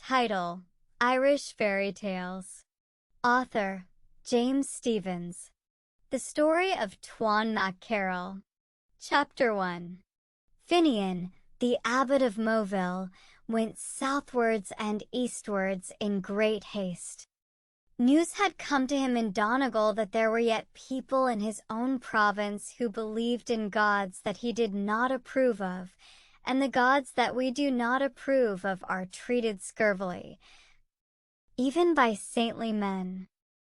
Title: Irish Fairy Tales. Author: James Stephens. The Story of Tuan Mac Carroll. Chapter 1. Finian, the abbot of Moville, went southwards and eastwards in great haste. News had come to him in Donegal that there were yet people in his own province who believed in gods that he did not approve of, and the gods that we do not approve of are treated scurvily, even by saintly men.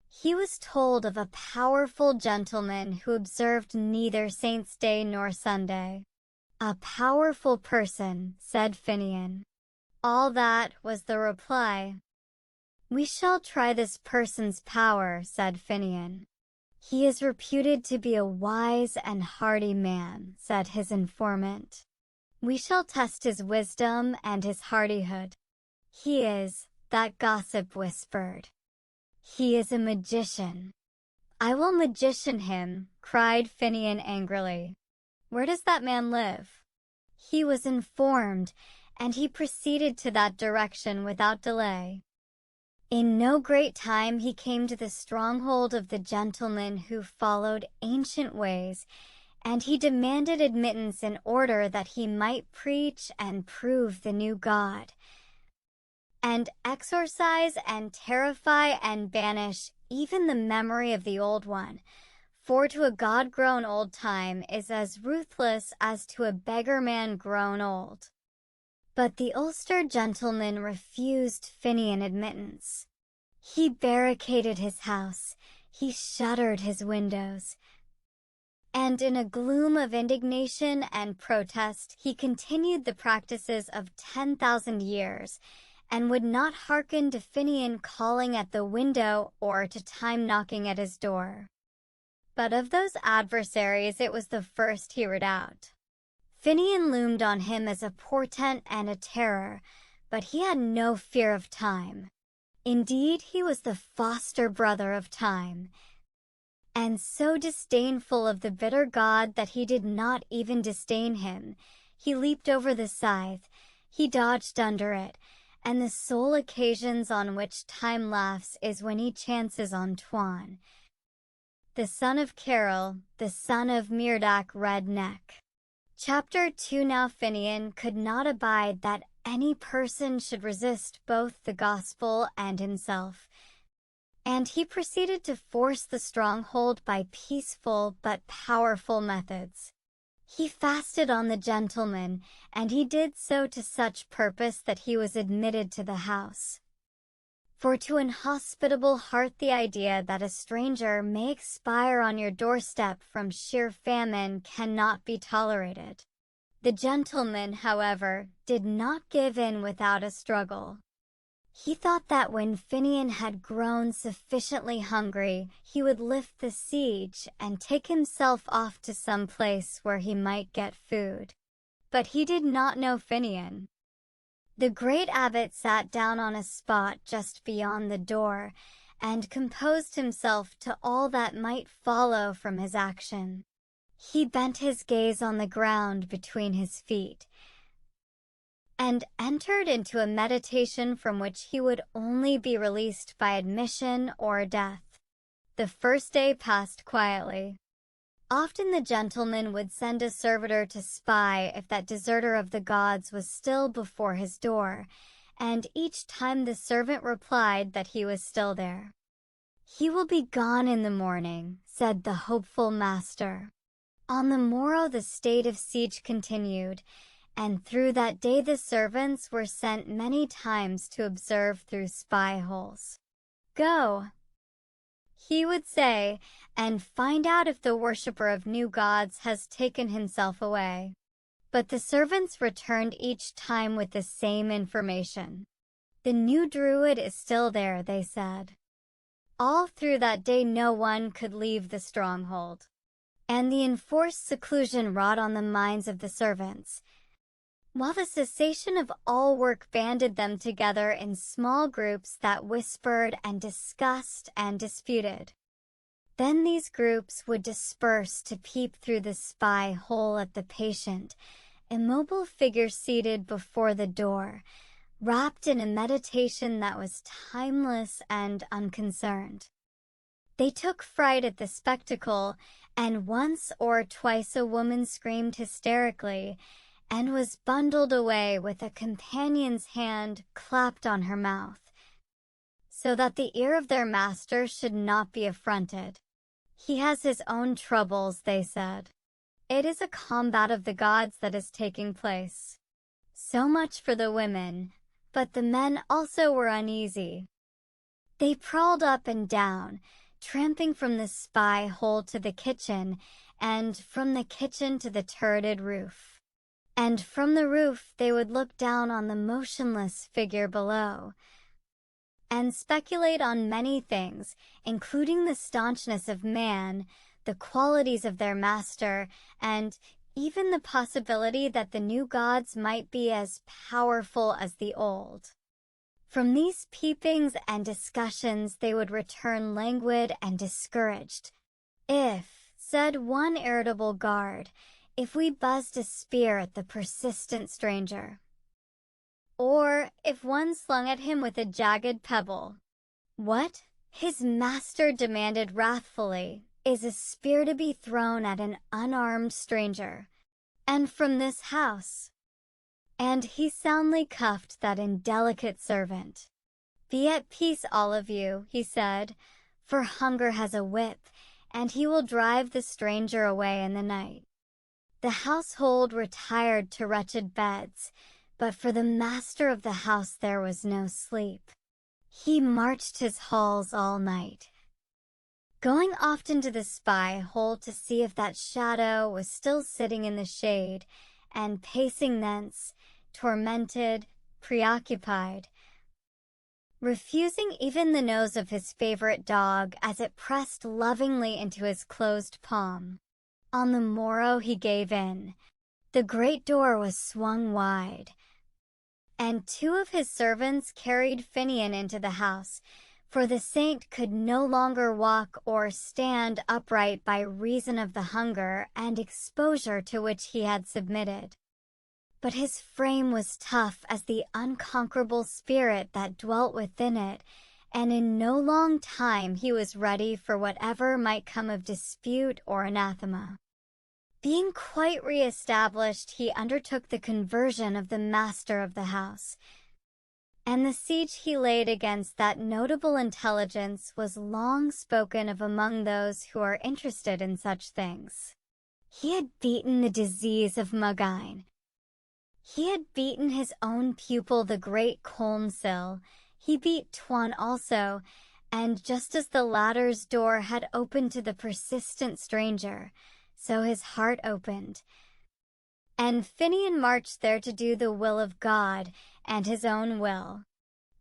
He was told of a powerful gentleman who observed neither Saint's Day nor Sunday. "A powerful person," said Finian. All that was the reply. "We shall try this person's power," said Finian. "He is reputed to be a wise and hardy man," said his informant. "We shall test his wisdom and his hardihood." "He is," that gossip whispered. "He is a magician." "I will magician him," cried Finian angrily. "Where does that man live?" He was informed, and he proceeded to that direction without delay. In no great time he came to the stronghold of the gentleman who followed ancient ways, and he demanded admittance in order that he might preach and prove the new God, and exorcise and terrify and banish even the memory of the old one, for to a God-grown old time is as ruthless as to a beggar man grown old. But the Ulster gentleman refused Finian admittance. He barricaded his house, he shuttered his windows, and in a gloom of indignation and protest he continued the practices of 10,000 years, and would not hearken to Finian calling at the window or to time knocking at his door. But of those adversaries it was the first he rid out. Finian loomed on him as a portent and a terror, but he had no fear of time. Indeed, he was the foster brother of time, and so disdainful of the bitter god that he did not even disdain him. He leaped over the scythe, he dodged under it, and the sole occasions on which time laughs is when he chances on Tuan, the son of Carroll, the son of Murdoch Red Neck. Chapter 2. Now Finian could not abide that any person should resist both the gospel and himself, and he proceeded to force the stronghold by peaceful but powerful methods. He fasted on the gentleman, and he did so to such purpose that he was admitted to the house. For to an hospitable heart the idea that a stranger may expire on your doorstep from sheer famine cannot be tolerated. The gentleman, however, did not give in without a struggle. He thought that when Finian had grown sufficiently hungry, he would lift the siege and take himself off to some place where he might get food. But he did not know Finian. The great abbot sat down on a spot just beyond the door, and composed himself to all that might follow from his action. He bent his gaze on the ground between his feet, and entered into a meditation from which he would only be released by admission or death. The first day passed quietly. Often the gentleman would send a servitor to spy if that deserter of the gods was still before his door, and each time the servant replied that he was still there. "He will be gone in the morning," said the hopeful master. On the morrow the state of siege continued, and through that day the servants were sent many times to observe through spy holes. "Go," he would say, "and find out if the worshipper of new gods has taken himself away." But the servants returned each time with the same information. "The new druid is still there," they said. All through that day no one could leave the stronghold, and the enforced seclusion wrought on the minds of the servants, while the cessation of all work banded them together in small groups that whispered and discussed and disputed. Then these groups would disperse to peep through the spy hole at the patient, immobile figure seated before the door, wrapped in a meditation that was timeless and unconcerned. They took fright at the spectacle, and once or twice a woman screamed hysterically and was bundled away with a companion's hand clapped on her mouth, so that the ear of their master should not be affronted. He has his own troubles, they said. It is a combat of the gods that is taking place. So much for the women, but the men also were uneasy. They prowled up and down, tramping from the spy hole to the kitchen, and from the kitchen to the turreted roof. And from the roof they would look down on the motionless figure below, and speculate on many things, including the staunchness of man, the qualities of their master, and even the possibility that the new gods might be as powerful as the old. From these peepings and discussions they would return languid and discouraged. If, said one irritable guard, if we buzzed a spear at the persistent stranger, or if one slung at him with a jagged pebble. What? His master demanded wrathfully, is a spear to be thrown at an unarmed stranger, and from this house? And he soundly cuffed that indelicate servant. Be at peace, all of you, he said, for hunger has a whip, and he will drive the stranger away in the night. The household retired to wretched beds, but for the master of the house there was no sleep. He marched his halls all night, going often to the spy hole to see if that shadow was still sitting in the shade, and pacing thence, tormented, preoccupied, refusing even the nose of his favorite dog as it pressed lovingly into his closed palm. On the morrow he gave in. The great door was swung wide, and two of his servants carried Finian into the house, for the saint could no longer walk or stand upright by reason of the hunger and exposure to which he had submitted. But his frame was tough as the unconquerable spirit that dwelt within it, and in no long time he was ready for whatever might come of dispute or anathema. Being quite re-established, he undertook the conversion of the master of the house, and the siege he laid against that notable intelligence was long spoken of among those who are interested in such things. He had beaten the disease of Mugine. He had beaten his own pupil, the great Colmcille. He beat Tuan also, and just as the latter's door had opened to the persistent stranger, so his heart opened, and Finian marched there to do the will of God and his own will.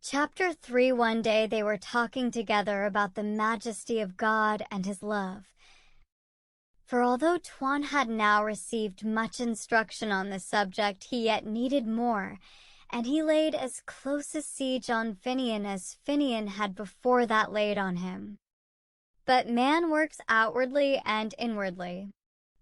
Chapter 3. One day they were talking together about the majesty of God and his love. For although Tuan had now received much instruction on the subject, he yet needed more, and he laid as close a siege on Finian as Finian had before that laid on him. But man works outwardly and inwardly.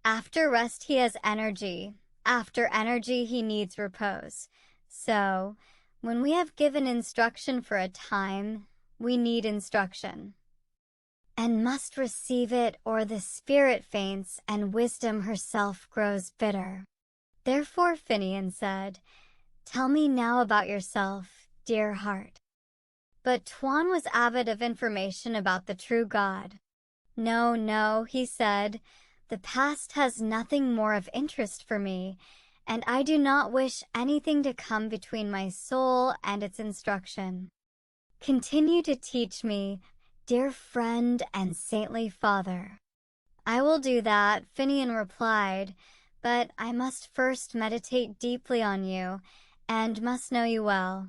After rest he has energy, after energy he needs repose. So, when we have given instruction for a time, we need instruction, and must receive it, or the spirit faints and wisdom herself grows bitter. Therefore Finian said, Tell me now about yourself, dear heart. But Tuan was avid of information about the true God. No, no, he said, the past has nothing more of interest for me, and I do not wish anything to come between my soul and its instruction. Continue to teach me, dear friend and saintly father. I will do that, Finian replied, but I must first meditate deeply on you, and must know you well.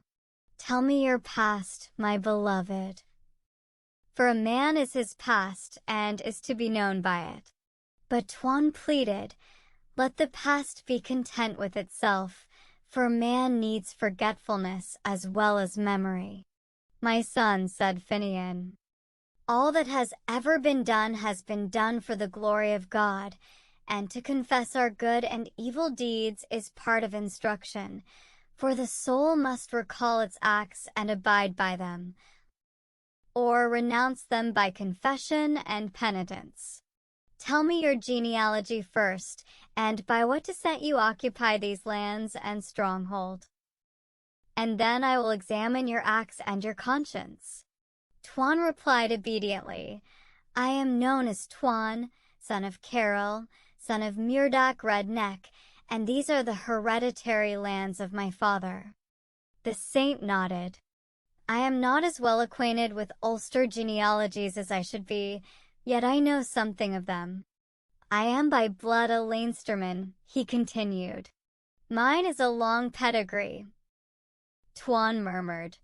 Tell me your past, my beloved. For a man is his past, and is to be known by it. But Tuan pleaded, Let the past be content with itself, for man needs forgetfulness as well as memory. My son, said Finian, all that has ever been done has been done for the glory of God, and to confess our good and evil deeds is part of instruction, for the soul must recall its acts and abide by them, or renounce them by confession and penitence. Tell me your genealogy first, and by what descent you occupy these lands and stronghold. And then I will examine your acts and your conscience. Tuan replied obediently, I am known as Tuan, son of Carol, son of Murdoch Redneck, and these are the hereditary lands of my father. The saint nodded. I am not as well acquainted with Ulster genealogies as I should be, yet I know something of them. I am by blood a Leinsterman, he continued. Mine is a long pedigree. Tuan murmured.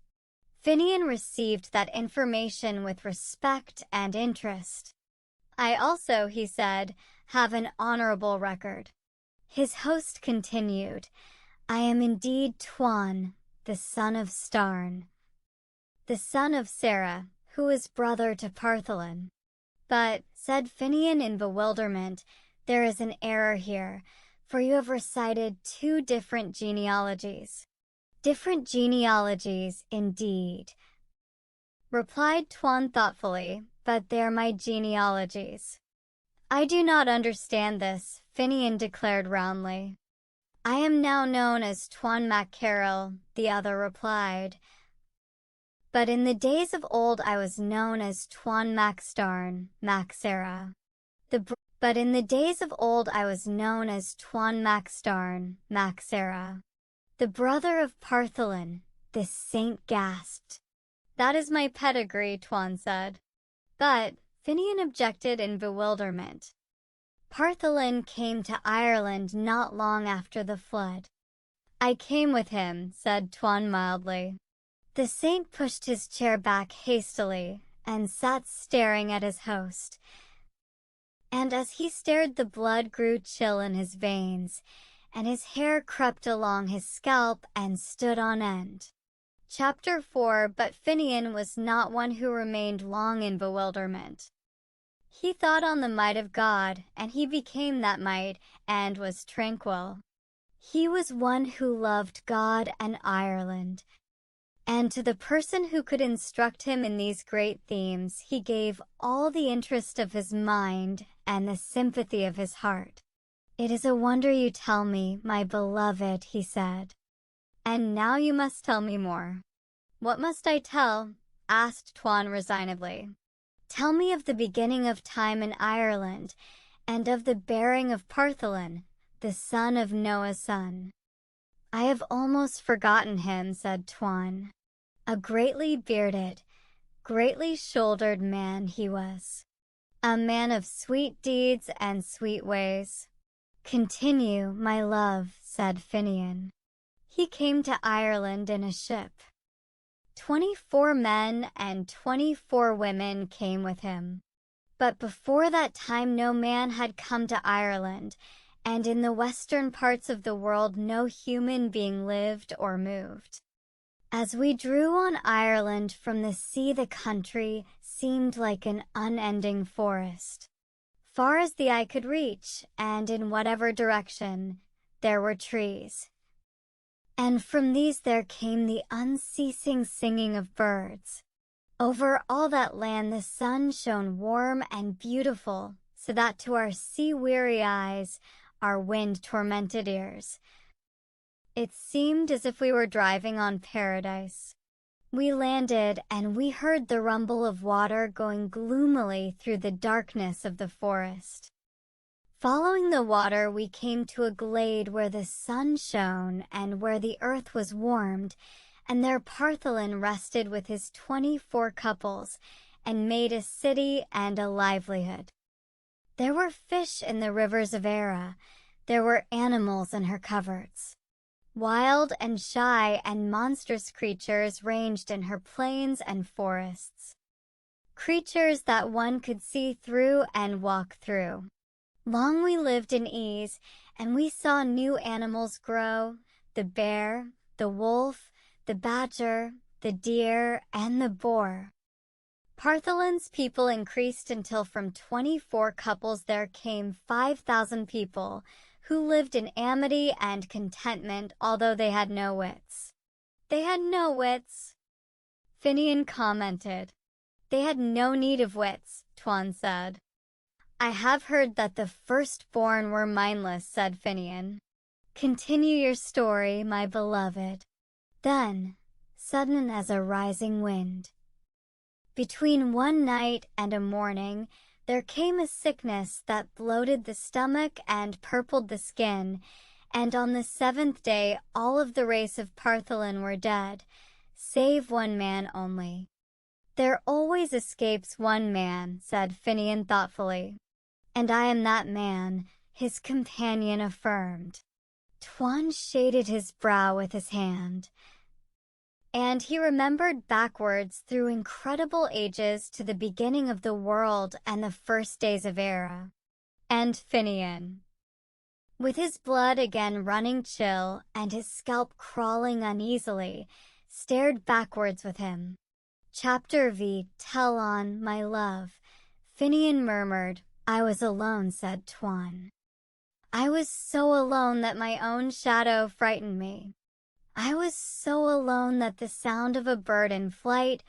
Finian received that information with respect and interest. I also, he said, have an honorable record. His host continued, I am indeed Tuan, the son of Starn, the son of Sarah, who is brother to Partholin. But, said Finian in bewilderment, there is an error here, for you have recited two different genealogies. Different genealogies, indeed, replied Tuan thoughtfully, but they're my genealogies. I do not understand this, Finian declared roundly. I am now known as Tuan MacCarroll, the other replied. But in the days of old I was known as Tuan MacStarn, MacSarah. But in the days of old I was known as Tuan MacStarn, MacSarah. The brother of Partholin, this saint gasped. That is my pedigree, Tuan said. But, Finian objected in bewilderment. Partholin came to Ireland not long after the flood. I came with him, said Tuan mildly. The saint pushed his chair back hastily and sat staring at his host. And as he stared, the blood grew chill in his veins, and his hair crept along his scalp and stood on end. Chapter 4. But Finian was not one who remained long in bewilderment. He thought on the might of God, and he became that might, and was tranquil. He was one who loved God and Ireland, and to the person who could instruct him in these great themes, he gave all the interest of his mind and the sympathy of his heart. It is a wonder you tell me, my beloved, he said. And now you must tell me more. What must I tell? Asked Tuan resignedly. Tell me of the beginning of time in Ireland, and of the bearing of Partholin, the son of Noah's son. I have almost forgotten him, said Tuan. A greatly bearded, greatly shouldered man he was. A man of sweet deeds and sweet ways. Continue, my love, said Finian. He came to Ireland in a ship. 24 men and 24 women came with him. But before that time no man had come to Ireland, and in the western parts of the world no human being lived or moved. As we drew on Ireland from the sea, the country seemed like an unending forest. Far as the eye could reach, and in whatever direction, there were trees. And from these there came the unceasing singing of birds. Over all that land the sun shone warm and beautiful, so that to our sea-weary eyes, our wind-tormented ears, it seemed as if we were driving on paradise. We landed, and we heard the rumble of water going gloomily through the darkness of the forest. Following the water, we came to a glade where the sun shone and where the earth was warmed, and there Partholin rested with his 24 couples and made a city and a livelihood. There were fish in the rivers of Era. There were animals in her coverts. Wild and shy and monstrous creatures ranged in her plains and forests. Creatures that one could see through and walk through. Long we lived in ease, and we saw new animals grow, the bear, the wolf, the badger, the deer, and the boar. Partholin's people increased until from 24 couples there came 5,000 people, who lived in amity and contentment, although they had no wits. They had no wits, Finian commented. They had no need of wits, Tuan said. I have heard that the firstborn were mindless, said Finian. Continue your story, my beloved. Then, sudden as a rising wind, between one night and a morning, there came a sickness that bloated the stomach and purpled the skin, and on the 7th day all of the race of Partholin were dead, save one man only. There always escapes one man, said Finian thoughtfully. And I am that man, his companion affirmed. Tuan shaded his brow with his hand, and he remembered backwards through incredible ages to the beginning of the world and the first days of Era. And Finian, with his blood again running chill and his scalp crawling uneasily, stared backwards with him. Chapter V. Tell on, my love, Finian murmured. I was alone, said Tuan. I was so alone that my own shadow frightened me. I was so alone that the sound of a bird in flight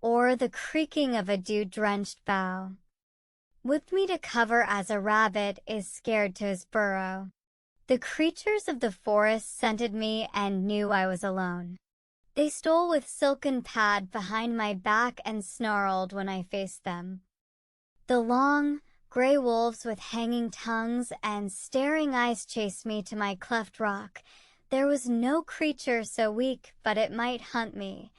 or the creaking of a dew-drenched bough whipped me to cover as a rabbit is scared to his burrow. The creatures of the forest scented me and knew I was alone. They stole with silken pad behind my back and snarled when I faced them. The long, gray wolves with hanging tongues and staring eyes chased me to my cleft rock. There was no creature so weak but it might hunt me.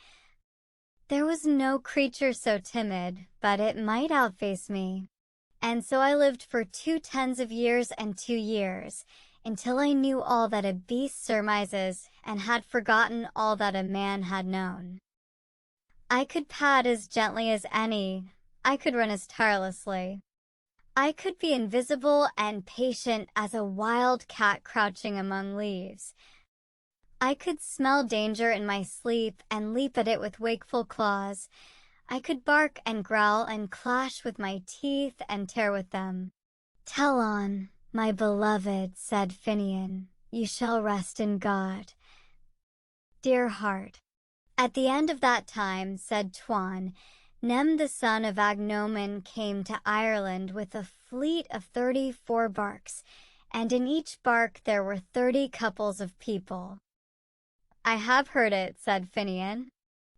There was no creature so timid but it might outface me. And so I lived for 2 years and 2 years, until I knew all that a beast surmises and had forgotten all that a man had known. I could pad as gently as any, I could run as tirelessly. I could be invisible and patient as a wild cat crouching among leaves. I could smell danger in my sleep and leap at it with wakeful claws. I could bark and growl and clash with my teeth and tear with them. Tell on, my beloved, said Finian, you shall rest in God. Dear heart. At the end of that time, said Tuan, Nem the son of Agnomen came to Ireland with a fleet of 34 barks, and in each bark there were 30 couples of people. I have heard it, said Finian.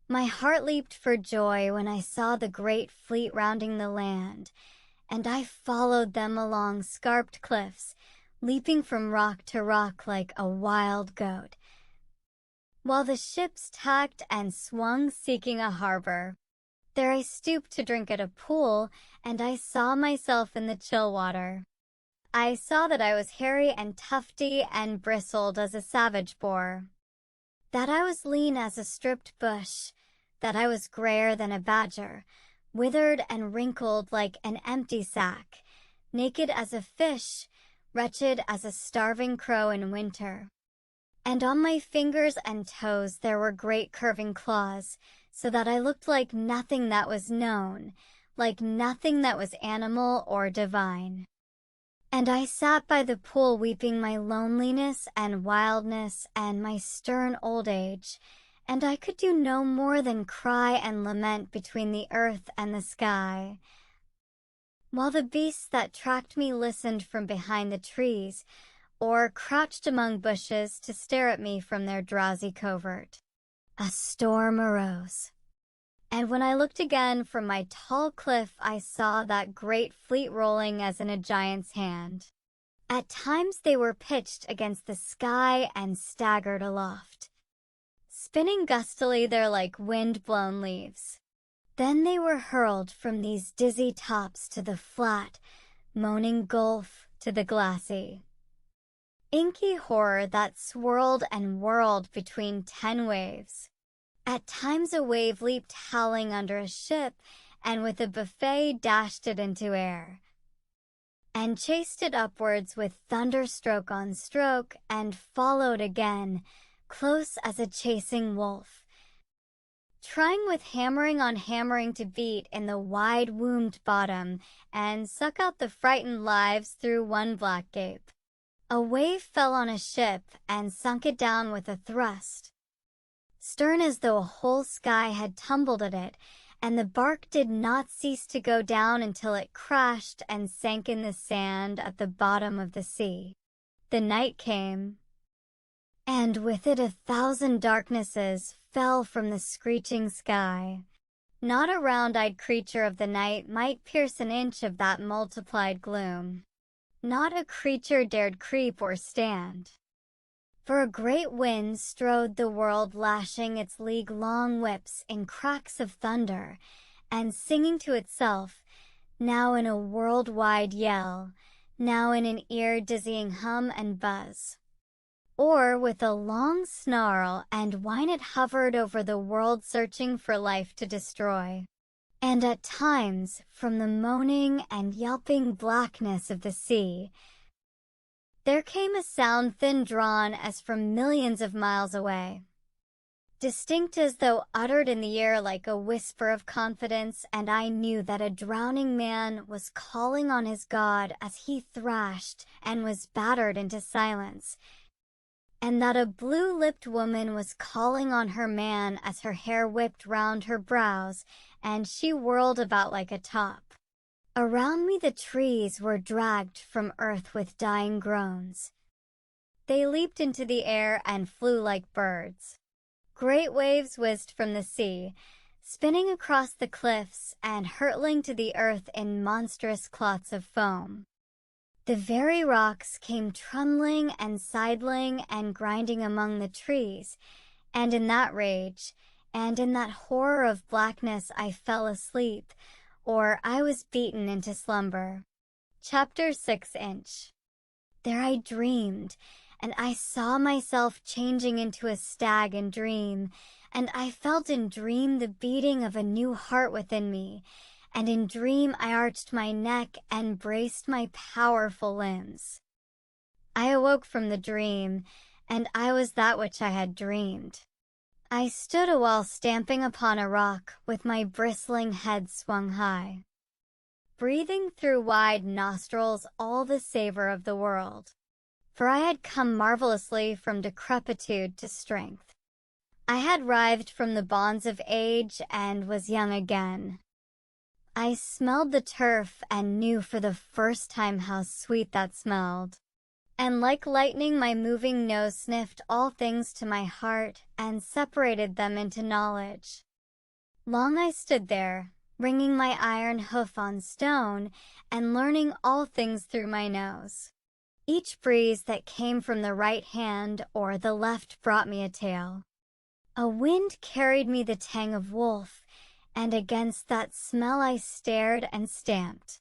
My heart leaped for joy when I saw the great fleet rounding the land, and I followed them along scarped cliffs, leaping from rock to rock like a wild goat, while the ships tacked and swung seeking a harbor. There I stooped to drink at a pool, and I saw myself in the chill water. I saw that I was hairy and tufty and bristled as a savage boar, that I was lean as a stripped bush, that I was grayer than a badger, withered and wrinkled like an empty sack, naked as a fish, wretched as a starving crow in winter. And on my fingers and toes there were great curving claws, so that I looked like nothing that was known, like nothing that was animal or divine. And I sat by the pool weeping my loneliness and wildness and my stern old age, and I could do no more than cry and lament between the earth and the sky, while the beasts that tracked me listened from behind the trees, or crouched among bushes to stare at me from their drowsy covert. A storm arose, and when I looked again from my tall cliff I saw that great fleet rolling as in a giant's hand. At times they were pitched against the sky and staggered aloft, spinning gustily there like wind-blown leaves. Then they were hurled from these dizzy tops to the flat, moaning gulf, to the glassy, inky horror that swirled and whirled between 10 waves. At times a wave leaped howling under a ship, and with a buffet dashed it into air, and chased it upwards with thunder stroke on stroke, and followed again, close as a chasing wolf, trying with hammering on hammering to beat in the wide-wombed bottom, and suck out the frightened lives through one black gape. A wave fell on a ship and sunk it down with a thrust, stern as though a whole sky had tumbled at it, and the bark did not cease to go down until it crashed and sank in the sand at the bottom of the sea. The night came, and with it 1,000 darknesses fell from the screeching sky. Not a round-eyed creature of the night might pierce an inch of that multiplied gloom. Not a creature dared creep or stand. For a great wind strode the world, lashing its league-long whips in cracks of thunder, and singing to itself, now in a world-wide yell, now in an ear-dizzying hum and buzz. Or with a long snarl and whine it hovered over the world, searching for life to destroy. And at times, from the moaning and yelping blackness of the sea, there came a sound thin-drawn as from millions of miles away, distinct as though uttered in the air like a whisper of confidence, and I knew that a drowning man was calling on his God as he thrashed and was battered into silence, and that a blue-lipped woman was calling on her man as her hair whipped round her brows, and she whirled about like a top. Around me the trees were dragged from earth with dying groans. They leaped into the air and flew like birds. Great waves whizzed from the sea, spinning across the cliffs and hurtling to the earth in monstrous clots of foam. The very rocks came trembling and sidling and grinding among the trees, and in that rage, and in that horror of blackness, I fell asleep, or I was beaten into slumber. Chapter 6. There I dreamed, and I saw myself changing into a stag in dream, and I felt in dream the beating of a new heart within me, and in dream I arched my neck and braced my powerful limbs. I awoke from the dream, and I was that which I had dreamed. I stood a while stamping upon a rock, with my bristling head swung high, breathing through wide nostrils all the savor of the world, for I had come marvelously from decrepitude to strength. I had writhed from the bonds of age and was young again. I smelled the turf and knew for the first time how sweet that smelled. And like lightning my moving nose sniffed all things to my heart and separated them into knowledge. Long I stood there, ringing my iron hoof on stone, and learning all things through my nose. Each breeze that came from the right hand or the left brought me a tale. A wind carried me the tang of wolf, and against that smell I stared and stamped.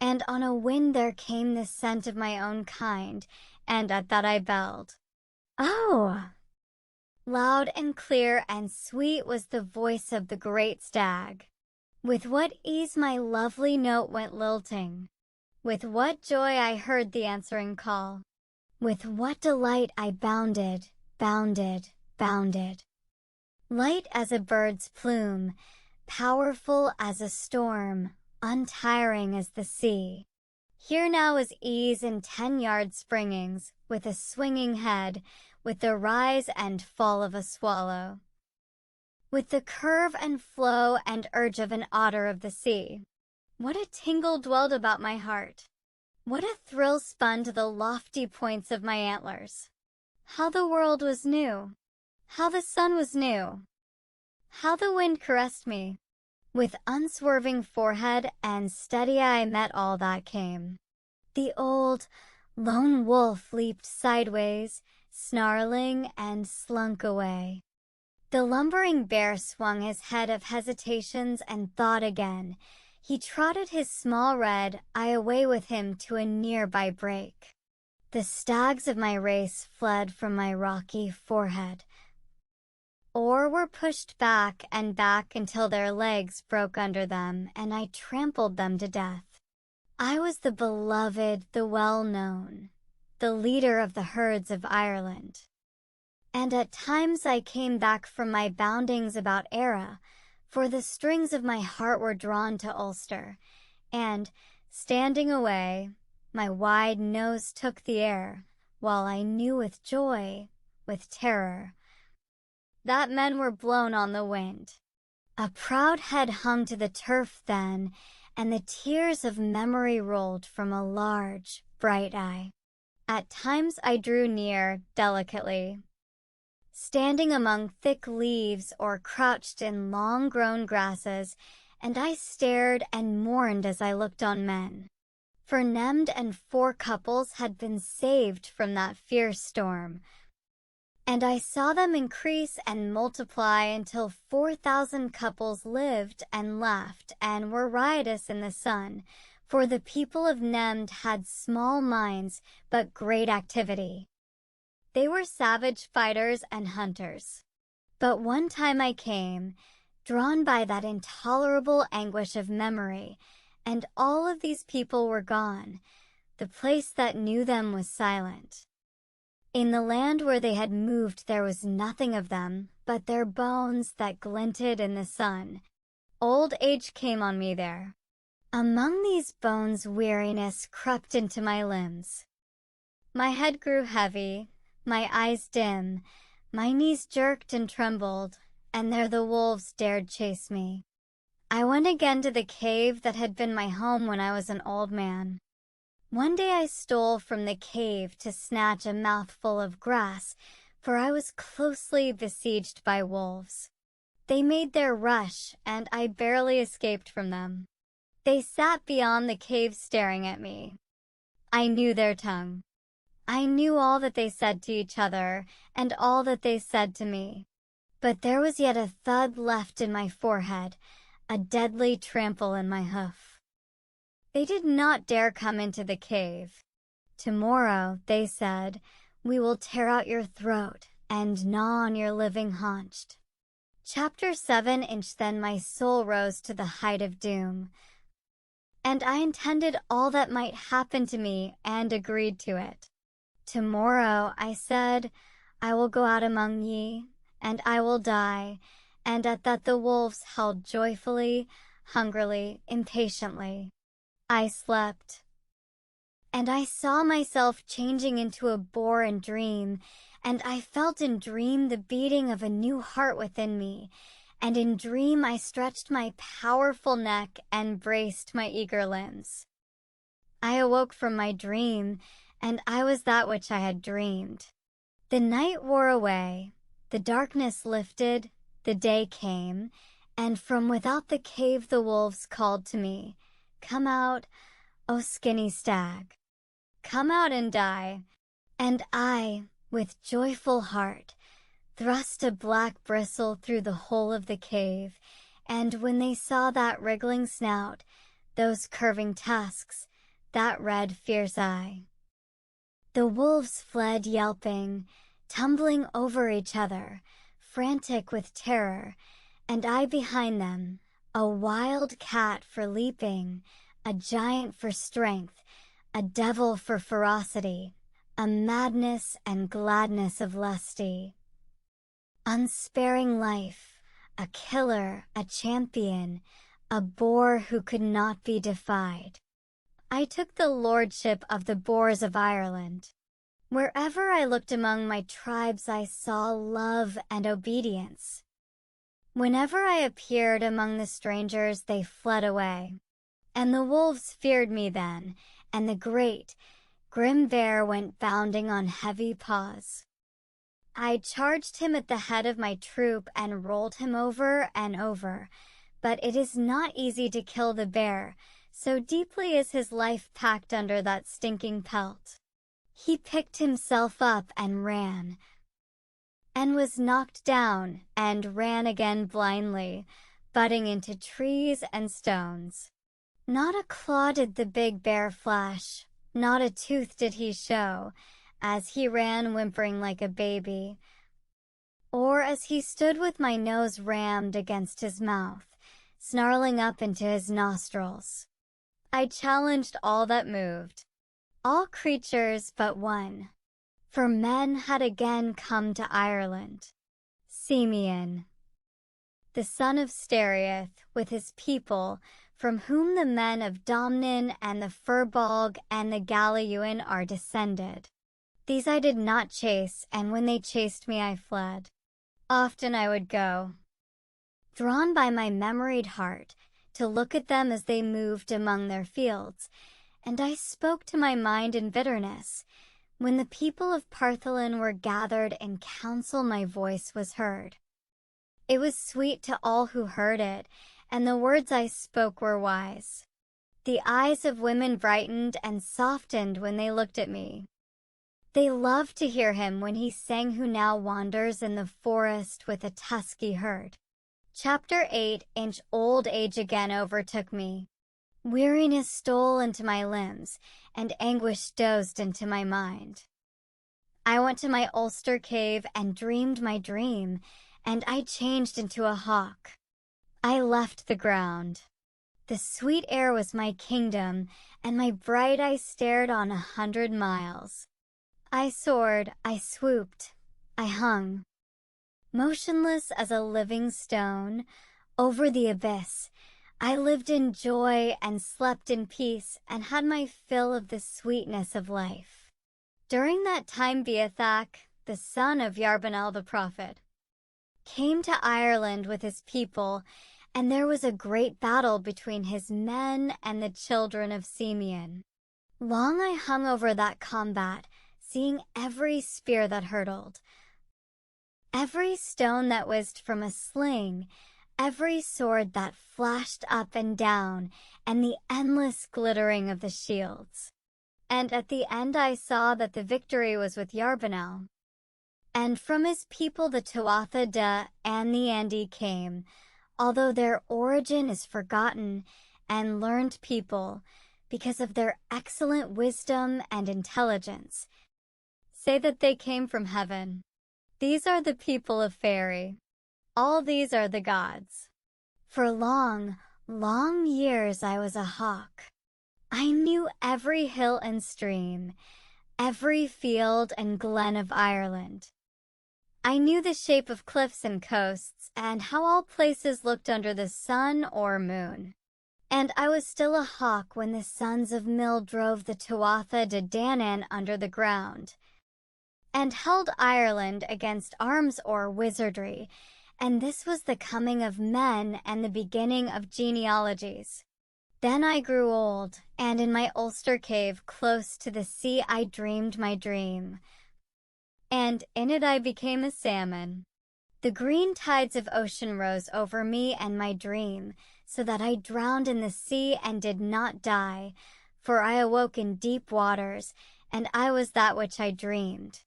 And on a wind there came the scent of my own kind, and at that I belled. Oh! Loud and clear and sweet was the voice of the great stag. With what ease my lovely note went lilting. With what joy I heard the answering call. With what delight I bounded, bounded, bounded. Light as a bird's plume, powerful as a storm, untiring as the sea. Here now is ease in 10-yard springings, with a swinging head, with the rise and fall of a swallow, with the curve and flow and urge of an otter of the sea. What a tingle dwelled about my heart! What a thrill spun to the lofty points of my antlers! How the world was new! How the sun was new! How the wind caressed me! With unswerving forehead and steady eye met all that came. The old, lone wolf leaped sideways, snarling, and slunk away. The lumbering bear swung his head of hesitations and thought again. He trotted his small red eye away with him to a nearby brake. The stags of my race fled from my rocky forehead, or were pushed back and back until their legs broke under them, and I trampled them to death. I was the beloved, the well-known, the leader of the herds of Ireland. And at times I came back from my boundings about Era, for the strings of my heart were drawn to Ulster, and, standing away, my wide nose took the air, while I knew with joy, with terror, that men were blown on the wind. A proud head hung to the turf then, and the tears of memory rolled from a large, bright eye. At times I drew near, delicately, standing among thick leaves or crouched in long-grown grasses, and I stared and mourned as I looked on men. For Nemd and 4 couples had been saved from that fierce storm, and I saw them increase and multiply until 4,000 couples lived and laughed and were riotous in the sun, for the people of Nemd had small minds but great activity. They were savage fighters and hunters. But one time I came, drawn by that intolerable anguish of memory, and all of these people were gone. The place that knew them was silent. In the land where they had moved there was nothing of them but their bones that glinted in the sun. Old age came on me there. Among these bones weariness crept into my limbs. My head grew heavy, my eyes dim, my knees jerked and trembled, and there the wolves dared chase me. I went again to the cave that had been my home when I was an old man. One day I stole from the cave to snatch a mouthful of grass, for I was closely besieged by wolves. They made their rush, and I barely escaped from them. They sat beyond the cave staring at me. I knew their tongue. I knew all that they said to each other, and all that they said to me. But there was yet a thud left in my forehead, a deadly trample in my hoof. They did not dare come into the cave. Tomorrow, they said, we will tear out your throat and gnaw on your living haunch. Chapter 7. Then my soul rose to the height of doom, and I intended all that might happen to me and agreed to it. Tomorrow, I said, I will go out among ye, and I will die, and at that the wolves howled joyfully, hungrily, impatiently. I slept, and I saw myself changing into a boar in dream, and I felt in dream the beating of a new heart within me, and in dream I stretched my powerful neck and braced my eager limbs. I awoke from my dream, and I was that which I had dreamed. The night wore away, the darkness lifted, the day came, and from without the cave the wolves called to me, "Come out, O skinny stag. Come out and die." And I, with joyful heart, thrust a black bristle through the hole of the cave, and when they saw that wriggling snout, those curving tusks, that red fierce eye, the wolves fled yelping, tumbling over each other, frantic with terror, and I behind them, a wild cat for leaping, a giant for strength, a devil for ferocity, a madness and gladness of lusty, unsparing life, a killer, a champion, a boar who could not be defied. I took the lordship of the boars of Ireland. Wherever I looked among my tribes I saw love and obedience. Whenever I appeared among the strangers they fled away. And the wolves feared me then, and the great, grim bear went bounding on heavy paws. I charged him at the head of my troop and rolled him over and over, but it is not easy to kill the bear, so deeply is his life packed under that stinking pelt. He picked himself up and ran, and was knocked down, and ran again blindly, butting into trees and stones. Not a claw did the big bear flash, not a tooth did he show, as he ran whimpering like a baby, or as he stood with my nose rammed against his mouth, snarling up into his nostrils. I challenged all that moved, all creatures but one, for men had again come to Ireland. Simeon, the son of Stereath, with his people, from whom the men of Domnin and the Firbolg and the Galiuan are descended. These I did not chase, and when they chased me I fled. Often I would go, drawn by my memoried heart, to look at them as they moved among their fields, and I spoke to my mind in bitterness. When the people of Partholon were gathered in council, my voice was heard. It was sweet to all who heard it, and the words I spoke were wise. The eyes of women brightened and softened when they looked at me. They loved to hear him when he sang who now wanders in the forest with a tusky herd. Chapter 8. Old age again overtook me. Weariness stole into my limbs, and anguish dozed into my mind. I went to my Ulster cave and dreamed my dream, and I changed into a hawk. I left the ground. The sweet air was my kingdom, and my bright eyes stared on 100 miles. I soared, I swooped, I hung, motionless as a living stone, over the abyss. I lived in joy and slept in peace and had my fill of the sweetness of life. During that time Beathach, the son of Yarbanel the prophet, came to Ireland with his people, and there was a great battle between his men and the children of Simeon. Long I hung over that combat, seeing every spear that hurtled, every stone that whizzed from a sling, every sword that flashed up and down, and the endless glittering of the shields. And at the end I saw that the victory was with Yarbanel. And from his people the Tuatha De and the Andi came, although their origin is forgotten, and learned people, because of their excellent wisdom and intelligence, say that they came from heaven. These are the people of Fairy. All these are the gods. For long, long years I was a hawk. I knew every hill and stream, every field and glen of Ireland. I knew the shape of cliffs and coasts, and how all places looked under the sun or moon. And I was still a hawk when the sons of Mill drove the Tuatha De Danann under the ground, and held Ireland against arms or wizardry, and this was the coming of men and the beginning of genealogies. Then I grew old, and in my Ulster cave close to the sea I dreamed my dream, and in it I became a salmon. The green tides of ocean rose over me and my dream, so that I drowned in the sea and did not die, for I awoke in deep waters, and I was that which I dreamed.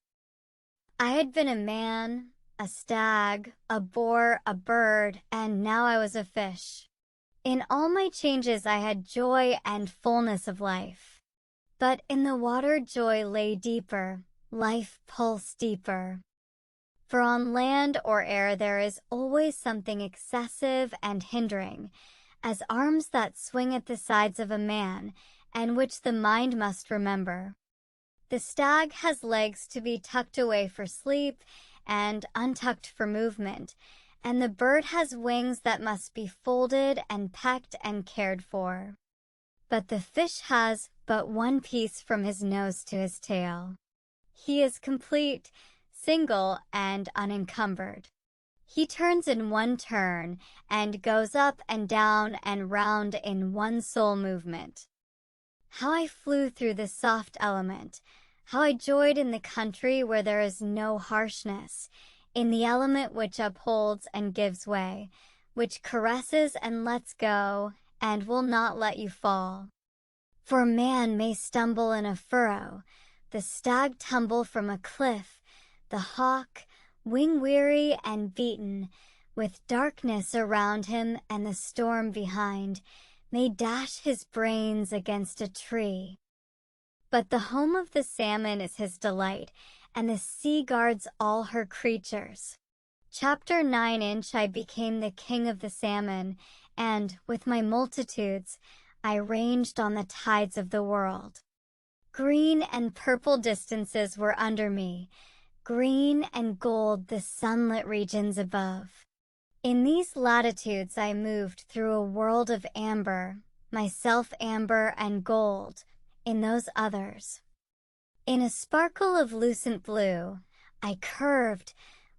I had been a man, a stag, a boar, a bird, and now I was a fish. In all my changes I had joy and fullness of life. But in the water joy lay deeper, life pulsed deeper. For on land or air there is always something excessive and hindering, as arms that swing at the sides of a man, and which the mind must remember. The stag has legs to be tucked away for sleep and untucked for movement, and the bird has wings that must be folded and pecked and cared for. But the fish has but one piece from his nose to his tail. He is complete, single, and unencumbered. He turns in one turn, and goes up and down and round in one sole movement. How I flew through the soft element! How I joyed in the country where there is no harshness, in the element which upholds and gives way, which caresses and lets go, and will not let you fall. For man may stumble in a furrow, the stag tumble from a cliff, the hawk, wing-weary and beaten, with darkness around him and the storm behind, may dash his brains against a tree. But the home of the salmon is his delight, and the sea guards all her creatures. Chapter 9. I became the king of the salmon, and, with my multitudes, I ranged on the tides of the world. Green and purple distances were under me, green and gold the sunlit regions above. In these latitudes I moved through a world of amber, myself amber and gold, in those others. In a sparkle of lucent blue, I curved,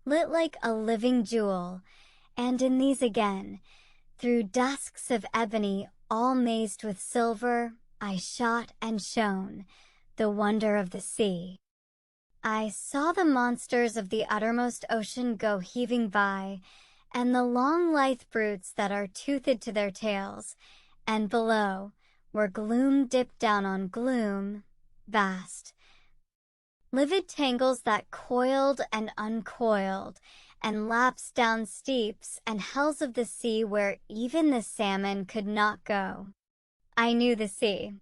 lit like a living jewel, and in these again, through dusks of ebony all mazed with silver, I shot and shone, the wonder of the sea. I saw the monsters of the uttermost ocean go heaving by, and the long lithe brutes that are toothed to their tails, and below, where gloom dipped down on gloom, vast, livid tangles that coiled and uncoiled, and lapsed down steeps and hells of the sea where even the salmon could not go. I knew the sea.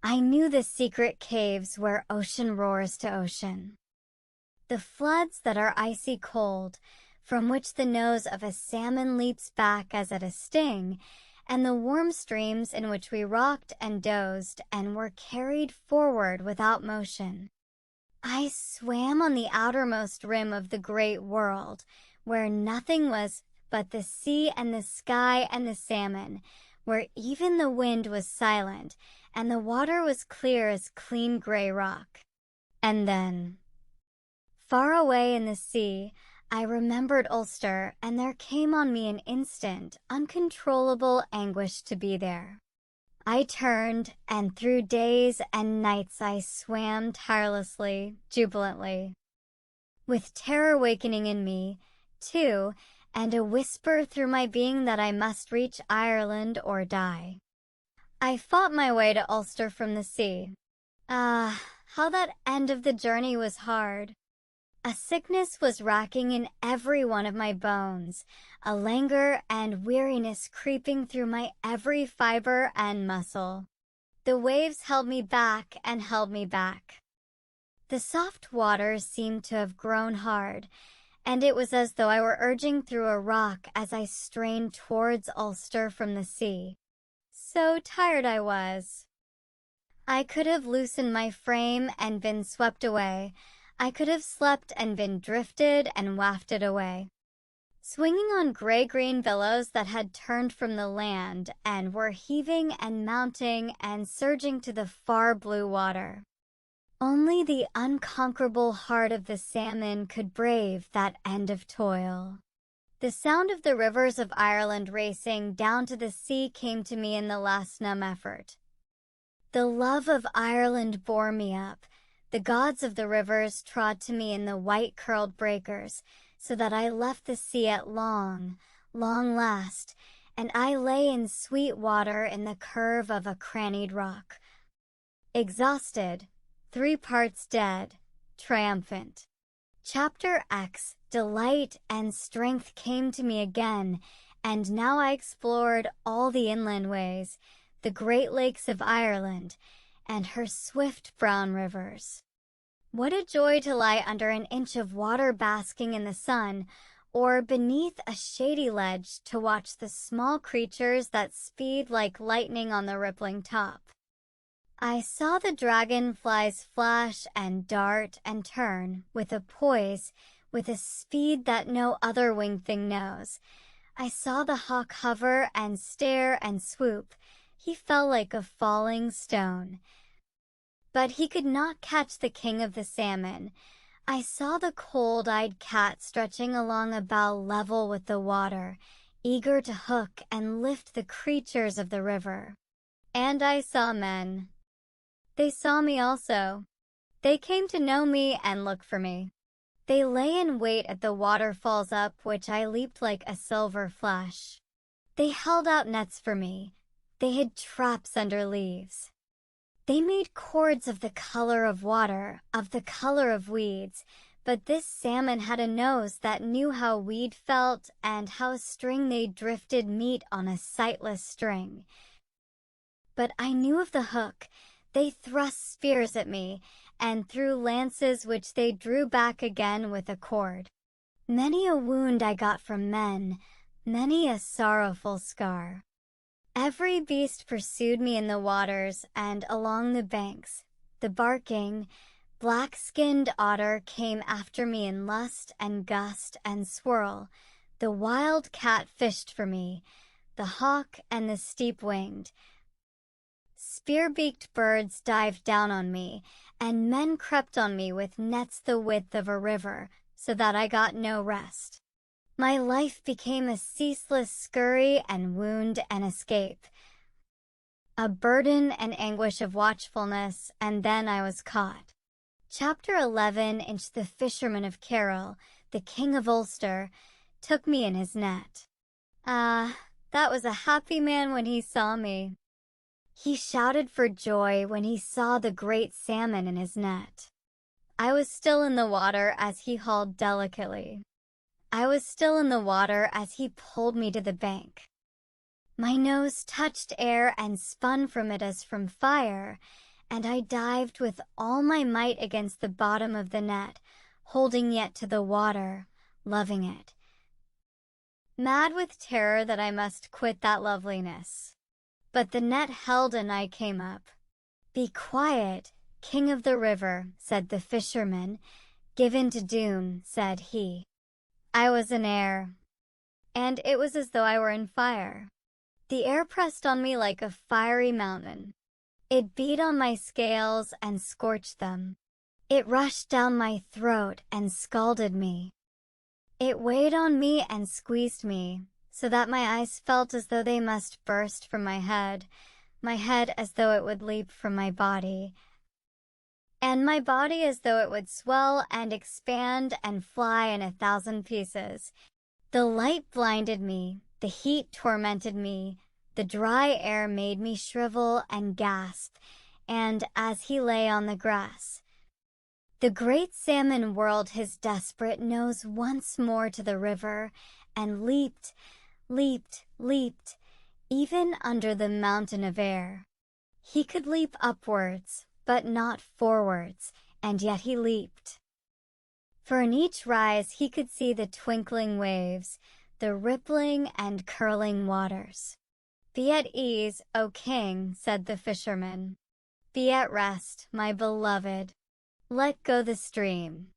I knew the secret caves where ocean roars to ocean. The floods that are icy cold, from which the nose of a salmon leaps back as at a sting, and the warm streams in which we rocked and dozed and were carried forward without motion. I swam on the outermost rim of the great world, where nothing was but the sea and the sky and the salmon, where even the wind was silent, and the water was clear as clean gray rock. And then, far away in the sea, I remembered Ulster, and there came on me an instant, uncontrollable anguish to be there. I turned, and through days and nights I swam tirelessly, jubilantly, with terror wakening in me, too, and a whisper through my being that I must reach Ireland or die. I fought my way to Ulster from the sea. Ah, how that end of the journey was hard. A sickness was racking in every one of my bones, a languor and weariness creeping through my every fiber and muscle. The waves held me back and held me back. The soft waters seemed to have grown hard, and it was as though I were urging through a rock as I strained towards Ulster from the sea. So tired I was. I could have loosened my frame and been swept away. I could have slept and been drifted and wafted away, swinging on gray-green billows that had turned from the land and were heaving and mounting and surging to the far blue water. Only the unconquerable heart of the salmon could brave that end of toil. The sound of the rivers of Ireland racing down to the sea came to me in the last numb effort. The love of Ireland bore me up. The gods of the rivers trod to me in the white-curled breakers, so that I left the sea at long, long last, and I lay in sweet water in the curve of a crannied rock. Exhausted, 3 parts dead, triumphant. Chapter X, delight and strength came to me again, and now I explored all the inland ways, the great lakes of Ireland, and her swift brown rivers. What a joy to lie under an inch of water basking in the sun, or beneath a shady ledge to watch the small creatures that speed like lightning on the rippling top. I saw the dragonflies flash and dart and turn, with a poise, with a speed that no other winged thing knows. I saw the hawk hover and stare and swoop. He fell like a falling stone. But he could not catch the king of the salmon. I saw the cold-eyed cat stretching along a bough level with the water, eager to hook and lift the creatures of the river. And I saw men. They saw me also. They came to know me and look for me. They lay in wait at the waterfalls up which I leaped like a silver flash. They held out nets for me. They hid traps under leaves. They made cords of the color of water, of the color of weeds, but this salmon had a nose that knew how weed felt and how a string they drifted meat on a sightless string. But I knew of the hook. They thrust spears at me, and threw lances which they drew back again with a cord. Many a wound I got from men, many a sorrowful scar. Every beast pursued me in the waters and along the banks. The barking, black-skinned otter came after me in lust and gust and swirl. The wild cat fished for me, the hawk and the steep-winged. Spear-beaked birds dived down on me, and men crept on me with nets the width of a river, so that I got no rest. My life became a ceaseless scurry and wound and escape, a burden and anguish of watchfulness, and then I was caught. Chapter 11. Inch the fisherman of Carroll, the king of Ulster, took me in his net. Ah, that was a happy man when he saw me. He shouted for joy when he saw the great salmon in his net. I was still in the water as he hauled delicately. I was still in the water as he pulled me to the bank. My nose touched air and spun from it as from fire, and I dived with all my might against the bottom of the net, holding yet to the water, loving it. Mad with terror that I must quit that loveliness. But the net held and I came up. "Be quiet, king of the river," said the fisherman. "Given to doom," said he. I was in air, and it was as though I were in fire. The air pressed on me like a fiery mountain. It beat on my scales and scorched them. It rushed down my throat and scalded me. It weighed on me and squeezed me, so that my eyes felt as though they must burst from my head as though it would leap from my body, and my body as though it would swell and expand and fly in 1,000 pieces. The light blinded me, the heat tormented me, the dry air made me shrivel and gasp, and as he lay on the grass, the great salmon whirled his desperate nose once more to the river, and leaped, leaped, leaped, even under the mountain of air. He could leap upwards, but not forwards, and yet he leaped. For in each rise he could see the twinkling waves, the rippling and curling waters. "Be at ease, O king," said the fisherman. "Be at rest, my beloved. Let go the stream.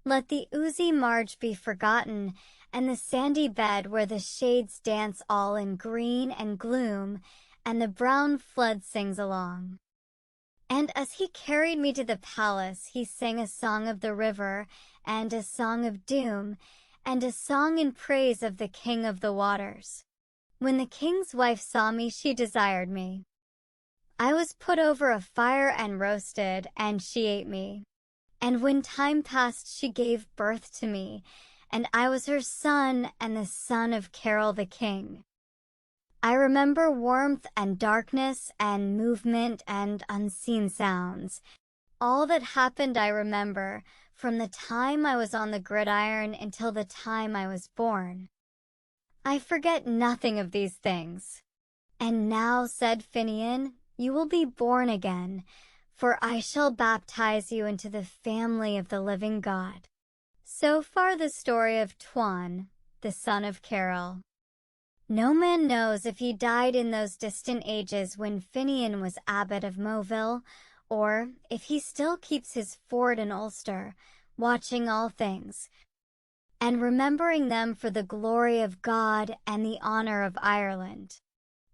Let the oozy marge be forgotten, and the sandy bed where the shades dance all in green and gloom, and the brown flood sings along." And as he carried me to the palace, he sang a song of the river, and a song of doom, and a song in praise of the king of the waters. When the king's wife saw me, she desired me. I was put over a fire and roasted, and she ate me. And when time passed, she gave birth to me, and I was her son and the son of Carroll the king. I remember warmth and darkness and movement and unseen sounds. All that happened I remember, from the time I was on the gridiron until the time I was born. I forget nothing of these things. "And now," said Finian, "you will be born again, for I shall baptize you into the family of the living God." So far the story of Tuan, the son of Carroll. No man knows if he died in those distant ages when Finian was abbot of Moville, or if he still keeps his fort in Ulster, watching all things, and remembering them for the glory of God and the honor of Ireland.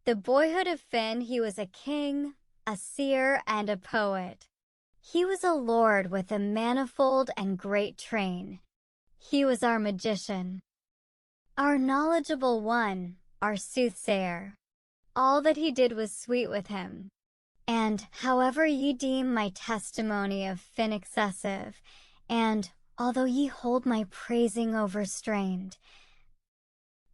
The boyhood of Finn, he was a king, a seer, and a poet. He was a lord with a manifold and great train. He was our magician, our knowledgeable one, our soothsayer. All that he did was sweet with him. And however ye deem my testimony of Finn excessive, and although ye hold my praising overstrained,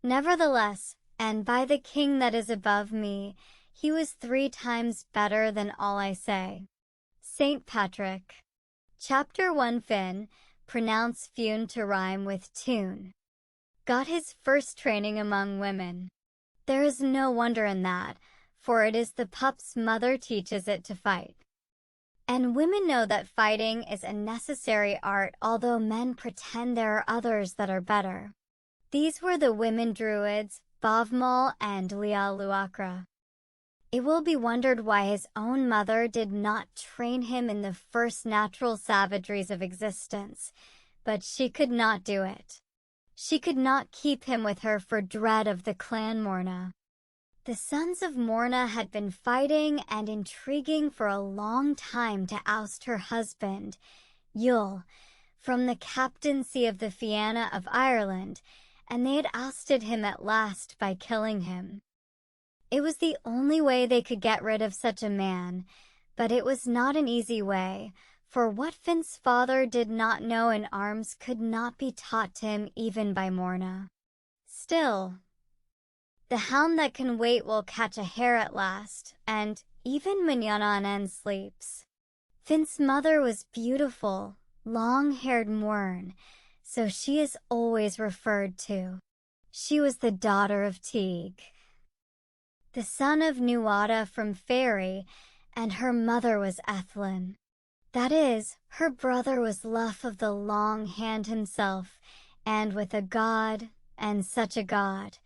nevertheless, and by the king that is above me, he was 3 times better than all I say. St. Patrick. Chapter 1. Finn, pronounce fune to rhyme with tune, got his first training among women. There is no wonder in that, for it is the pup's mother teaches it to fight. And women know that fighting is a necessary art, although men pretend there are others that are better. These were the women druids, Bavmal and Lialuakra. It will be wondered why his own mother did not train him in the first natural savageries of existence, but she could not do it. She could not keep him with her for dread of the clan Morna. The sons of Morna had been fighting and intriguing for a long time to oust her husband, Yule, from the captaincy of the Fianna of Ireland, and they had ousted him at last by killing him. It was the only way they could get rid of such a man, but it was not an easy way, for what Finn's father did not know in arms could not be taught to him even by Morna. Still, the hound that can wait will catch a hare at last, and even Manana sleeps. Finn's mother was beautiful, long-haired Mourne, so she is always referred to. She was the daughter of Teague, the son of Nuada from Fairy, and her mother was Ethlyn. That is, her brother was Luff of the Long Hand himself, and with a god, and such a god.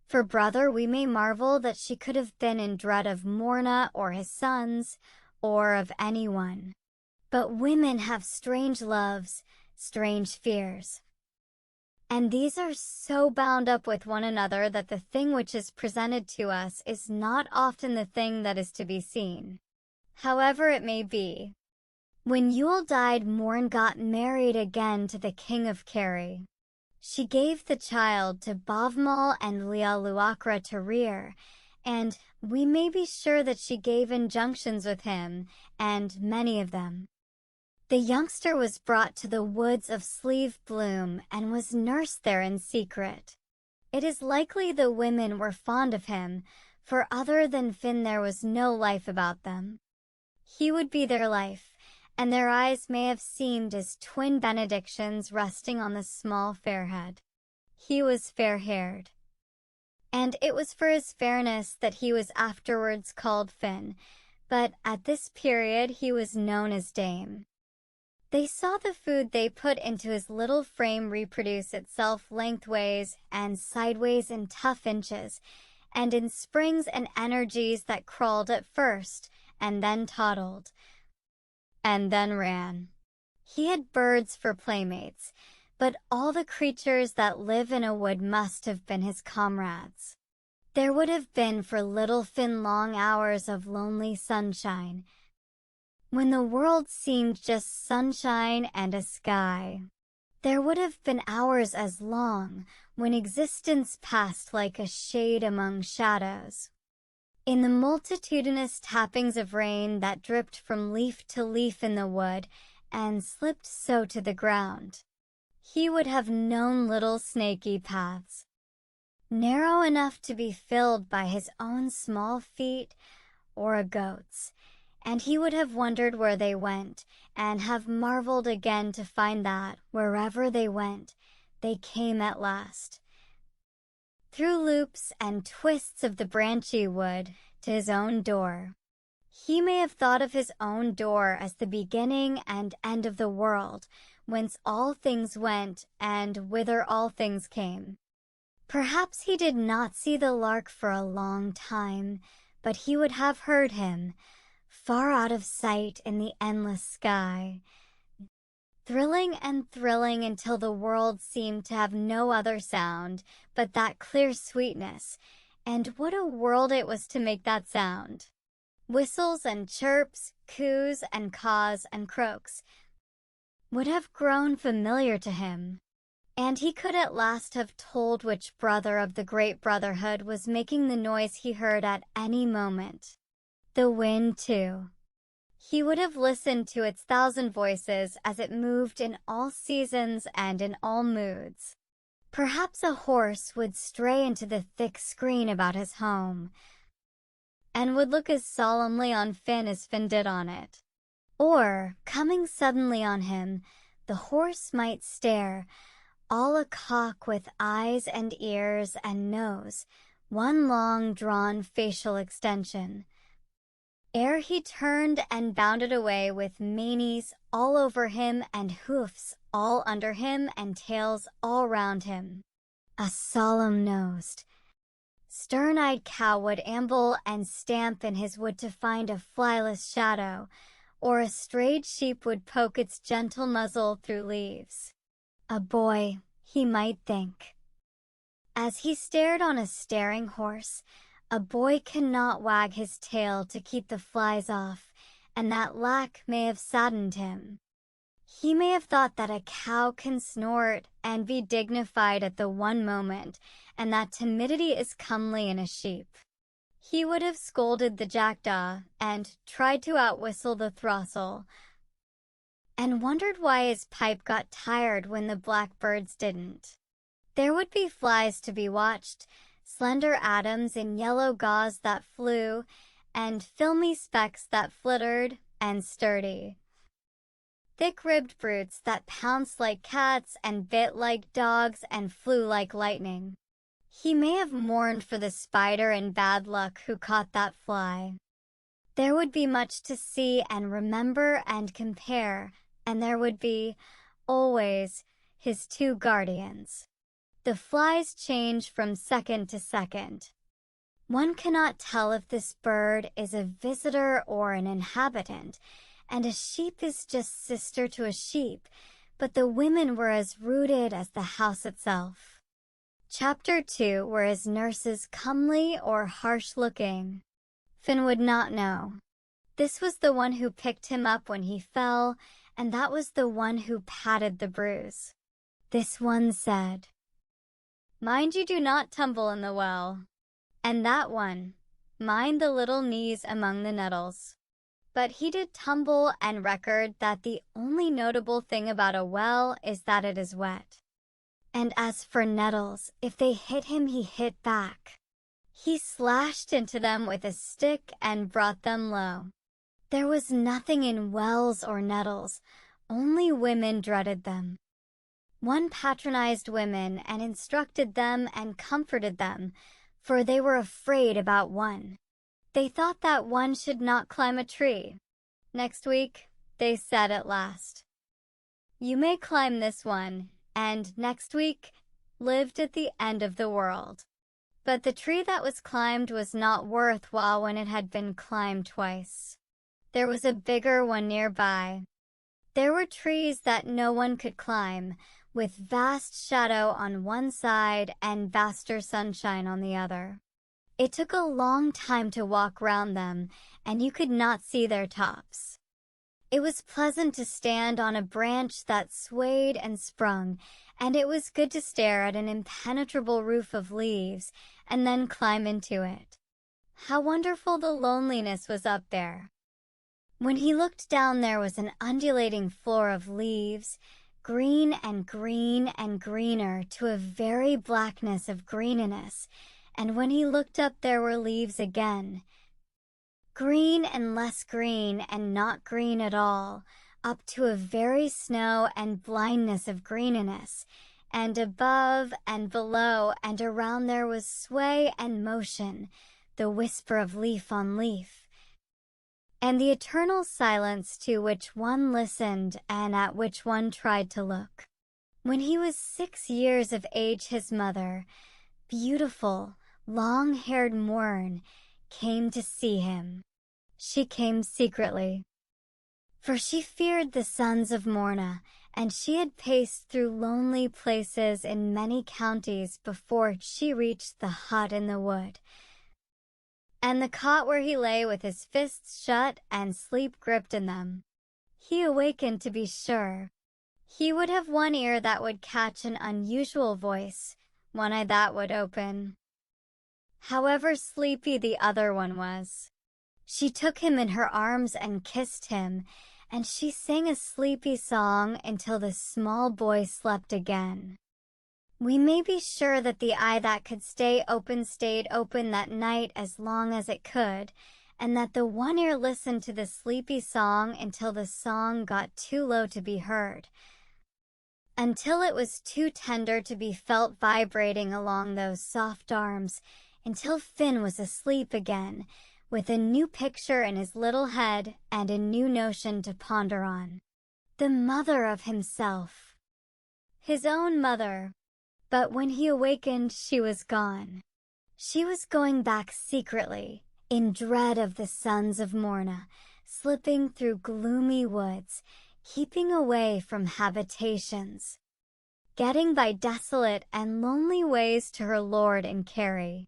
For brother, we may marvel that she could have been in dread of Morna or his sons, or of anyone. But women have strange loves, strange fears. And these are so bound up with one another that the thing which is presented to us is not often the thing that is to be seen. However it may be, when Yule died, Morn got married again to the king of Kerry. She gave the child to Bavmal and Lialuakra to rear, and we may be sure that she gave injunctions with him, and many of them. The youngster was brought to the woods of Sleeve Bloom and was nursed there in secret. It is likely the women were fond of him, for other than Finn there was no life about them. He would be their life, and their eyes may have seemed as twin benedictions resting on the small fair head. He was fair-haired. And it was for his fairness that he was afterwards called Finn, but at this period he was known as Dame. They saw the food they put into his little frame reproduce itself lengthways and sideways in tough inches, and in springs and energies that crawled at first, and then toddled, and then ran. He had birds for playmates, but all the creatures that live in a wood must have been his comrades. There would have been for little Finn long hours of lonely sunshine, when the world seemed just sunshine and a sky. There would have been hours as long, when existence passed like a shade among shadows. In the multitudinous tappings of rain that dripped from leaf to leaf in the wood, and slipped so to the ground, he would have known little snaky paths, narrow enough to be filled by his own small feet or a goat's, and he would have wondered where they went, and have marveled again to find that, wherever they went, they came at last, through loops and twists of the branchy wood, to his own door. He may have thought of his own door as the beginning and end of the world, whence all things went, and whither all things came. Perhaps he did not see the lark for a long time, but he would have heard him, far out of sight in the endless sky, thrilling and thrilling until the world seemed to have no other sound but that clear sweetness, and what a world it was to make that sound! Whistles and chirps, coos and caws and croaks would have grown familiar to him, and he could at last have told which brother of the great brotherhood was making the noise he heard at any moment. The wind, too. He would have listened to its thousand voices as it moved in all seasons and in all moods. Perhaps a horse would stray into the thick screen about his home, and would look as solemnly on Finn as Finn did on it. Or, coming suddenly on him, the horse might stare, all a-cock with eyes and ears and nose, one long drawn facial extension, ere he turned and bounded away with manes all over him and hoofs all under him and tails all round him. A solemn-nosed, stern-eyed cow would amble and stamp in his wood to find a flyless shadow, or a strayed sheep would poke its gentle muzzle through leaves. A boy, he might think. As he stared on a staring horse, A boy cannot wag his tail to keep the flies off, and that lack may have saddened him. He may have thought that a cow can snort and be dignified at the one moment, and that timidity is comely in a sheep. He would have scolded the jackdaw and tried to outwhistle the throstle, and wondered why his pipe got tired when the blackbirds didn't. There would be flies to be watched, slender atoms in yellow gauze that flew, and filmy specks that flittered, and sturdy, thick-ribbed brutes that pounced like cats and bit like dogs and flew like lightning. He may have mourned for the spider in bad luck who caught that fly. There would be much to see and remember and compare, and there would be, always, his two guardians. The flies change from second to second. One cannot tell if this bird is a visitor or an inhabitant, and a sheep is just sister to a sheep, but the women were as rooted as the house itself. Chapter 2 were his nurses comely or harsh-looking? Finn would not know. This was the one who picked him up when he fell, and that was the one who patted the bruise. This one said, "Mind you do not tumble in the well." And that one, "Mind the little knees among the nettles." But he did tumble and record that the only notable thing about a well is that it is wet. And as for nettles, if they hit him, he hit back. He slashed into them with a stick and brought them low. There was nothing in wells or nettles, only women dreaded them. One patronized women and instructed them and comforted them, for they were afraid about one. They thought that one should not climb a tree. Next week, they said at last, "You may climb this one," and next week lived at the end of the world. But the tree that was climbed was not worthwhile when it had been climbed twice. There was a bigger one nearby. There were trees that no one could climb, with vast shadow on one side and vaster sunshine on the other. It took a long time to walk round them, and you could not see their tops. It was pleasant to stand on a branch that swayed and sprung, and it was good to stare at an impenetrable roof of leaves and then climb into it. How wonderful the loneliness was up there! When he looked down, there was an undulating floor of leaves, green and green and greener to a very blackness of greeniness, and when he looked up there were leaves again, green and less green and not green at all, up to a very snow and blindness of greeniness, and above and below and around there was sway and motion, the whisper of leaf on leaf, and the eternal silence to which one listened and at which one tried to look. When he was 6 years of age, his mother, beautiful, long-haired Mourne, came to see him. She came secretly, for she feared the sons of Morna, and she had paced through lonely places in many counties before she reached the hut in the wood, and the cot where he lay with his fists shut and sleep gripped in them. He awakened, to be sure. He would have one ear that would catch an unusual voice, one eye that would open. However sleepy the other one was, she took him in her arms and kissed him, and she sang a sleepy song until the small boy slept again. We may be sure that the eye that could stay open stayed open that night as long as it could, and that the one ear listened to the sleepy song until the song got too low to be heard, until it was too tender to be felt vibrating along those soft arms, until Finn was asleep again, with a new picture in his little head and a new notion to ponder on. The mother of himself. His own mother. But when he awakened, she was gone. She was going back secretly, in dread of the sons of Morna, slipping through gloomy woods, keeping away from habitations, getting by desolate and lonely ways to her lord in Kerry.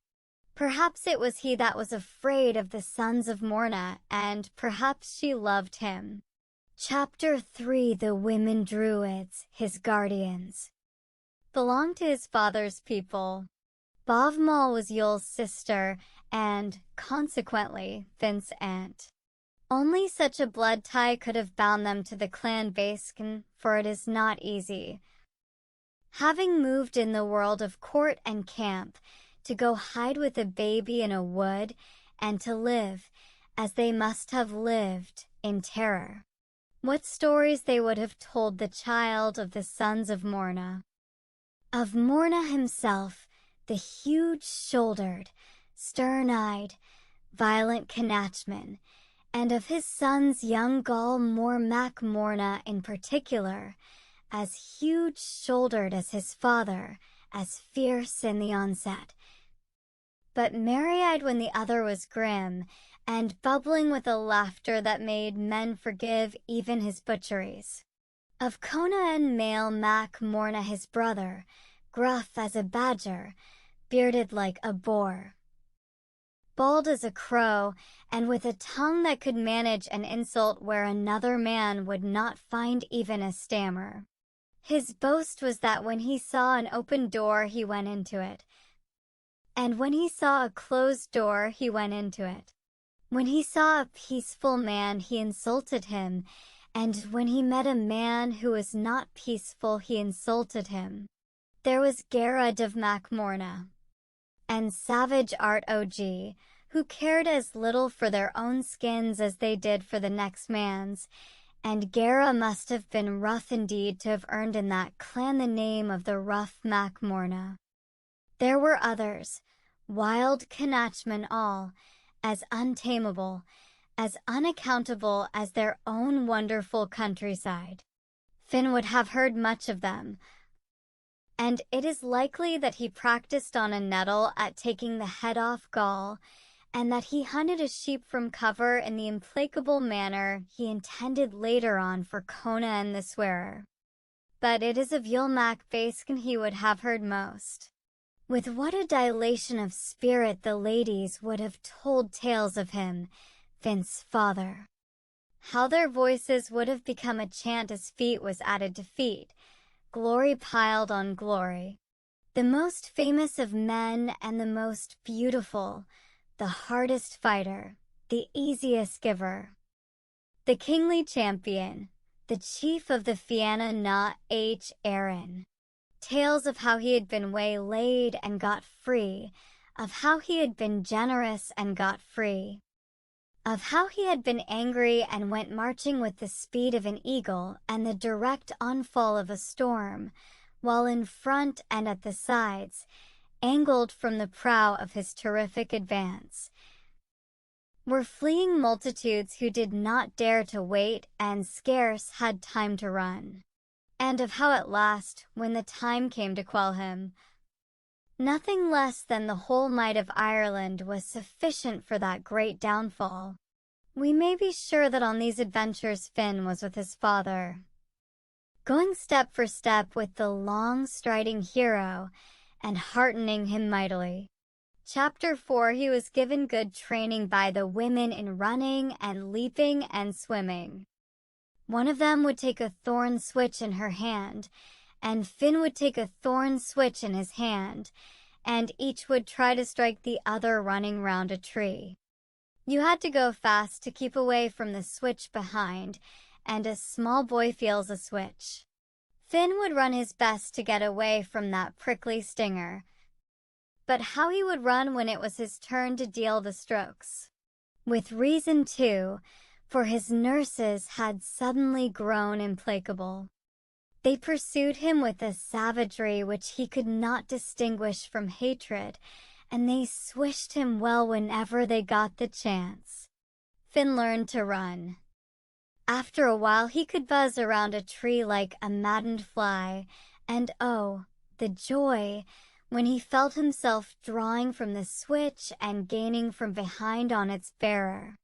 Perhaps it was he that was afraid of the sons of Morna, and perhaps she loved him. Chapter 3. The women druids, his guardians, belonged to his father's people. Bavmal was Yul's sister, and, consequently, Finn's aunt. Only such a blood tie could have bound them to the clan Baskin, for it is not easy, having moved in the world of court and camp, to go hide with a baby in a wood, and to live, as they must have lived, in terror. What stories they would have told the child of the sons of Morna. Of Morna himself, the huge-shouldered, stern-eyed, violent Canachman, and of his sons young Gall Mac Morna in particular, as huge-shouldered as his father, as fierce in the onset, but merry-eyed when the other was grim, and bubbling with a laughter that made men forgive even his butcheries. Of Conan male Mac Morna his brother, gruff as a badger, bearded like a boar, bald as a crow, and with a tongue that could manage an insult where another man would not find even a stammer. His boast was that when he saw an open door he went into it, and when he saw a closed door he went into it. When he saw a peaceful man he insulted him, and when he met a man who was not peaceful he insulted him. There was Garrod of Mac Morna, and savage Art Og, who cared as little for their own skins as they did for the next man's, and Gara must have been rough indeed to have earned in that clan the name of the rough Mac Morna. There were others, wild Canachmen all, as untamable, as unaccountable as their own wonderful countryside. Finn would have heard much of them, and it is likely that he practiced on a nettle at taking the head off Gaul, and that he hunted a sheep from cover in the implacable manner he intended later on for Conan the Swearer. But it is of Yulmac Baskin he would have heard most. With what a dilation of spirit the ladies would have told tales of him, Finn's father. How their voices would have become a chant as feat was added to feat, glory piled on glory. The most famous of men and the most beautiful, the hardest fighter, the easiest giver, the kingly champion, the chief of the Fianna Na H. Aaron. Tales of how he had been waylaid and got free, of how he had been generous and got free, of how he had been angry and went marching with the speed of an eagle and the direct onfall of a storm, while in front and at the sides, angled from the prow of his terrific advance, were fleeing multitudes who did not dare to wait and scarce had time to run. And of how at last, when the time came to quell him, nothing less than the whole might of Ireland was sufficient for that great downfall. We may be sure that on these adventures Finn was with his father, going step for step with the long-striding hero, and heartening him mightily. Chapter 4. He was given good training by the women in running and leaping and swimming. One of them would take a thorn switch in her hand, and Finn would take a thorn switch in his hand, and each would try to strike the other running round a tree. You had to go fast to keep away from the switch behind, and a small boy feels a switch. Finn would run his best to get away from that prickly stinger, but how he would run when it was his turn to deal the strokes. With reason, too, for his nurses had suddenly grown implacable. They pursued him with a savagery which he could not distinguish from hatred, and they swished him well whenever they got the chance. Finn learned to run. After a while he could buzz around a tree like a maddened fly, and oh, the joy when he felt himself drawing from the switch and gaining from behind on its bearer.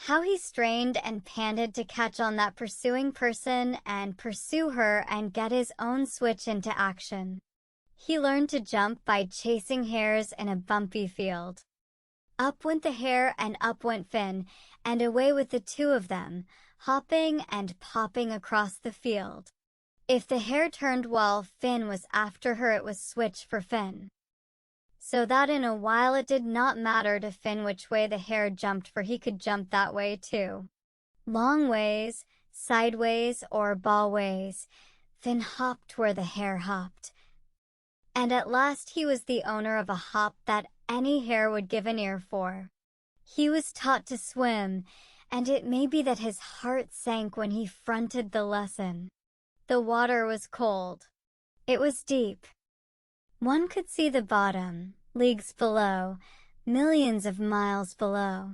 How he strained and panted to catch on that pursuing person and pursue her and get his own switch into action. He learned to jump by chasing hares in a bumpy field. Up went the hare and up went Finn, and away with the two of them, hopping and popping across the field. If the hare turned while Finn was after her, it was switch for Finn. So that in a while it did not matter to Finn which way the hare jumped, for he could jump that way too. Long ways, sideways, or ball ways, Finn hopped where the hare hopped. And at last he was the owner of a hop that any hare would give an ear for. He was taught to swim, and it may be that his heart sank when he fronted the lesson. The water was cold. It was deep. One could see the bottom, leagues below, millions of miles below.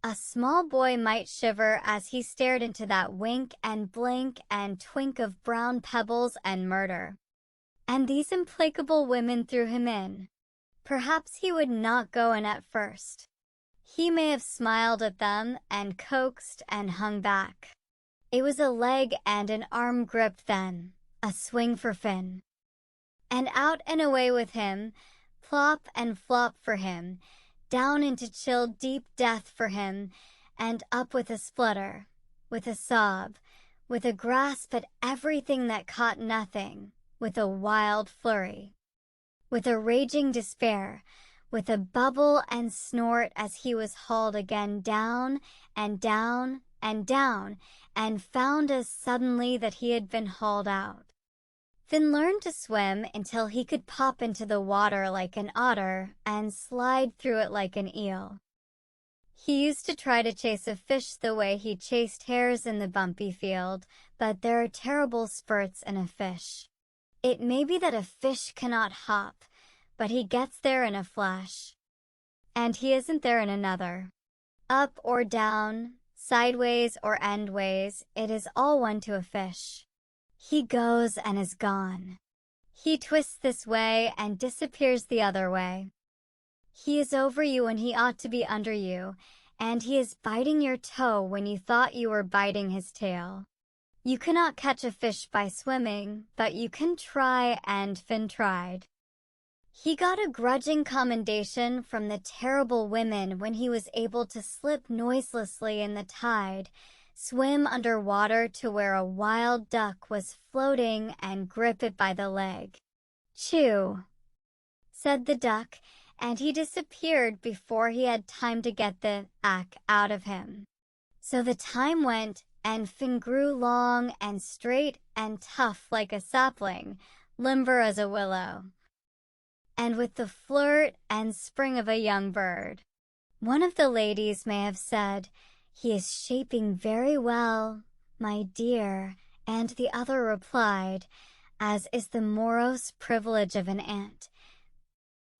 A small boy might shiver as he stared into that wink and blink and twink of brown pebbles and murder. And these implacable women threw him in. Perhaps he would not go in at first. He may have smiled at them and coaxed and hung back. It was a leg and an arm grip then, a swing for Finn. And out and away with him, plop and flop for him, down into chill deep death for him, and up with a splutter, with a sob, with a grasp at everything that caught nothing, with a wild flurry, with a raging despair, with a bubble and snort as he was hauled again down and down and down, and found as suddenly that he had been hauled out. Finn learned to swim until he could pop into the water like an otter and slide through it like an eel. He used to try to chase a fish the way he chased hares in the bumpy field, but there are terrible spurts in a fish. It may be that a fish cannot hop, but he gets there in a flash. And he isn't there in another. Up or down, sideways or endways, it is all one to a fish. He goes and is gone. He twists this way and disappears the other way. He is over you when he ought to be under you, and he is biting your toe when you thought you were biting his tail. You cannot catch a fish by swimming, but you can try, and Finn tried. He got a grudging commendation from the terrible women when he was able to slip noiselessly in the tide, swim under water to where a wild duck was floating and grip it by the leg. "Chew," said the duck, and he disappeared before he had time to get the ack out of him. So the time went, and Finn grew long and straight and tough like a sapling, limber as a willow, and with the flirt and spring of a young bird. One of the ladies may have said, "He is shaping very well, my dear," and the other replied, as is the morose privilege of an aunt,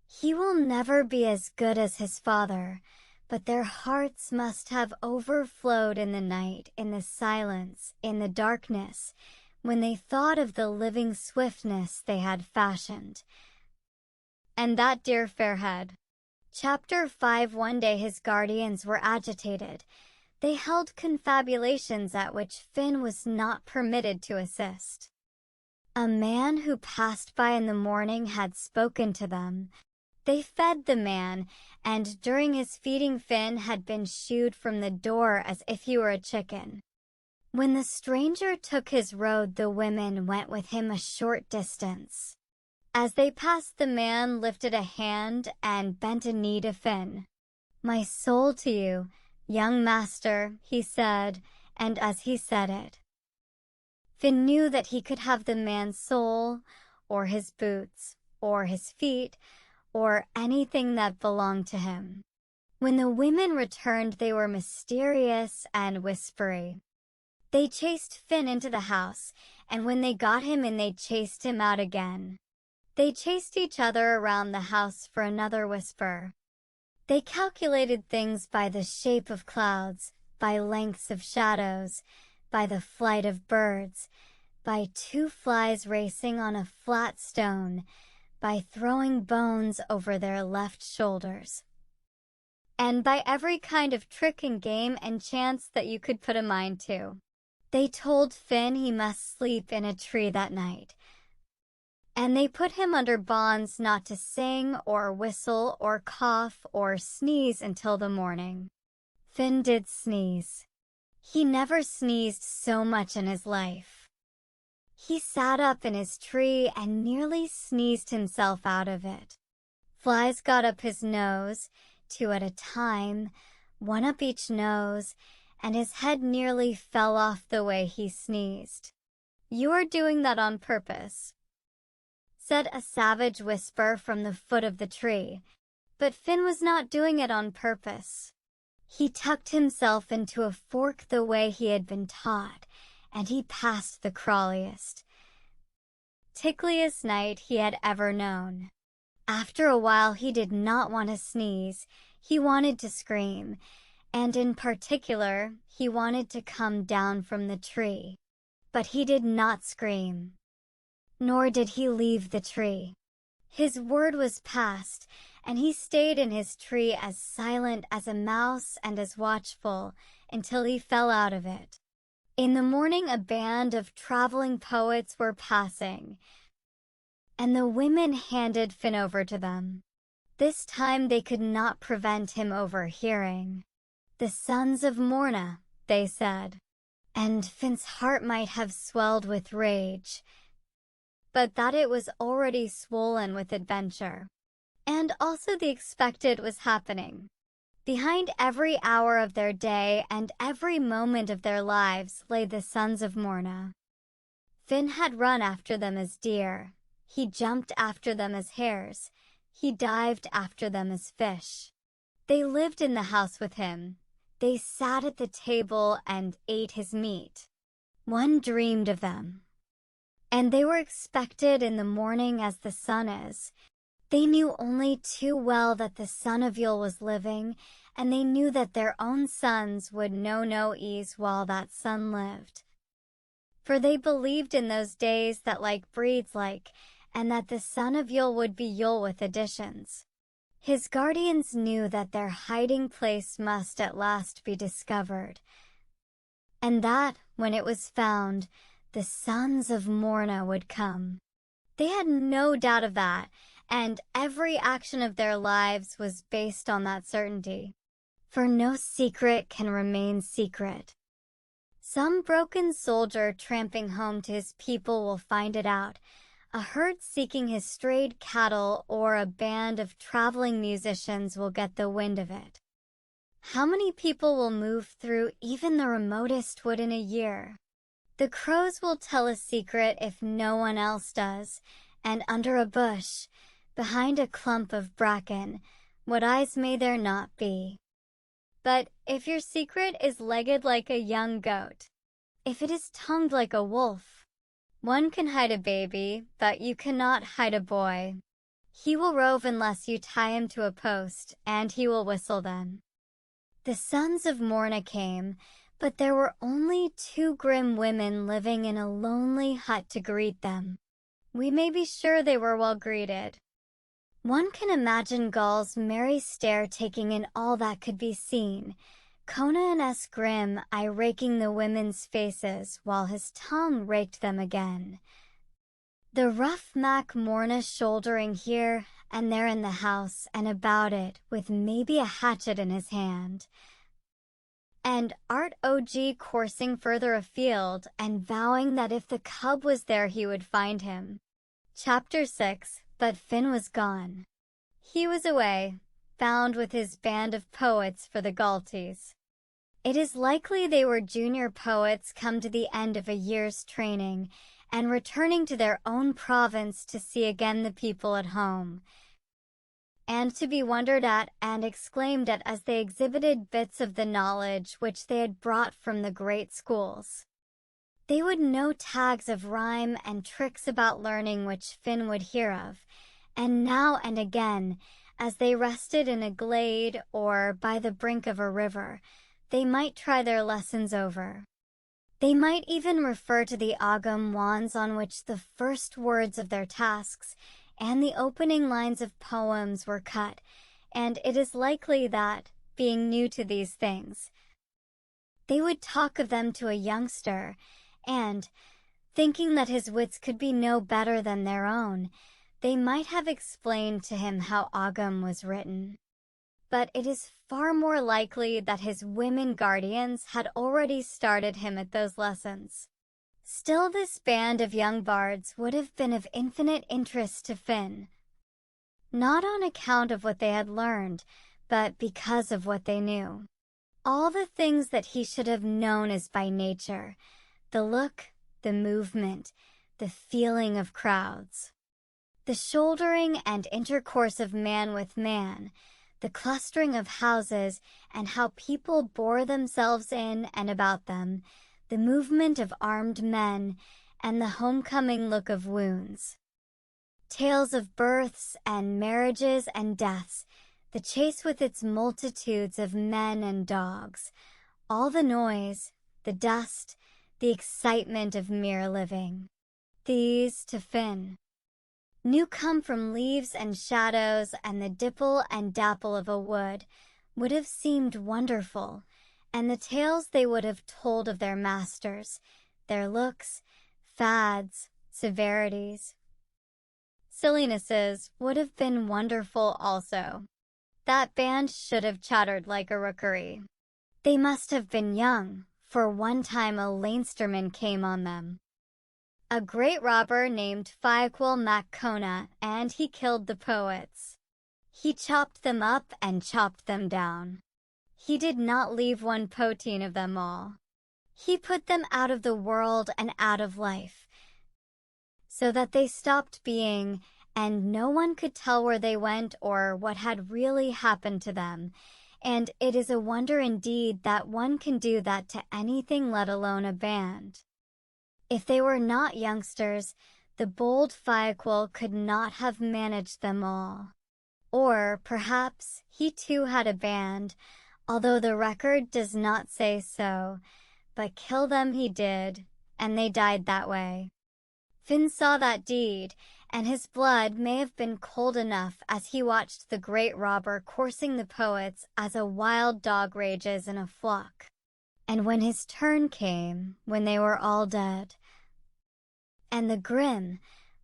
"He will never be as good as his father, but their hearts must have overflowed in the night, in the silence, in the darkness, when they thought of the living swiftness they had fashioned." And that dear fair head. Chapter 5. One day his guardians were agitated. They held confabulations at which Finn was not permitted to assist. A man who passed by in the morning had spoken to them. They fed the man, and during his feeding Finn had been shooed from the door as if he were a chicken. When the stranger took his road, the women went with him a short distance. As they passed, the man lifted a hand and bent a knee to Finn. "My soul to you, young master," he said, and as he said it, Finn knew that he could have the man's soul, or his boots, or his feet, or anything that belonged to him. When the women returned, they were mysterious and whispery. They chased Finn into the house, and when they got him in, they chased him out again. They chased each other around the house for another whisper. They calculated things by the shape of clouds, by lengths of shadows, by the flight of birds, by two flies racing on a flat stone, by throwing bones over their left shoulders, and by every kind of trick and game and chance that you could put a mind to. They told Finn he must sleep in a tree that night, and they put him under bonds not to sing or whistle or cough or sneeze until the morning. Finn did sneeze. He never sneezed so much in his life. He sat up in his tree and nearly sneezed himself out of it. Flies got up his nose, 2 at a time, 1 up each nose, and his head nearly fell off the way he sneezed. "You are doing that on purpose," said a savage whisper from the foot of the tree. But Finn was not doing it on purpose. He tucked himself into a fork the way he had been taught, and he passed the crawliest, tickliest night he had ever known. After a while he did not want to sneeze, he wanted to scream, and in particular, he wanted to come down from the tree. But he did not scream, nor did he leave the tree. His word was passed, and he stayed in his tree as silent as a mouse and as watchful until he fell out of it. In the morning a band of traveling poets were passing, and the women handed Finn over to them. This time they could not prevent him overhearing. "The sons of Morna," they said, and Finn's heart might have swelled with rage, but that it was already swollen with adventure. And also the expected was happening. Behind every hour of their day and every moment of their lives lay the sons of Morna. Finn had run after them as deer. He jumped after them as hares. He dived after them as fish. They lived in the house with him. They sat at the table and ate his meat. One dreamed of them. And they were expected in the morning as the sun is. They knew only too well that the son of Yule was living, and they knew that their own sons would know no ease while that son lived. For they believed in those days that like breeds like, and that the son of Yule would be Yule with additions. His guardians knew that their hiding place must at last be discovered, and that, when it was found, the sons of Morna would come. They had no doubt of that, and every action of their lives was based on that certainty. For no secret can remain secret. Some broken soldier tramping home to his people will find it out, a herd seeking his strayed cattle, or a band of traveling musicians will get the wind of it. How many people will move through even the remotest wood in a year? The crows will tell a secret if no one else does, and under a bush, behind a clump of bracken, what eyes may there not be? But if your secret is legged like a young goat, if it is tongued like a wolf, one can hide a baby, but you cannot hide a boy. He will rove unless you tie him to a post, and he will whistle then. The sons of Morna came, but there were only 2 grim women living in a lonely hut to greet them. We may be sure they were well greeted. One can imagine Gall's merry stare taking in all that could be seen, Conan's grim eye raking the women's faces while his tongue raked them again. The rough Mac Morna shouldering here and there in the house and about it with maybe a hatchet in his hand. And Art OG coursing further afield and vowing that if the cub was there he would find him. Chapter 6. But Finn was gone. He was away, bound with his band of poets for the Galties. It is likely they were junior poets come to the end of a year's training and returning to their own province to see again the people at home, and to be wondered at and exclaimed at as they exhibited bits of the knowledge which they had brought from the great schools. They would know tags of rhyme and tricks about learning which Finn would hear of, and now and again, as they rested in a glade or by the brink of a river, they might try their lessons over. They might even refer to the Ogham wands on which the first words of their tasks and the opening lines of poems were cut, and it is likely that, being new to these things, they would talk of them to a youngster, and, Thinking that his wits could be no better than their own, they might have explained to him how Ogham was written. But it is far more likely that his women guardians had already started him at those lessons. Still, this band of young bards would have been of infinite interest to Finn, not on account of what they had learned, but because of what they knew. All the things that he should have known as by nature, the look, the movement, the feeling of crowds, the shouldering and intercourse of man with man, the clustering of houses and how people bore themselves in and about them, the movement of armed men, and the homecoming look of wounds. Tales of births and marriages and deaths, the chase with its multitudes of men and dogs, all the noise, the dust, the excitement of mere living. These, to Finn, new come from leaves and shadows and the dipple and dapple of a wood, would have seemed wonderful, and the tales they would have told of their masters, their looks, fads, severities, sillinesses, would have been wonderful also. That band should have chattered like a rookery. They must have been young, for one time a Leinsterman came on them, a great robber named Faighfuil mac Cona, and he killed the poets. He chopped them up and chopped them down. He did not leave one poteen of them all. He put them out of the world and out of life, so that they stopped being, and no one could tell where they went or what had really happened to them. And it is a wonder indeed that one can do that to anything, let alone a band. If they were not youngsters, the bold Faighfuil could not have managed them all. Or perhaps he too had a band, although the record does not say so, but kill them he did, and they died that way. Finn saw that deed, and his blood may have been cold enough as he watched the great robber coursing the poets as a wild dog rages in a flock. And when his turn came, when they were all dead, and the grim,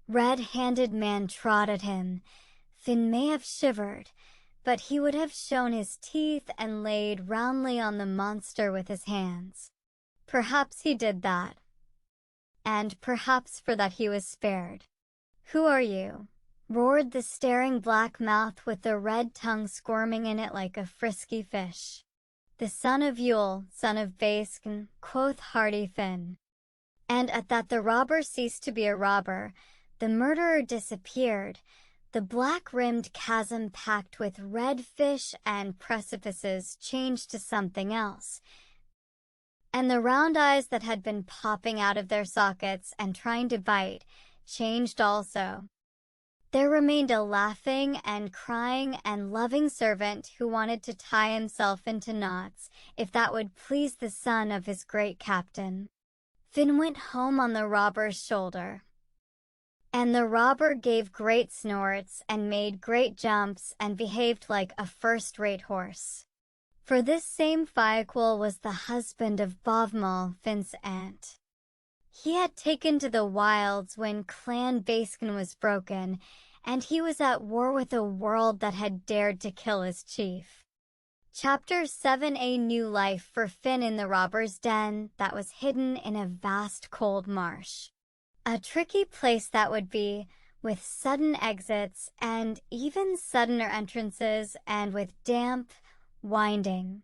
red-handed man trod at him, Finn may have shivered, but he would have shown his teeth and laid roundly on the monster with his hands. Perhaps he did that, and perhaps for that he was spared. "Who are you?" roared the staring black mouth with the red tongue squirming in it like a frisky fish. "The son of Yule, son of Baisken," quoth hardy Finn. And at that the robber ceased to be a robber, the murderer disappeared, the black-rimmed chasm packed with red fish and precipices changed to something else, and the round eyes that had been popping out of their sockets and trying to bite changed also. There remained a laughing and crying and loving servant who wanted to tie himself into knots, if that would please the son of his great captain. Finn went home on the robber's shoulder, and the robber gave great snorts and made great jumps and behaved like a first-rate horse. For this same Faighfuil was the husband of Bovmal, Finn's aunt. He had taken to the wilds when Clan Baisken was broken, and he was at war with a world that had dared to kill his chief. Chapter 7: A new life for Finn in the robber's den that was hidden in a vast cold marsh. A tricky place that would be, with sudden exits and even suddener entrances, and with damp, winding,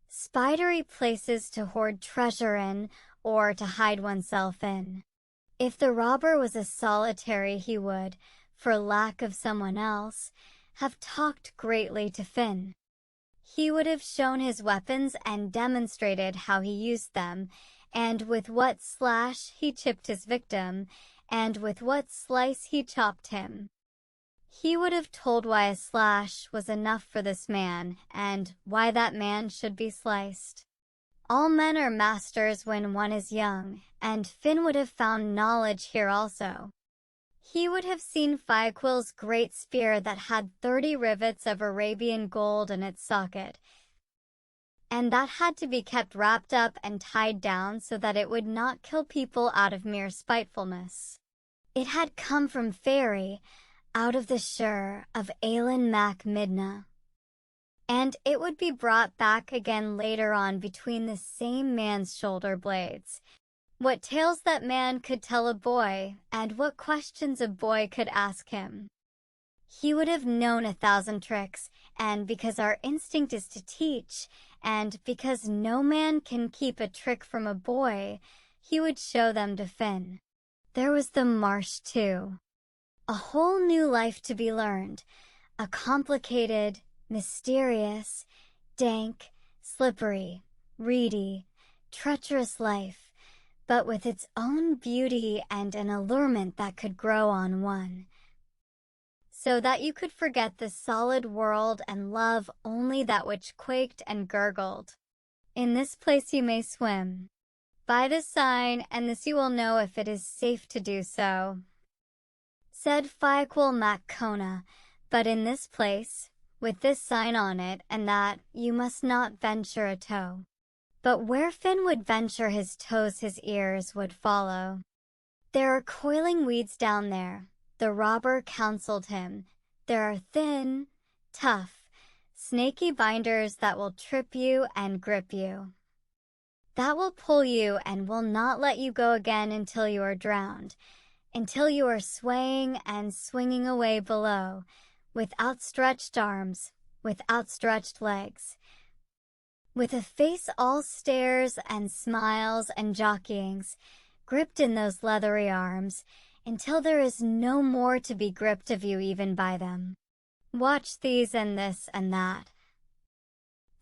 spidery places to hoard treasure in or to hide oneself in. If the robber was a solitary, he would, for lack of someone else, have talked greatly to Finn. He would have shown his weapons and demonstrated how he used them, and with what slash he chipped his victim, and with what slice he chopped him. He would have told why a slash was enough for this man, and why that man should be sliced. All men are masters when one is young, and Finn would have found knowledge here also. He would have seen Faighfuil's great spear that had 30 rivets of Arabian gold in its socket, and that had to be kept wrapped up and tied down so that it would not kill people out of mere spitefulness. It had come from Fairy, out of the shire of Alan Mac Midna. And it would be brought back again later on between the same man's shoulder blades. What tales that man could tell a boy, and what questions a boy could ask him. He would have known 1,000 tricks, and because our instinct is to teach, and because no man can keep a trick from a boy, he would show them to Finn. There was the marsh too. A whole new life to be learned, a complicated, mysterious, dank, slippery, reedy, treacherous life, but with its own beauty and an allurement that could grow on one. So that you could forget the solid world and love only that which quaked and gurgled. In this place you may swim. By this sign, and this you will know if it is safe to do so. Said Fiaquil Mac Cona, but in this place, with this sign on it, and that, you must not venture a toe. But where Finn would venture his toes, his ears would follow. There are coiling weeds down there, the robber counseled him. There are thin, tough, snaky binders that will trip you and grip you. That will pull you and will not let you go again until you are drowned, until you are swaying and swinging away below, with outstretched arms, with outstretched legs, with a face all stares and smiles and jockeyings, gripped in those leathery arms, until there is no more to be gripped of you even by them. Watch these and this and that.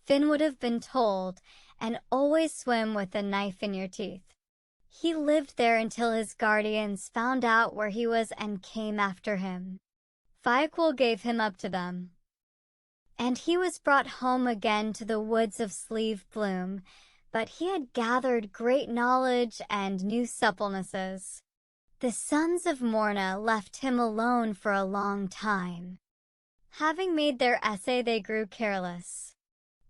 Finn would have been told, and always swim with a knife in your teeth. He lived there until his guardians found out where he was and came after him. Fiaquil gave him up to them. And he was brought home again to the woods of Sleeve Bloom, but he had gathered great knowledge and new supplenesses. The sons of Morna left him alone for a long time. Having made their essay, they grew careless.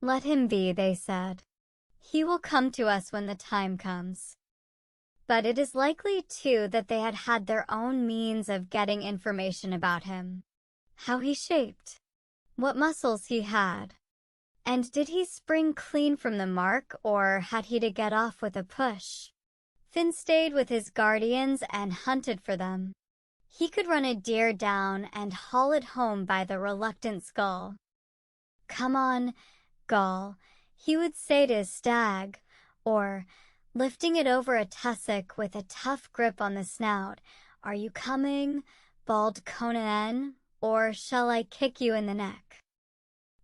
Let him be, they said. He will come to us when the time comes. But it is likely, too, that they had had their own means of getting information about him. How he shaped, what muscles he had, and did he spring clean from the mark, or had he to get off with a push? Finn stayed with his guardians and hunted for them. He could run a deer down and haul it home by the reluctant skull. Come on, Gull, he would say to his stag, or, lifting it over a tussock with a tough grip on the snout, are you coming, bald Conan, or shall I kick you in the neck?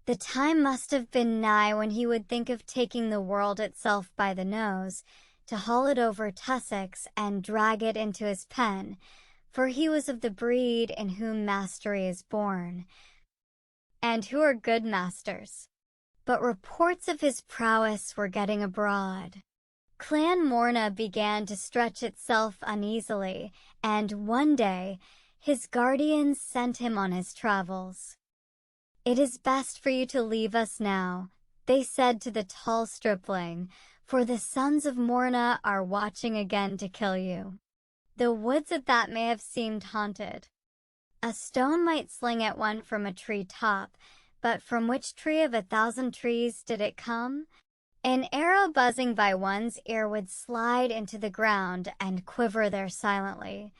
The time must have been nigh when he would think of taking the world itself by the nose, to haul it over tussocks and drag it into his pen, for he was of the breed in whom mastery is born, and who are good masters. But reports of his prowess were getting abroad. Clan Morna began to stretch itself uneasily, and one day his guardians sent him on his travels. It is best for you to leave us now, they said to the tall stripling, for the sons of Morna are watching again to kill you. The woods at that may have seemed haunted. A stone might sling at one from a tree top, but from which tree of 1,000 trees did it come? An arrow buzzing by one's ear would slide into the ground and quiver there silently,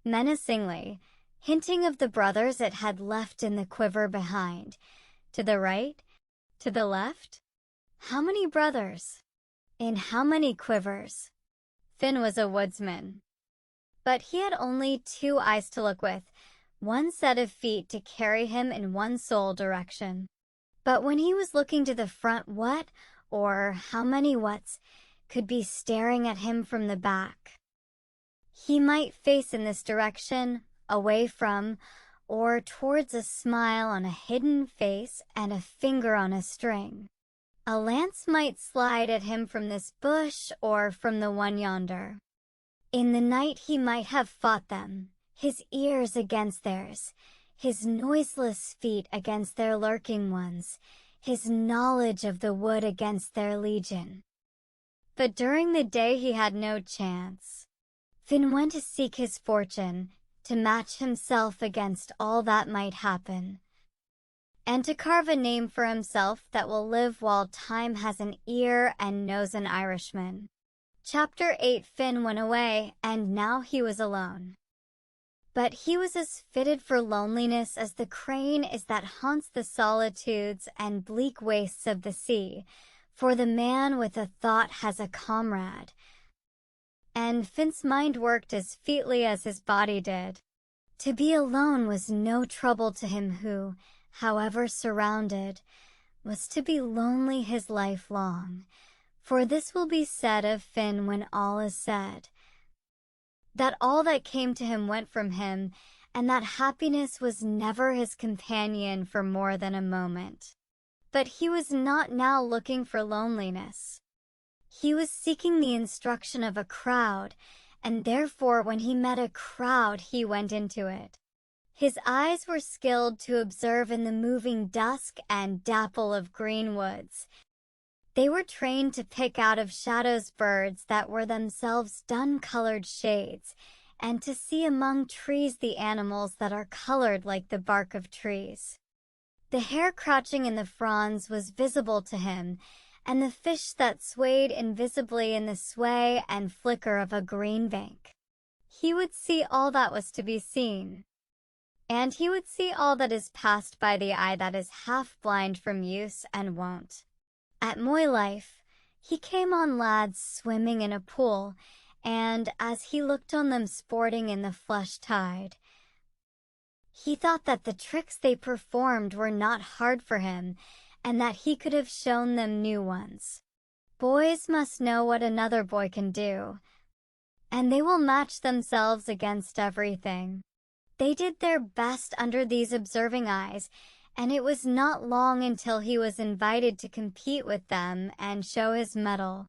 menacingly, hinting of the brothers it had left in the quiver behind. To the right? To the left? How many brothers? In how many quivers? Finn was a woodsman. But he had only 2 eyes to look with, 1 set of feet to carry him in one sole direction. But when he was looking to the front, what, or how many whats, could be staring at him from the back? He might face in this direction, away from, or towards a smile on a hidden face and a finger on a string. A lance might slide at him from this bush or from the one yonder. In the night he might have fought them, his ears against theirs, his noiseless feet against their lurking ones, his knowledge of the wood against their legion. But during the day he had no chance. Finn went to seek his fortune, to match himself against all that might happen, and to carve a name for himself that will live while time has an ear and knows an Irishman. Chapter 8. Finn went away, and now he was alone. But he was as fitted for loneliness as the crane is that haunts the solitudes and bleak wastes of the sea, for the man with a thought has a comrade. And Finn's mind worked as featly as his body did. To be alone was no trouble to him who, however surrounded, was to be lonely his life long. For this will be said of Finn when all is said, that all that came to him went from him, and that happiness was never his companion for more than a moment. But he was not now looking for loneliness. He was seeking the instruction of a crowd, and therefore when he met a crowd he went into it. His eyes were skilled to observe in the moving dusk and dapple of green woods. They were trained to pick out of shadows birds that were themselves dun-colored shades, and to see among trees the animals that are colored like the bark of trees. The hare crouching in the fronds was visible to him, and the fish that swayed invisibly in the sway and flicker of a green bank. He would see all that was to be seen. And he would see all that is passed by the eye that is half blind from use and wont. At Moy Life, he came on lads swimming in a pool, and as he looked on them sporting in the flush tide, he thought that the tricks they performed were not hard for him, and that he could have shown them new ones. Boys must know what another boy can do, and they will match themselves against everything. They did their best under these observing eyes, and it was not long until he was invited to compete with them and show his mettle.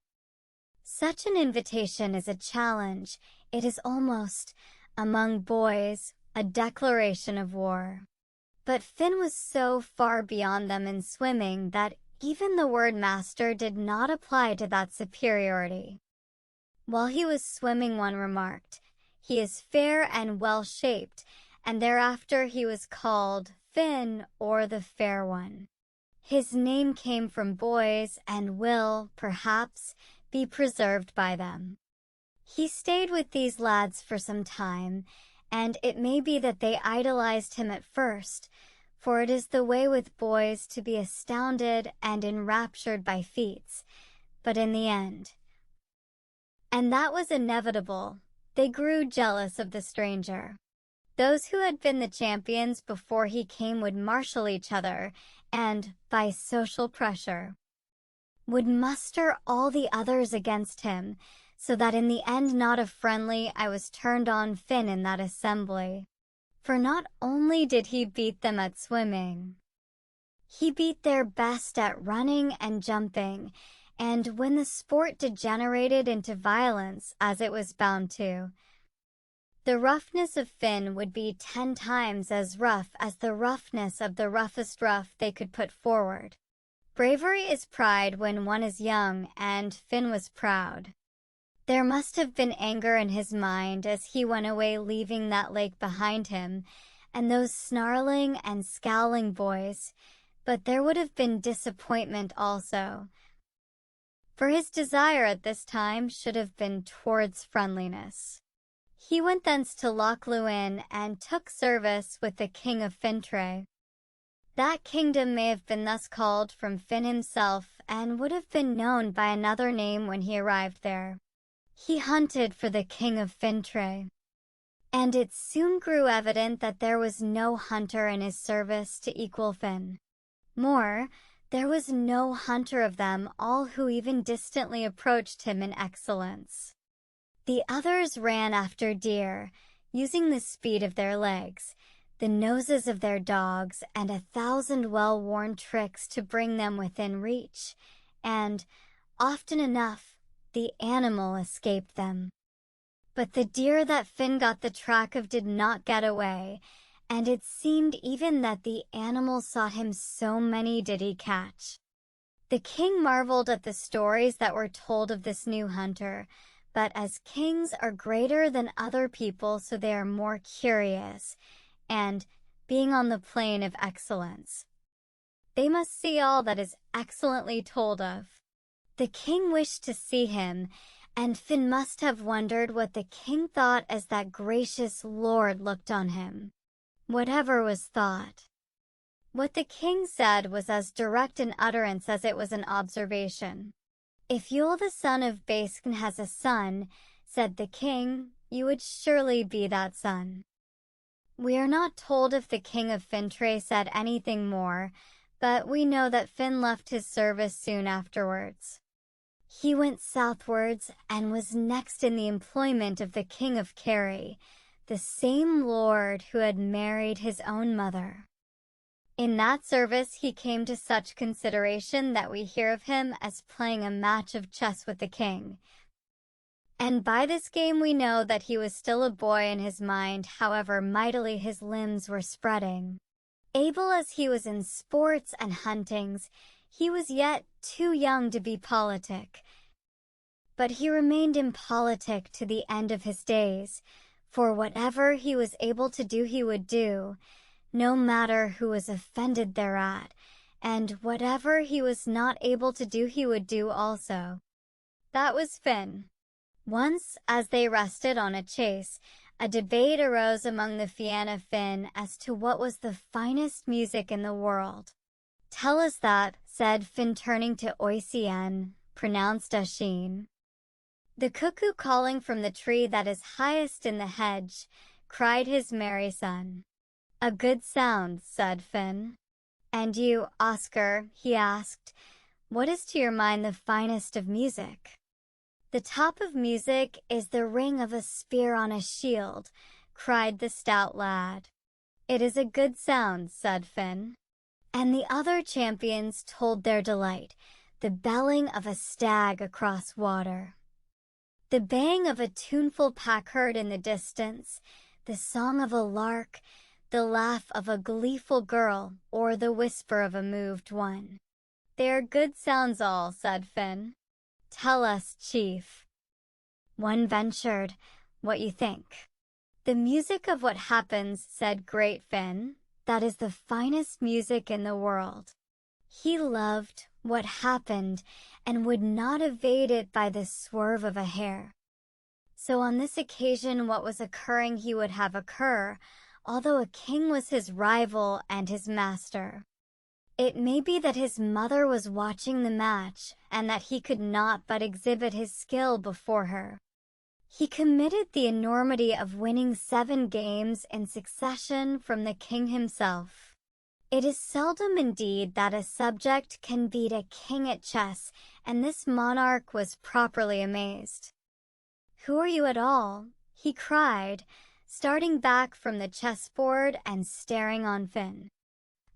Such an invitation is a challenge. It is almost, among boys, a declaration of war. But Finn was so far beyond them in swimming that even the word master did not apply to that superiority. While he was swimming, one remarked, "He is fair and well-shaped," and thereafter he was called Finn, or the Fair One. His name came from boys and will, perhaps, be preserved by them. He stayed with these lads for some time, and it may be that they idolized him at first, for it is the way with boys to be astounded and enraptured by feats, but in the end, and that was inevitable, they grew jealous of the stranger. Those who had been the champions before he came would marshal each other, and, by social pressure, would muster all the others against him, so that in the end not a friendly eye was turned on Finn in that assembly. For not only did he beat them at swimming, he beat their best at running and jumping, and when the sport degenerated into violence, as it was bound to, the roughness of Finn would be 10 times as rough as the roughness of the roughest rough they could put forward. Bravery is pride when one is young, and Finn was proud. There must have been anger in his mind as he went away, leaving that lake behind him, and those snarling and scowling boys, but there would have been disappointment also, for his desire at this time should have been towards friendliness. He went thence to Loch Lewin and took service with the king of Fintray. That kingdom may have been thus called from Finn himself, and would have been known by another name when he arrived there. He hunted for the king of Fintray, and it soon grew evident that there was no hunter in his service to equal Finn. More, there was no hunter of them all who even distantly approached him in excellence. The others ran after deer, using the speed of their legs, the noses of their dogs, and 1,000 well-worn tricks to bring them within reach, and, often enough, the animal escaped them. But the deer that Finn got the track of did not get away, and it seemed even that the animals sought him, so many did he catch. The king marveled at the stories that were told of this new hunter, but as kings are greater than other people, so they are more curious, and, being on the plane of excellence, they must see all that is excellently told of. The king wished to see him, and Finn must have wondered what the king thought as that gracious lord looked on him. Whatever was thought. What the king said was as direct an utterance as it was an observation. "If Yule the son of Baskin has a son," said the king, "you would surely be that son." We are not told if the king of Fintray said anything more, but we know that Finn left his service soon afterwards. He went southwards and was next in the employment of the king of Kerry, the same lord who had married his own mother. In that service he came to such consideration that we hear of him as playing a match of chess with the king. And by this game we know that he was still a boy in his mind, however mightily his limbs were spreading. Able as he was in sports and huntings, he was yet too young to be politic. But he remained impolitic to the end of his days, for whatever he was able to do he would do, no matter who was offended thereat, and whatever he was not able to do he would do also. That was Finn. Once, as they rested on a chase, a debate arose among the Fianna Fáin as to what was the finest music in the world. "Tell us that," said Finn, turning to Oisien, pronounced Ashin. "The cuckoo calling from the tree that is highest in the hedge," cried his merry son. "A good sound," said Finn. "And you, Oscar," he asked, "what is to your mind the finest of music?" "The top of music is the ring of a spear on a shield," cried the stout lad. "It is a good sound," said Finn. And the other champions told their delight, the belling of a stag across water, the baying of a tuneful pack-herd in the distance, the song of a lark, the laugh of a gleeful girl, or the whisper of a moved one. "They are good sounds all," said Finn. "Tell us, chief." One ventured, "What you think?" "The music of what happens," said great Finn. "That is the finest music in the world." He loved what happened and would not evade it by the swerve of a hair. So on this occasion what was occurring he would have occur, although a king was his rival and his master. It may be that his mother was watching the match, and that he could not but exhibit his skill before her. He committed the enormity of winning 7 games in succession from the king himself. It is seldom indeed that a subject can beat a king at chess, and this monarch was properly amazed. "Who are you at all?" he cried, starting back from the chessboard and staring on Finn.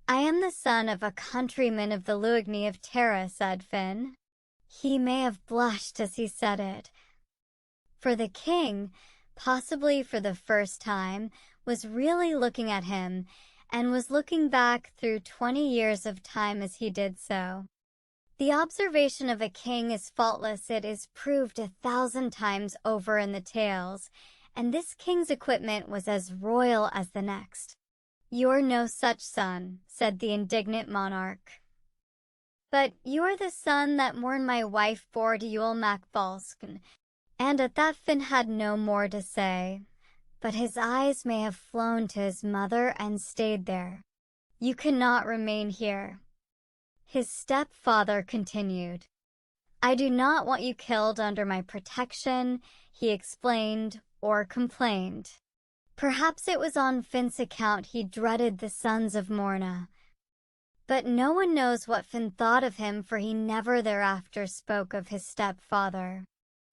"I am the son of a countryman of the Luigny of Tara," said Finn. He may have blushed as he said it, for the king, possibly for the first time, was really looking at him, and was looking back through 20 years of time as he did so. The observation of a king is faultless, it is proved 1,000 times over in the tales, and this king's equipment was as royal as the next. "You're no such son," said the indignant monarch. "But you are the son that morn my wife bore to Yule Macbalskin," and at that Finn had no more to say, but his eyes may have flown to his mother and stayed there. "You cannot remain here." His stepfather continued. "I do not want you killed under my protection," he explained, or complained. Perhaps it was on Finn's account he dreaded the sons of Morna. But no one knows what Finn thought of him, for he never thereafter spoke of his stepfather.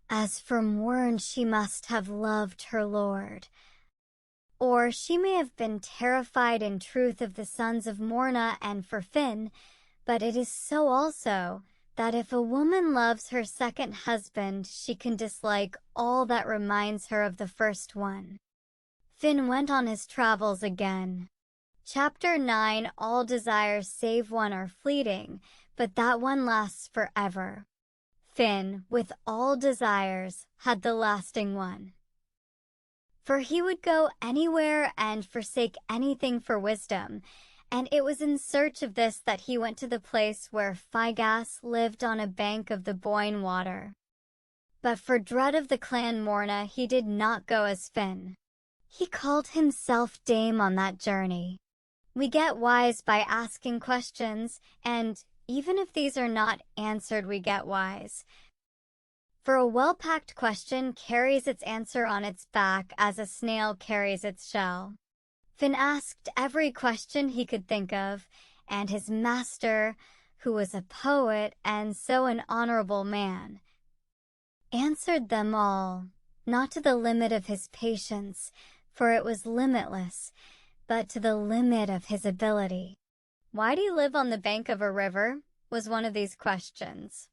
As for Morn, she must have loved her lord. Or she may have been terrified in truth of the sons of Morna and for Finn, but it is so also, that if a woman loves her second husband, she can dislike all that reminds her of the first one. Finn went on his travels again. Chapter 9. All desires save one are fleeting, but that one lasts forever. Finn, with all desires, had the lasting one. For he would go anywhere and forsake anything for wisdom, and it was in search of this that he went to the place where Figas lived on a bank of the Boyne water. But for dread of the clan Morna he did not go as Finn. He called himself Dame on that journey. We get wise by asking questions, and even if these are not answered, we get wise. For a well-packed question carries its answer on its back as a snail carries its shell. Finn asked every question he could think of, and his master, who was a poet and so an honorable man, answered them all, not to the limit of his patience, for it was limitless, but to the limit of his ability. Why do you live on the bank of a river? Was one of these questions.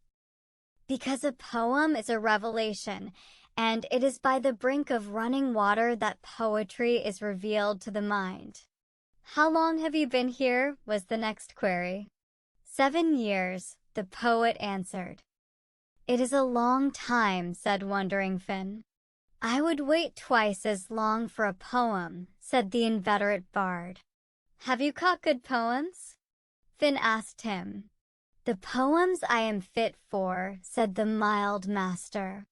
Because a poem is a revelation, and it is by the brink of running water that poetry is revealed to the mind. How long have you been here? Was the next query. 7 years, the poet answered. It is a long time, said wondering Finn. I would wait twice as long for a poem, said the inveterate bard. Have you caught good poems? Finn asked him. The poems I am fit for, said the mild master.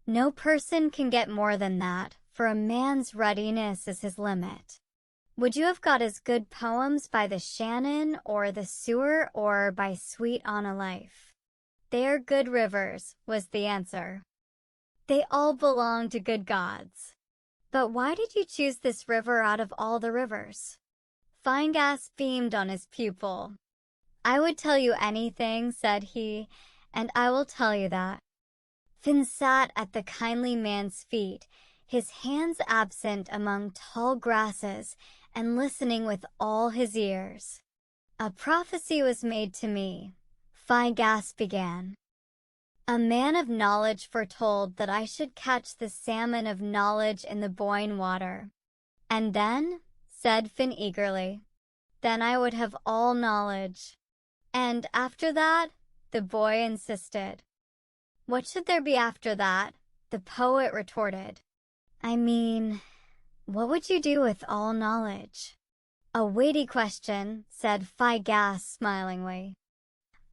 No person can get more than that, for a man's readiness is his limit. Would you have got as good poems by the Shannon or the Sewer or by Sweet on a Life? They are good rivers, was the answer. They all belong to good gods. But why did you choose this river out of all the rivers? Finegas beamed on his pupil. I would tell you anything, said he, and I will tell you that. Finn sat at the kindly man's feet, his hands absent among tall grasses, and listening with all his ears. A prophecy was made to me, Finegas began. A man of knowledge foretold that I should catch the salmon of knowledge in the Boyne water. And then, said Finn eagerly, then I would have all knowledge. And after that, the boy insisted. What should there be after that? The poet retorted. I mean, what would you do with all knowledge? A weighty question, said Figas smilingly.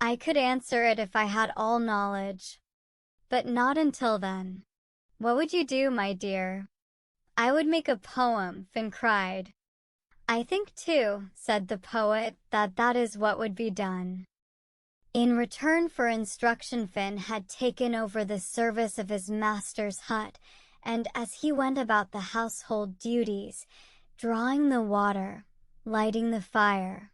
I could answer it if I had all knowledge. But not until then. What would you do, my dear? I would make a poem, Finn cried. I think too, said the poet, that is what would be done. In return for instruction, Finn had taken over the service of his master's hut, and as he went about the household duties, drawing the water, lighting the fire,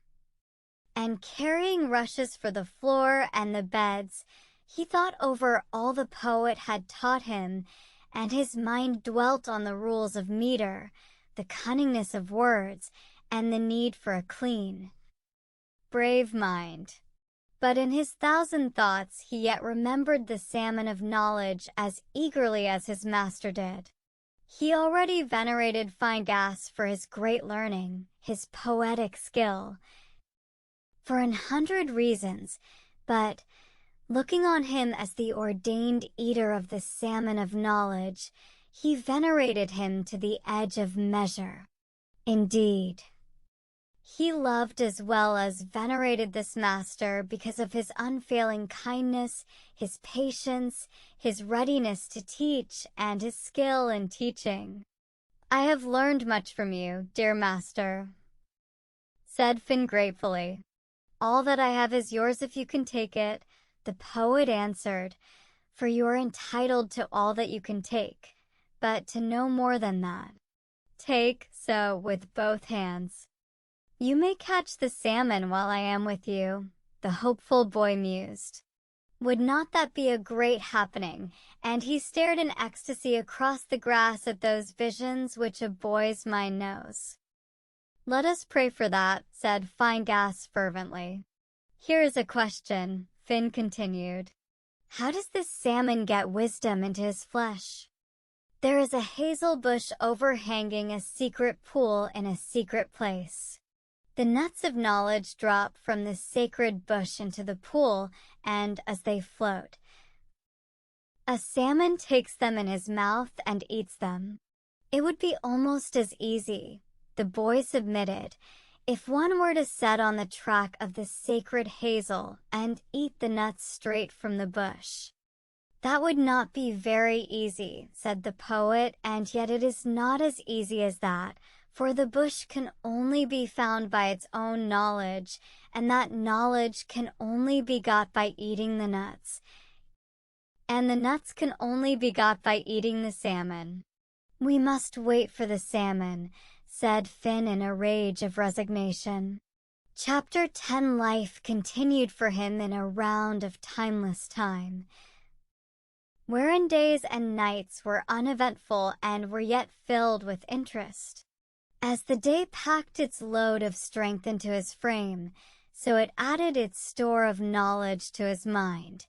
and carrying rushes for the floor and the beds, he thought over all the poet had taught him, and his mind dwelt on the rules of meter, the cunningness of words, and the need for a clean, brave mind. But in his thousand thoughts he yet remembered the salmon of knowledge as eagerly as his master did. He already venerated Finegas for his great learning, his poetic skill, for 100 reasons, but looking on him as the ordained eater of the salmon of knowledge, he venerated him to the edge of measure. Indeed, he loved as well as venerated this master because of his unfailing kindness, his patience, his readiness to teach, and his skill in teaching. I have learned much from you, dear master, said Finn gratefully. All that I have is yours if you can take it, the poet answered, for you are entitled to all that you can take, but to no more than that. Take, so, with both hands. You may catch the salmon while I am with you, the hopeful boy mused. Would not that be a great happening? And he stared in ecstasy across the grass at those visions which a boy's mind knows. Let us pray for that, said Finegas fervently. Here is a question, Finn continued. How does this salmon get wisdom into his flesh? There is a hazel bush overhanging a secret pool in a secret place. The nuts of knowledge drop from the sacred bush into the pool, and as they float, a salmon takes them in his mouth and eats them. It would be almost as easy, the boy submitted, if one were to set on the track of the sacred hazel and eat the nuts straight from the bush. That would not be very easy, said the poet, and yet it is not as easy as that, for the bush can only be found by its own knowledge, and that knowledge can only be got by eating the nuts, and the nuts can only be got by eating the salmon. We must wait for the salmon, said Finn in a rage of resignation. Chapter 10 Life continued for him in a round of timeless time, wherein days and nights were uneventful and were yet filled with interest. As the day packed its load of strength into his frame, so it added its store of knowledge to his mind.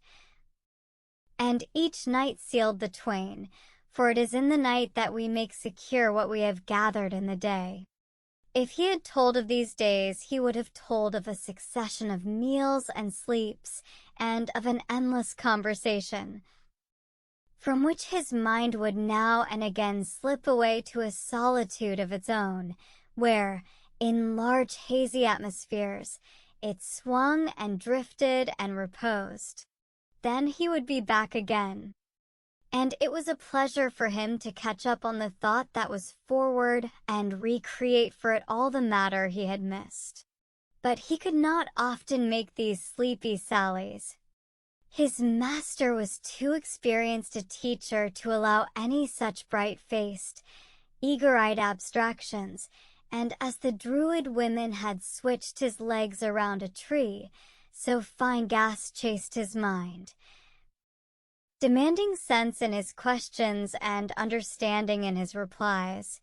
And each night sealed the twain, for it is in the night that we make secure what we have gathered in the day. If he had told of these days, he would have told of a succession of meals and sleeps, and of an endless conversation, from which his mind would now and again slip away to a solitude of its own, where, in large hazy atmospheres, it swung and drifted and reposed. Then he would be back again, and it was a pleasure for him to catch up on the thought that was forward and recreate for it all the matter he had missed. But he could not often make these sleepy sallies. His master was too experienced a teacher to allow any such bright-faced, eager-eyed abstractions, and as the Druid women had switched his legs around a tree, so fine gas chased his mind, demanding sense in his questions and understanding in his replies.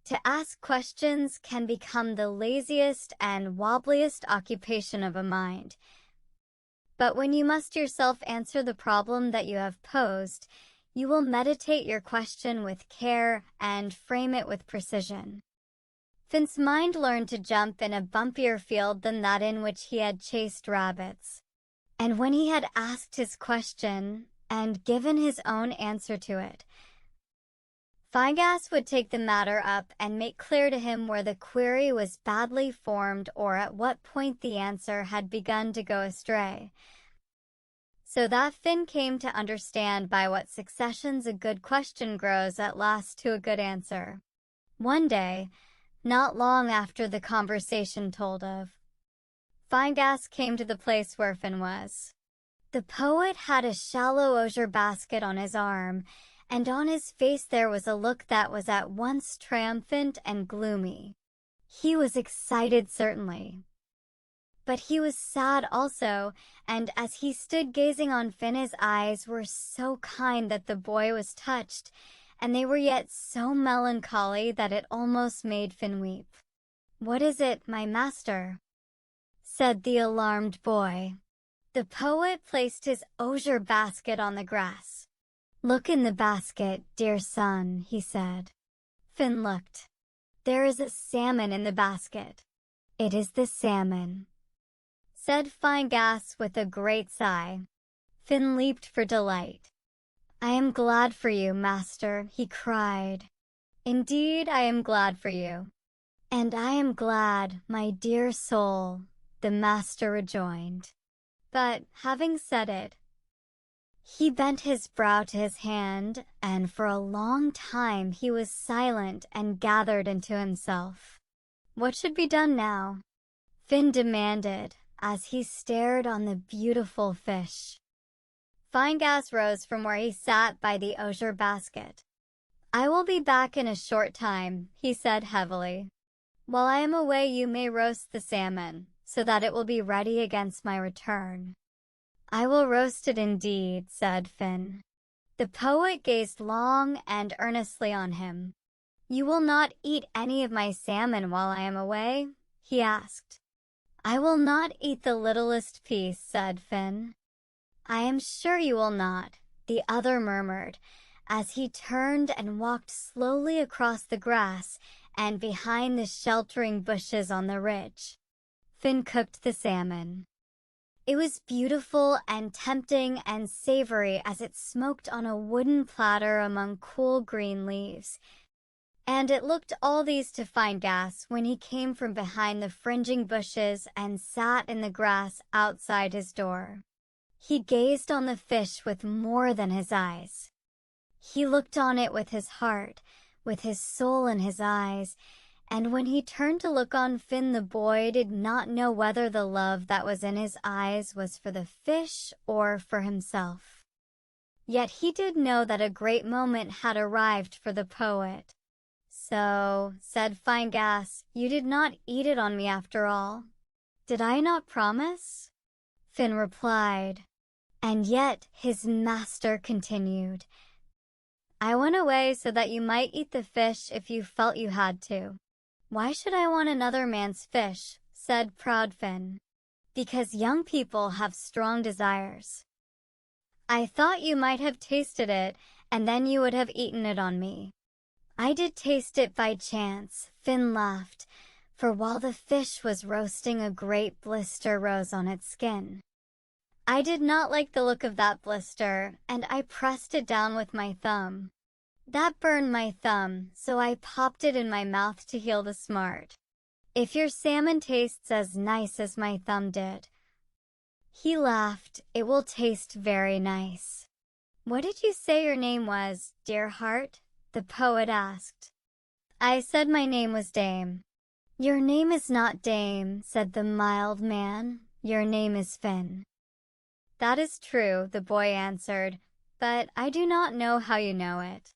To ask questions can become the laziest and wobbliest occupation of a mind. But when you must yourself answer the problem that you have posed, you will meditate your question with care and frame it with precision. Finn's mind learned to jump in a bumpier field than that in which he had chased rabbits. And when he had asked his question and given his own answer to it, Figas would take the matter up and make clear to him where the query was badly formed or at what point the answer had begun to go astray, so that Finn came to understand by what successions a good question grows at last to a good answer. One day, not long after the conversation told of, Figas came to the place where Finn was. The poet had a shallow osier basket on his arm, and on his face there was a look that was at once triumphant and gloomy. He was excited, certainly, but he was sad also, and as he stood gazing on Finn, his eyes were so kind that the boy was touched, and they were yet so melancholy that it almost made Finn weep. "What is it, my master?" said the alarmed boy. The poet placed his osier basket on the grass. "Look in the basket, dear son," he said. Finn looked. "There is a salmon in the basket." "It is the salmon," said Figas with a great sigh. Finn leaped for delight. "I am glad for you, master," he cried. "Indeed, I am glad for you." "And I am glad, my dear soul," the master rejoined. But, having said it, he bent his brow to his hand, and for a long time he was silent and gathered into himself. What should be done now? Finn demanded, as he stared on the beautiful fish. Figas rose from where he sat by the osier basket. "I will be back in a short time," he said heavily. "While I am away you may roast the salmon, so that it will be ready against my return." "I will roast it indeed," said Finn. The poet gazed long and earnestly on him. "You will not eat any of my salmon while I am away?" he asked. "I will not eat the littlest piece," said Finn. "I am sure you will not," the other murmured, as he turned and walked slowly across the grass and behind the sheltering bushes on the ridge. Finn cooked the salmon. It was beautiful and tempting and savory as it smoked on a wooden platter among cool green leaves. And it looked all these to Fairytales when he came from behind the fringing bushes and sat in the grass outside his door. He gazed on the fish with more than his eyes. He looked on it with his heart, with his soul in his eyes, and when he turned to look on Finn, the boy did not know whether the love that was in his eyes was for the fish or for himself. Yet he did know that a great moment had arrived for the poet. "So," said Fairytales, "you did not eat it on me after all. Did I not promise?" Finn replied. And yet his master continued, "I went away so that you might eat the fish if you felt you had to." "Why should I want another man's fish?" said proud Finn. "Because young people have strong desires. I thought you might have tasted it, and then you would have eaten it on me." "I did taste it by chance," Finn laughed, "for while the fish was roasting a great blister rose on its skin. I did not like the look of that blister, and I pressed it down with my thumb. That burned my thumb, so I popped it in my mouth to heal the smart. If your salmon tastes as nice as my thumb did." He laughed. "It will taste very nice." "What did you say your name was, dear heart?" the poet asked. "I said my name was Dame." "Your name is not Dame," said the mild man. "Your name is Finn." "That is true," the boy answered, "but I do not know how you know it.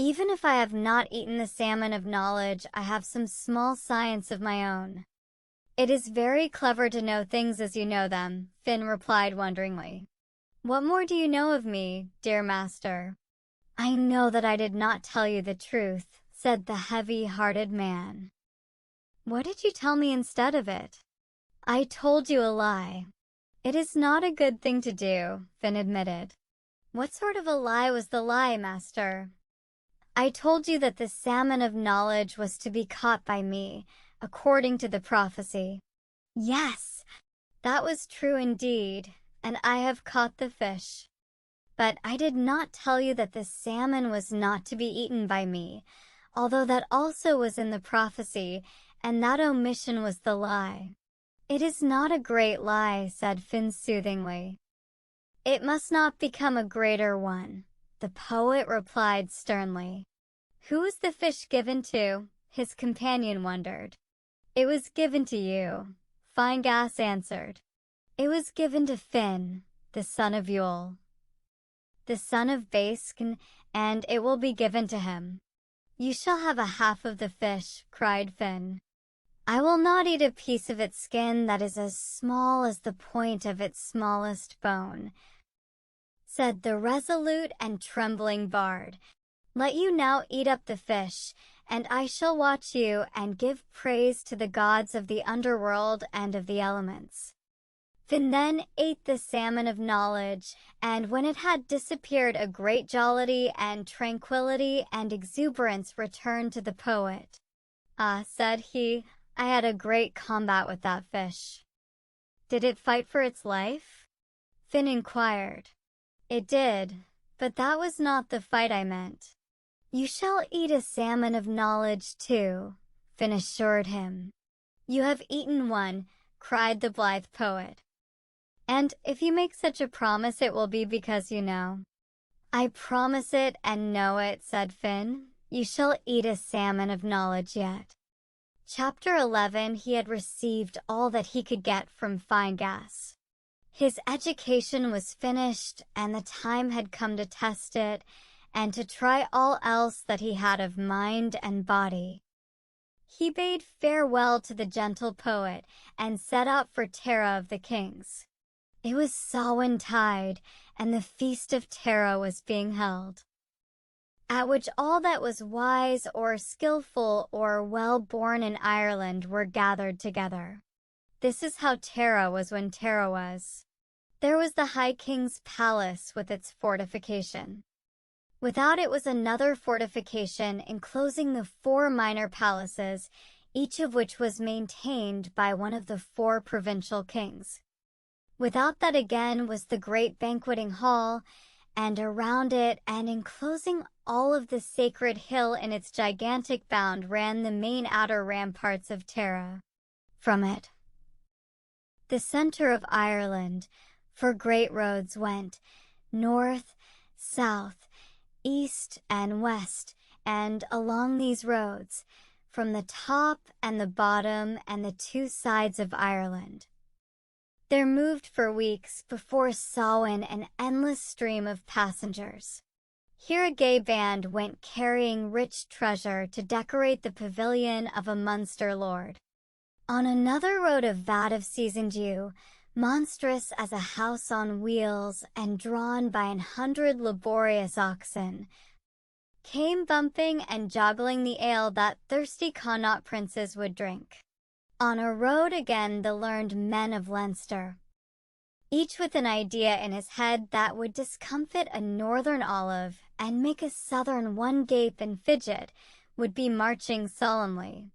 Even if I have not eaten the salmon of knowledge, I have some small science of my own." "It is very clever to know things as you know them," Finn replied wonderingly. "What more do you know of me, dear master?" "I know that I did not tell you the truth," said the heavy-hearted man. "What did you tell me instead of it?" "I told you a lie." "It is not a good thing to do," Finn admitted. "What sort of a lie was the lie, master?" "I told you that the salmon of knowledge was to be caught by me, according to the prophecy." "Yes, that was true indeed, and I have caught the fish. But I did not tell you that the salmon was not to be eaten by me, although that also was in the prophecy, and that omission was the lie." "It is not a great lie," said Finn soothingly. "It must not become a greater one," the poet replied sternly. "Who was the fish given to?" his companion wondered. "It was given to you," Fairytales answered. "It was given to Finn, the son of Yule, the son of Baskin, and it will be given to him." "You shall have a half of the fish," cried Finn. "I will not eat a piece of its skin that is as small as the point of its smallest bone," said the resolute and trembling bard. "Let you now eat up the fish, and I shall watch you and give praise to the gods of the underworld and of the elements." Finn then ate the salmon of knowledge, and when it had disappeared, a great jollity and tranquility and exuberance returned to the poet. "Ah," said he, "I had a great combat with that fish." "Did it fight for its life?" Finn inquired. "It did, but that was not the fight I meant." "You shall eat a salmon of knowledge too," Finn assured him. "You have eaten one," cried the blithe poet. "And if you make such a promise, it will be because you know." "I promise it and know it," said Finn. "You shall eat a salmon of knowledge yet." Chapter 11. He had received all that he could get from Fairytales. His education was finished, and the time had come to test it, and to try all else that he had of mind and body. He bade farewell to the gentle poet, and set out for Tara of the Kings. It was Samhain, and the feast of Tara was being held, at which all that was wise or skillful or well-born in Ireland were gathered together. This is how Tara was when Tara was. There was the High King's palace with its fortification. Without it was another fortification enclosing the 4 minor palaces, each of which was maintained by one of the 4 provincial kings. Without that again was the great banqueting hall, and around it and enclosing all of the sacred hill in its gigantic bound ran the main outer ramparts of Tara. From it, the center of Ireland, for great roads went, north, south, east, and west, and along these roads, from the top and the bottom and the 2 sides of Ireland, there moved for weeks before Samhain an endless stream of passengers. Here a gay band went carrying rich treasure to decorate the pavilion of a Munster lord. On another rode a vat of seasoned yew, monstrous as a house on wheels and drawn by 100 laborious oxen, came bumping and joggling the ale that thirsty Connaught princes would drink. On a road again the learned men of Leinster, each with an idea in his head that would discomfit a northern olive and make a southern one gape and fidget, would be marching solemnly,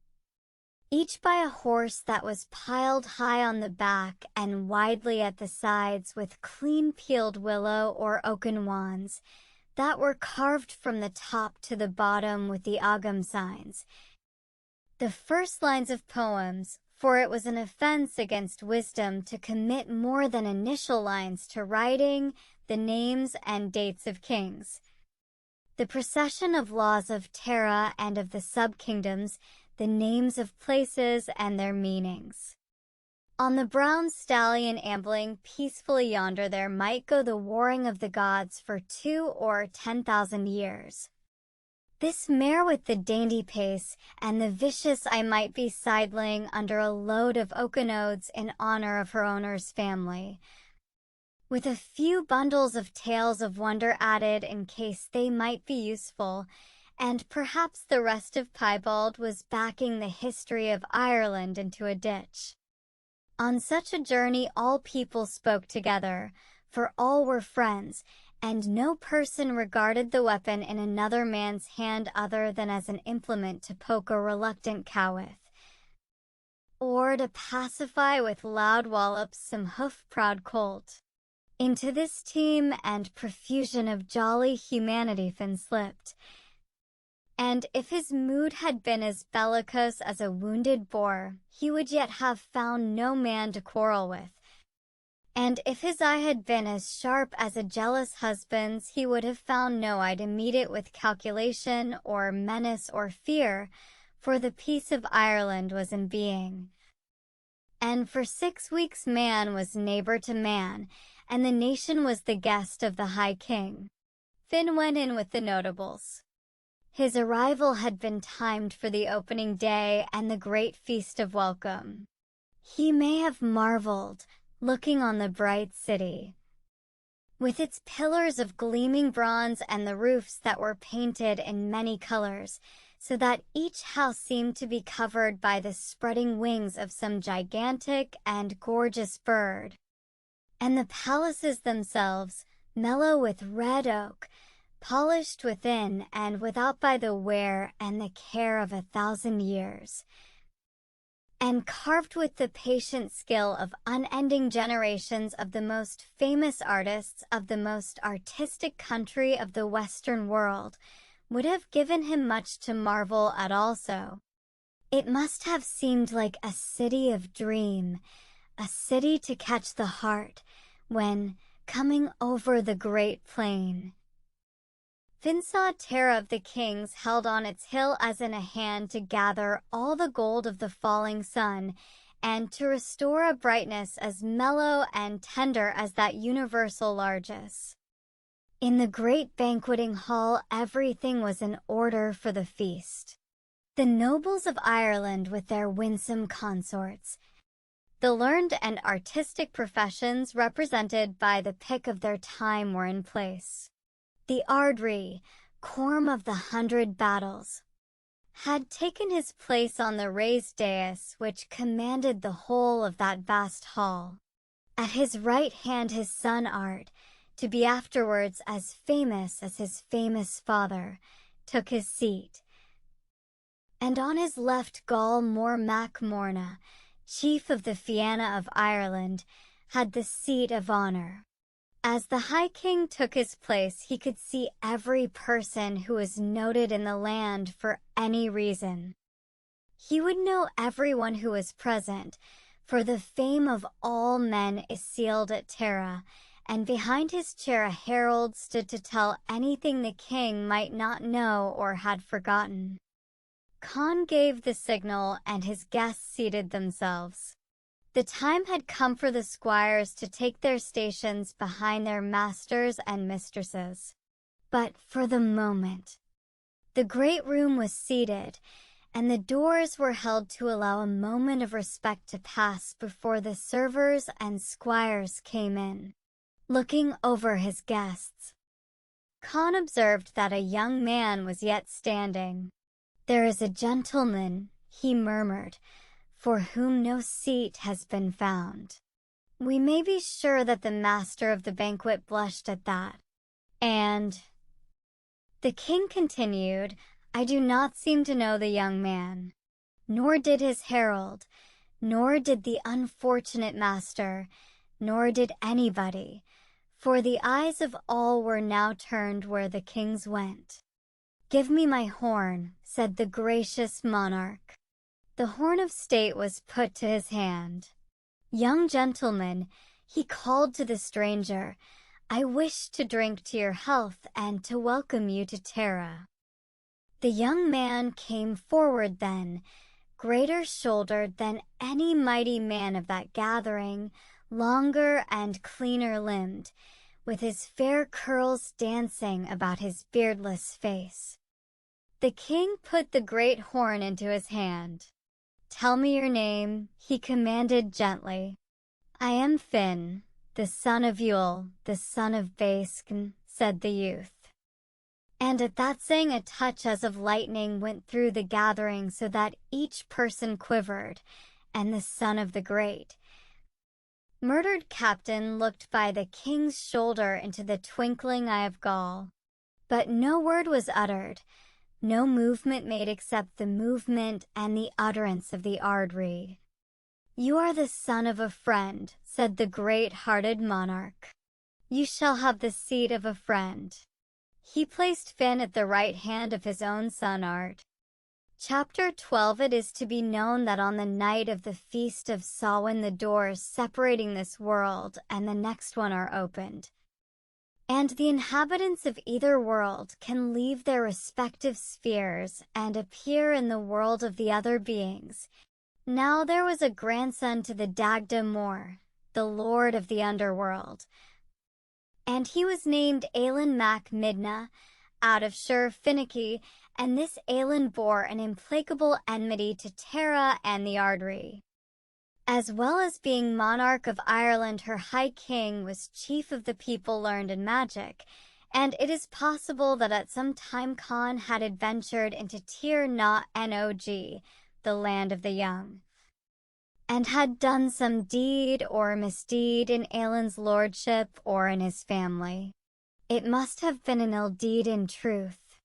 each by a horse that was piled high on the back and widely at the sides with clean-peeled willow or oaken wands that were carved from the top to the bottom with the Ogham signs, the first lines of poems, for it was an offense against wisdom to commit more than initial lines to writing, the names and dates of kings. The procession of laws of Tara and of the sub-kingdoms, the names of places and their meanings. On the brown stallion ambling peacefully yonder there might go the warring of the gods for 2 or 10,000 years. This mare with the dainty pace and the vicious I might be sidling under a load of oaken odes in honor of her owner's family, with a few bundles of tales of wonder added in case they might be useful, and perhaps the rest of piebald was backing the history of Ireland into a ditch. On such a journey all people spoke together, for all were friends, and no person regarded the weapon in another man's hand other than as an implement to poke a reluctant cow with, or to pacify with loud wallops some hoof-proud colt. Into this team and profusion of jolly humanity Finn slipped, and if his mood had been as bellicose as a wounded boar, he would yet have found no man to quarrel with. And if his eye had been as sharp as a jealous husband's, he would have found no eye to meet it with calculation or menace or fear, for the peace of Ireland was in being. And for 6 weeks man was neighbor to man, and the nation was the guest of the High King. Finn went in with the notables. His arrival had been timed for the opening day and the great feast of welcome. He may have marveled, looking on the bright city, with its pillars of gleaming bronze and the roofs that were painted in many colors, so that each house seemed to be covered by the spreading wings of some gigantic and gorgeous bird, and the palaces themselves, mellow with red oak, polished within and without by the wear and the care of 1,000 years, and carved with the patient skill of unending generations of the most famous artists of the most artistic country of the Western world, would have given him much to marvel at also. It must have seemed like a city of dream, a city to catch the heart, when, coming over the great plain, Finn saw Tara of the Kings held on its hill as in a hand to gather all the gold of the falling sun, and to restore a brightness as mellow and tender as that universal largesse. In the great banqueting hall everything was in order for the feast. The nobles of Ireland with their winsome consorts, the learned and artistic professions represented by the pick of their time were in place. The Ardri, Corm of the 100 Battles, had taken his place on the raised dais which commanded the whole of that vast hall. At his right hand his son Art, to be afterwards as famous as his famous father, took his seat. and on his left Gall Mór Mac Morna, chief of the Fianna of Ireland, had the seat of honor. As the High King took his place, he could see every person who was noted in the land for any reason. He would know everyone who was present, for the fame of all men is sealed at Tara, and behind his chair a herald stood to tell anything the king might not know or had forgotten. Conn gave the signal, and his guests seated themselves. The time had come for the squires to take their stations behind their masters and mistresses. But for the moment, the great room was seated, and the doors were held to allow a moment of respect to pass before the servers and squires came in. Looking over his guests, Conn observed that a young man was yet standing. "There is a gentleman," he murmured, "for whom no seat has been found." We may be sure that the master of the banquet blushed at that. And the king continued, "I do not seem to know the young man, nor did his herald, nor did the unfortunate master, nor did anybody, for the eyes of all were now turned where the kings went." "Give me my horn," said the gracious monarch. The horn of state was put to his hand. "Young gentleman," he called to the stranger, "I wish to drink to your health and to welcome you to Tara." The young man came forward then, greater shouldered than any mighty man of that gathering, longer and cleaner limbed, with his fair curls dancing about his beardless face. The king put the great horn into his hand. "Tell me your name," he commanded gently. "I am Finn, the son of Yule, the son of Baiscn," said the youth. And at that saying a touch as of lightning went through the gathering so that each person quivered, and the son of the great murdered captain looked by the king's shoulder into the twinkling eye of Gall. But no word was uttered, no movement made except the movement and the utterance of the Ardri. "You are the son of a friend," said the great-hearted monarch. "You shall have the seat of a friend." He placed Finn at the right hand of his own son Art. Chapter 12. It is to be known that on the night of the feast of Samhain the doors separating this world and the next one are opened, and the inhabitants of either world can leave their respective spheres and appear in the world of the other beings. Now there was a grandson to the Dagda Mór, the lord of the underworld, and he was named Aelin Mac Midna, out of Shur Finnicky, and this Aelin bore an implacable enmity to Tara and the Ardri. As well as being monarch of Ireland, her high king was chief of the people learned in magic, and it is possible that at some time Conn had adventured into Tir na Nog, the land of the young, and had done some deed or misdeed in Aelin's lordship or in his family. It must have been an ill deed in truth,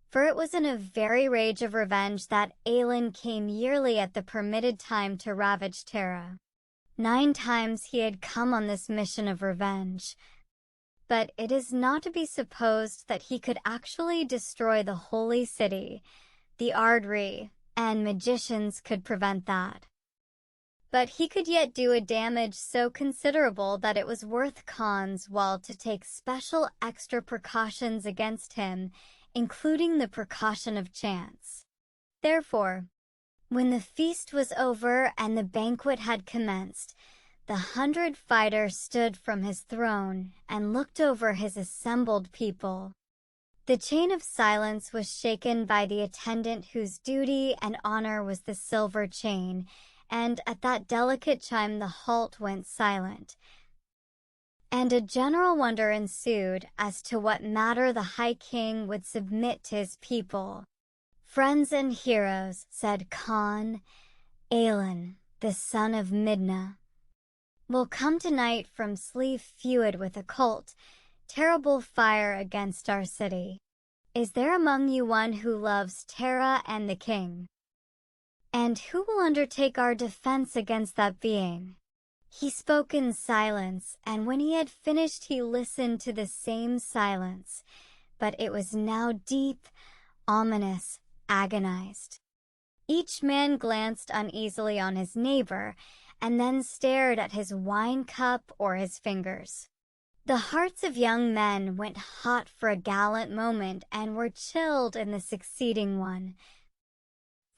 for it was in a very rage of revenge that Aelin came yearly at the permitted time to ravage Tara. 9 times he had come on this mission of revenge, but it is not to be supposed that he could actually destroy the holy city. The Ardri and magicians could prevent that. But he could yet do a damage so considerable that it was worth Conn's while to take special extra precautions against him, including the precaution of chance. Therefore, when the feast was over and the banquet had commenced, the 100 fighter stood from his throne and looked over his assembled people. The chain of silence was shaken by the attendant whose duty and honor was the silver chain, and at that delicate chime the halt went silent. And a general wonder ensued as to what matter the High King would submit to his people. "Friends and heroes," said Conn, "Aelin, the son of Midna, will come tonight from Slieve Fuad with a colt, terrible fire against our city. Is there among you one who loves Terra and the king? And who will undertake our defense against that being?" He spoke in silence, and when he had finished he listened to the same silence, but it was now deep, ominous, agonized. Each man glanced uneasily on his neighbor, and then stared at his wine cup or his fingers. The hearts of young men went hot for a gallant moment and were chilled in the succeeding one,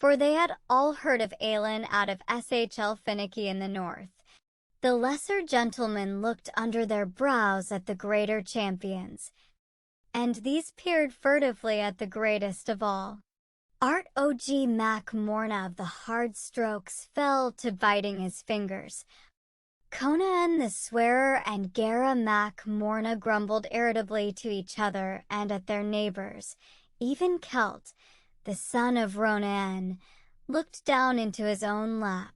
for they had all heard of Aelin out of SHL Finicky in the north. The lesser gentlemen looked under their brows at the greater champions, and these peered furtively at the greatest of all. Art Og Mac Morna of the hard strokes fell to biting his fingers. Conan the swearer and Gara Mac Morna grumbled irritably to each other and at their neighbors. Even Celt, the son of Ronan, looked down into his own lap.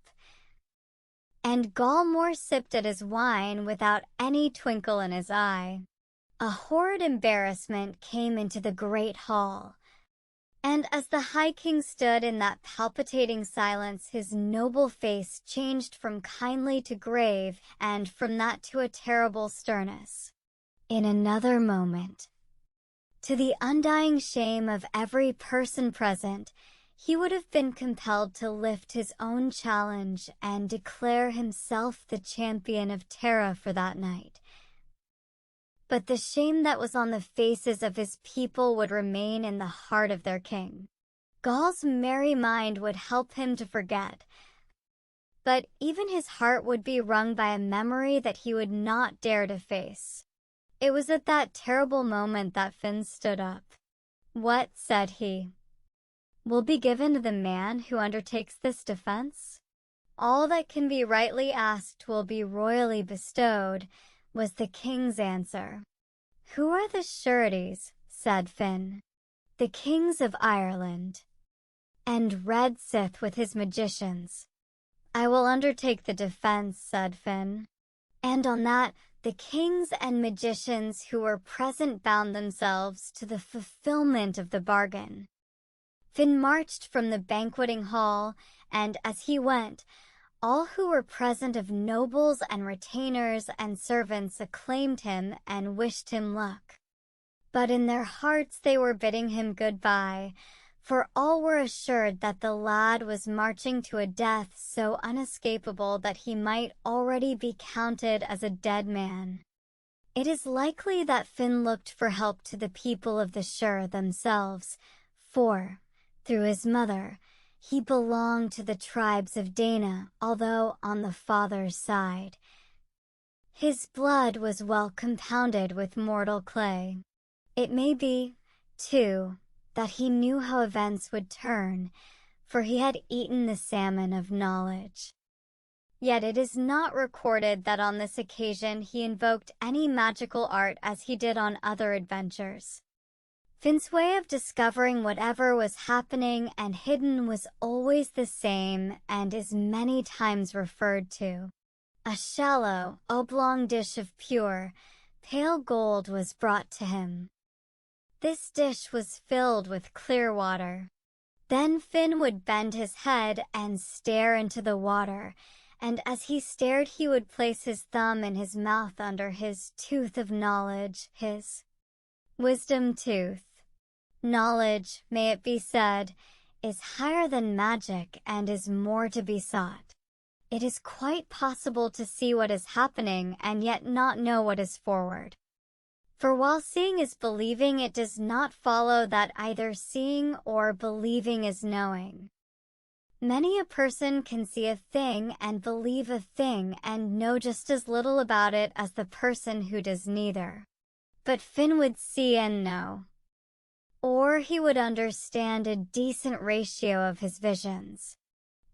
And Galmore sipped at his wine without any twinkle in his eye. A horrid embarrassment came into the great hall. And as the High King stood in that palpitating silence, his noble face changed from kindly to grave, and from that to a terrible sternness. In another moment, to the undying shame of every person present, he would have been compelled to lift his own challenge and declare himself the champion of Terra for that night. But the shame that was on the faces of his people would remain in the heart of their king. Gaul's merry mind would help him to forget, but even his heart would be wrung by a memory that he would not dare to face. It was at that terrible moment that Finn stood up. "What," said he, "will be given to the man who undertakes this defense?" "All that can be rightly asked will be royally bestowed," was the king's answer. "Who are the sureties?" said Finn. "The kings of Ireland, and Red Sith with his magicians." "I will undertake the defense," said Finn. And on that, the kings and magicians who were present bound themselves to the fulfillment of the bargain. Finn marched from the banqueting hall, and as he went, all who were present of nobles and retainers and servants acclaimed him and wished him luck. But in their hearts they were bidding him goodbye, for all were assured that the lad was marching to a death so unescapable that he might already be counted as a dead man. It is likely that Finn looked for help to the people of the Shire themselves, for, through his mother, he belonged to the tribes of Dana, although on the father's side. His blood was well compounded with mortal clay. It may be, too, that he knew how events would turn, for he had eaten the salmon of knowledge. Yet it is not recorded that on this occasion he invoked any magical art as he did on other adventures. Finn's way of discovering whatever was happening and hidden was always the same and is many times referred to. A shallow, oblong dish of pure, pale gold was brought to him. This dish was filled with clear water. Then Finn would bend his head and stare into the water, and as he stared he would place his thumb in his mouth under his tooth of knowledge, his wisdom tooth. Knowledge, may it be said, is higher than magic and is more to be sought. It is quite possible to see what is happening and yet not know what is forward. For while seeing is believing, it does not follow that either seeing or believing is knowing. Many a person can see a thing and believe a thing and know just as little about it as the person who does neither. But Finn would see and know. Or he would understand a decent ratio of his visions.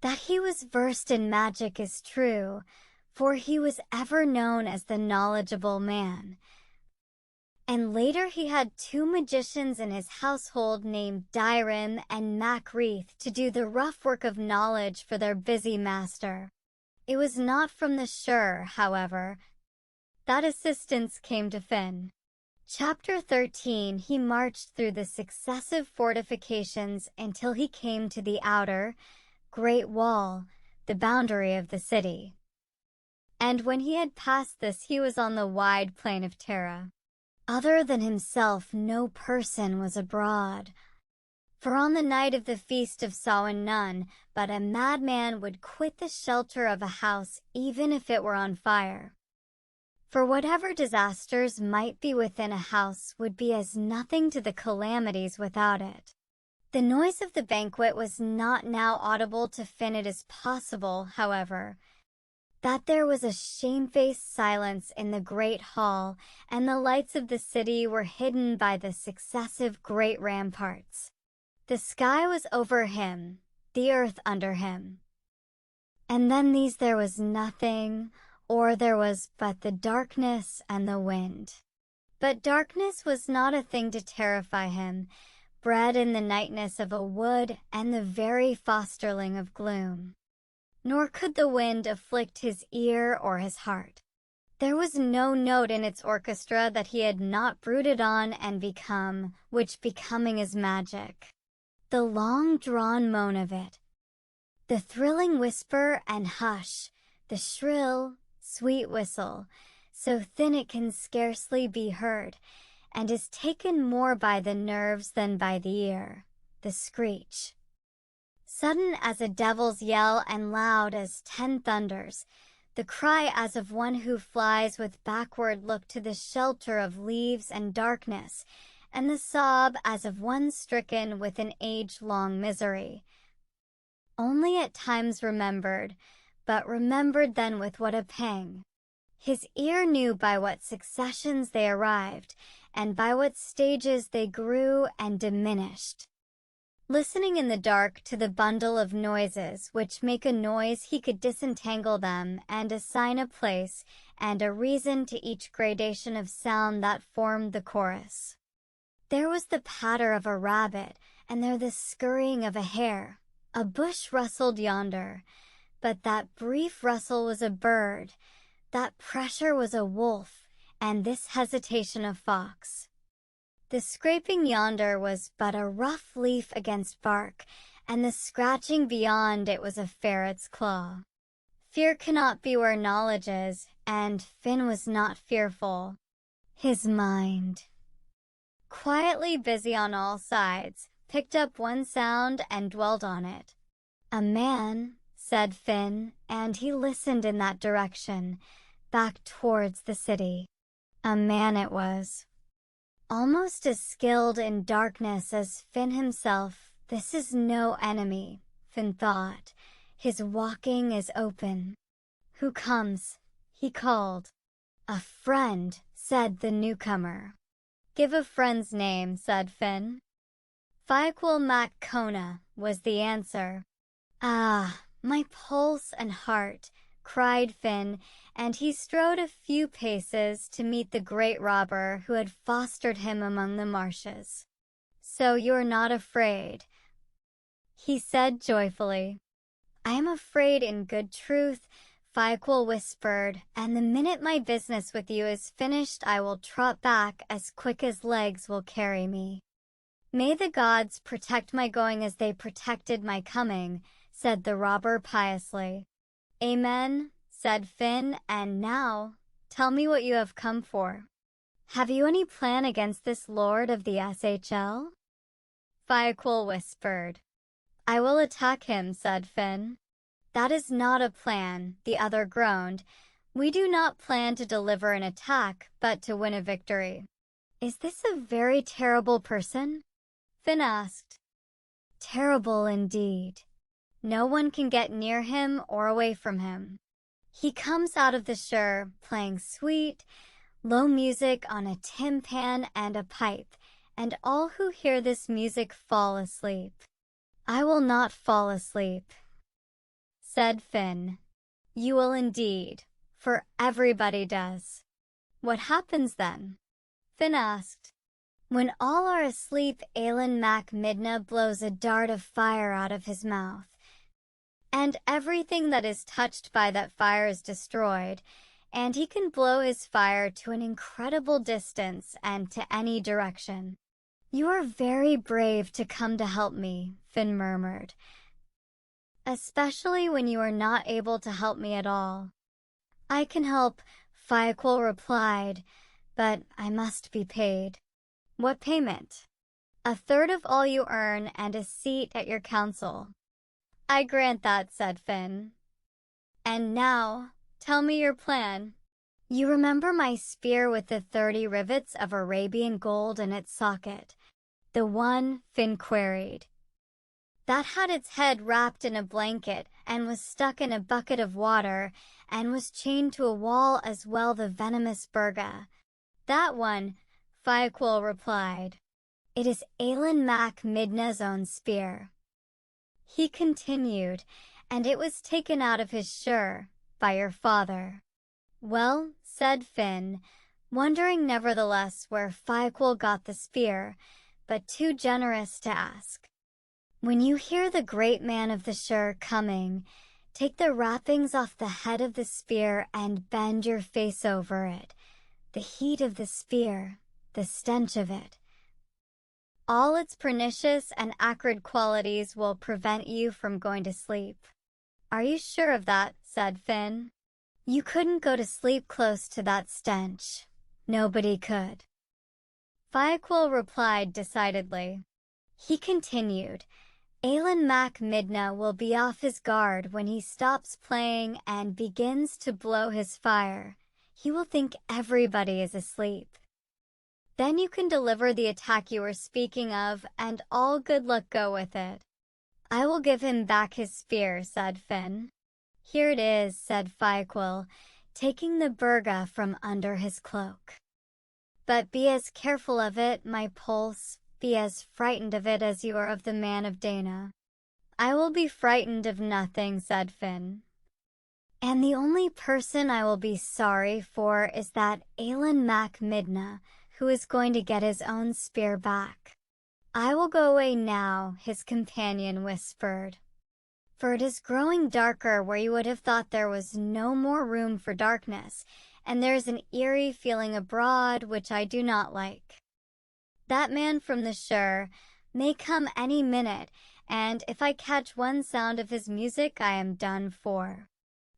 That he was versed in magic is true, for he was ever known as the knowledgeable man. And later he had 2 magicians in his household named Dyrim and Macreath to do the rough work of knowledge for their busy master. It was not from the Shire, however, that assistance came to Finn. Chapter 13. He marched through the successive fortifications until he came to the outer, great wall, the boundary of the city. And when he had passed this, he was on the wide plain of Terra. Other than himself, no person was abroad. For on the night of the feast of Samhain none but a madman would quit the shelter of a house, even if it were on fire. For whatever disasters might be within a house would be as nothing to the calamities without it. The noise of the banquet was not now audible to Finn. It is possible, however, that there was a shamefaced silence in the great hall, and the lights of the city were hidden by the successive great ramparts. The sky was over him, the earth under him. And then these there was nothing, or there was but the darkness and the wind. But darkness was not a thing to terrify him, bred in the nightness of a wood and the very fosterling of gloom. Nor could the wind afflict his ear or his heart. There was no note in its orchestra that he had not brooded on and become, which becoming is magic. The long-drawn moan of it, the thrilling whisper and hush, the shrill, sweet whistle, so thin it can scarcely be heard, and is taken more by the nerves than by the ear, the screech. Sudden as a devil's yell and loud as 10 thunders, the cry as of one who flies with backward look to the shelter of leaves and darkness, and the sob as of one stricken with an age-long misery. Only at times remembered, but remembered then with what a pang. His ear knew by what successions they arrived, and by what stages they grew and diminished. Listening in the dark to the bundle of noises which make a noise, he could disentangle them and assign a place and a reason to each gradation of sound that formed the chorus. There was the patter of a rabbit, and there the scurrying of a hare. A bush rustled yonder, but that brief rustle was a bird, that pressure was a wolf, and this hesitation a fox. The scraping yonder was but a rough leaf against bark, and the scratching beyond it was a ferret's claw. Fear cannot be where knowledge is, and Finn was not fearful. His mind, quietly busy on all sides, picked up one sound and dwelt on it. A man, said Finn, and he listened in that direction, back towards the city. A man it was, almost as skilled in darkness as Finn himself. This is no enemy, Finn thought. His walking is open. Who comes? He called. A friend, said the newcomer. Give a friend's name, said Finn. Faiqual Mac Kona, was the answer. Ah, my pulse and heart, cried Finn, and he strode a few paces to meet the great robber who had fostered him among the marshes. So you're not afraid, he said joyfully. I am afraid in good truth, Faiqual whispered, and the minute my business with you is finished I will trot back as quick as legs will carry me. May the gods protect my going as they protected my coming, said the robber piously. Amen, said Finn, and now, tell me what you have come for. Have you any plan against this lord of the SHL? Faiqual whispered. I will attack him, said Finn. That is not a plan, the other groaned. We do not plan to deliver an attack, but to win a victory. Is this a very terrible person? Finn asked. Terrible indeed. No one can get near him or away from him. He comes out of the sher, playing sweet, low music on a timpan and a pipe, and all who hear this music fall asleep. I will not fall asleep, said Finn. You will indeed, for everybody does. What happens then? Finn asked. When all are asleep, Aelin Mac Midna blows a dart of fire out of his mouth, and everything that is touched by that fire is destroyed, and he can blow his fire to an incredible distance and to any direction. You are very brave to come to help me, Finn murmured. Especially when you are not able to help me at all. I can help, Fiaquil replied, but I must be paid. What payment? 1/3 of all you earn and a seat at your council. I grant that, said Finn. And now, tell me your plan. You remember my spear with the 30 rivets of Arabian gold in its socket? The one, Finn queried. That had its head wrapped in a blanket and was stuck in a bucket of water and was chained to a wall as well the venomous Burga. That one, Fiaquil replied. It is Alan Mac Midna's own spear. He continued, and it was taken out of his sure by your father. Well, said Finn, wondering nevertheless where Fiaquil got the spear, but too generous to ask. When you hear the great man of the Shire coming, take the wrappings off the head of the spear and bend your face over it. The heat of the spear, the stench of it. All its pernicious and acrid qualities will prevent you from going to sleep. Are you sure of that? Said Finn. You couldn't go to sleep close to that stench. Nobody could. Fiaquil replied decidedly. He continued, Alan Mac Midna will be off his guard when he stops playing and begins to blow his fire. He will think everybody is asleep. Then you can deliver the attack you were speaking of, and all good luck go with it. I will give him back his spear, said Finn. Here it is, said Fiaquil, taking the Burga from under his cloak. But be as careful of it, my pulse. Be as frightened of it as you are of the man of Dana. I will be frightened of nothing, said Finn. And the only person I will be sorry for is that Alan Mac Midna, who is going to get his own spear back. I will go away now, his companion whispered. For it is growing darker where you would have thought there was no more room for darkness, and there is an eerie feeling abroad which I do not like. That man from the shore may come any minute, and if I catch one sound of his music, I am done for.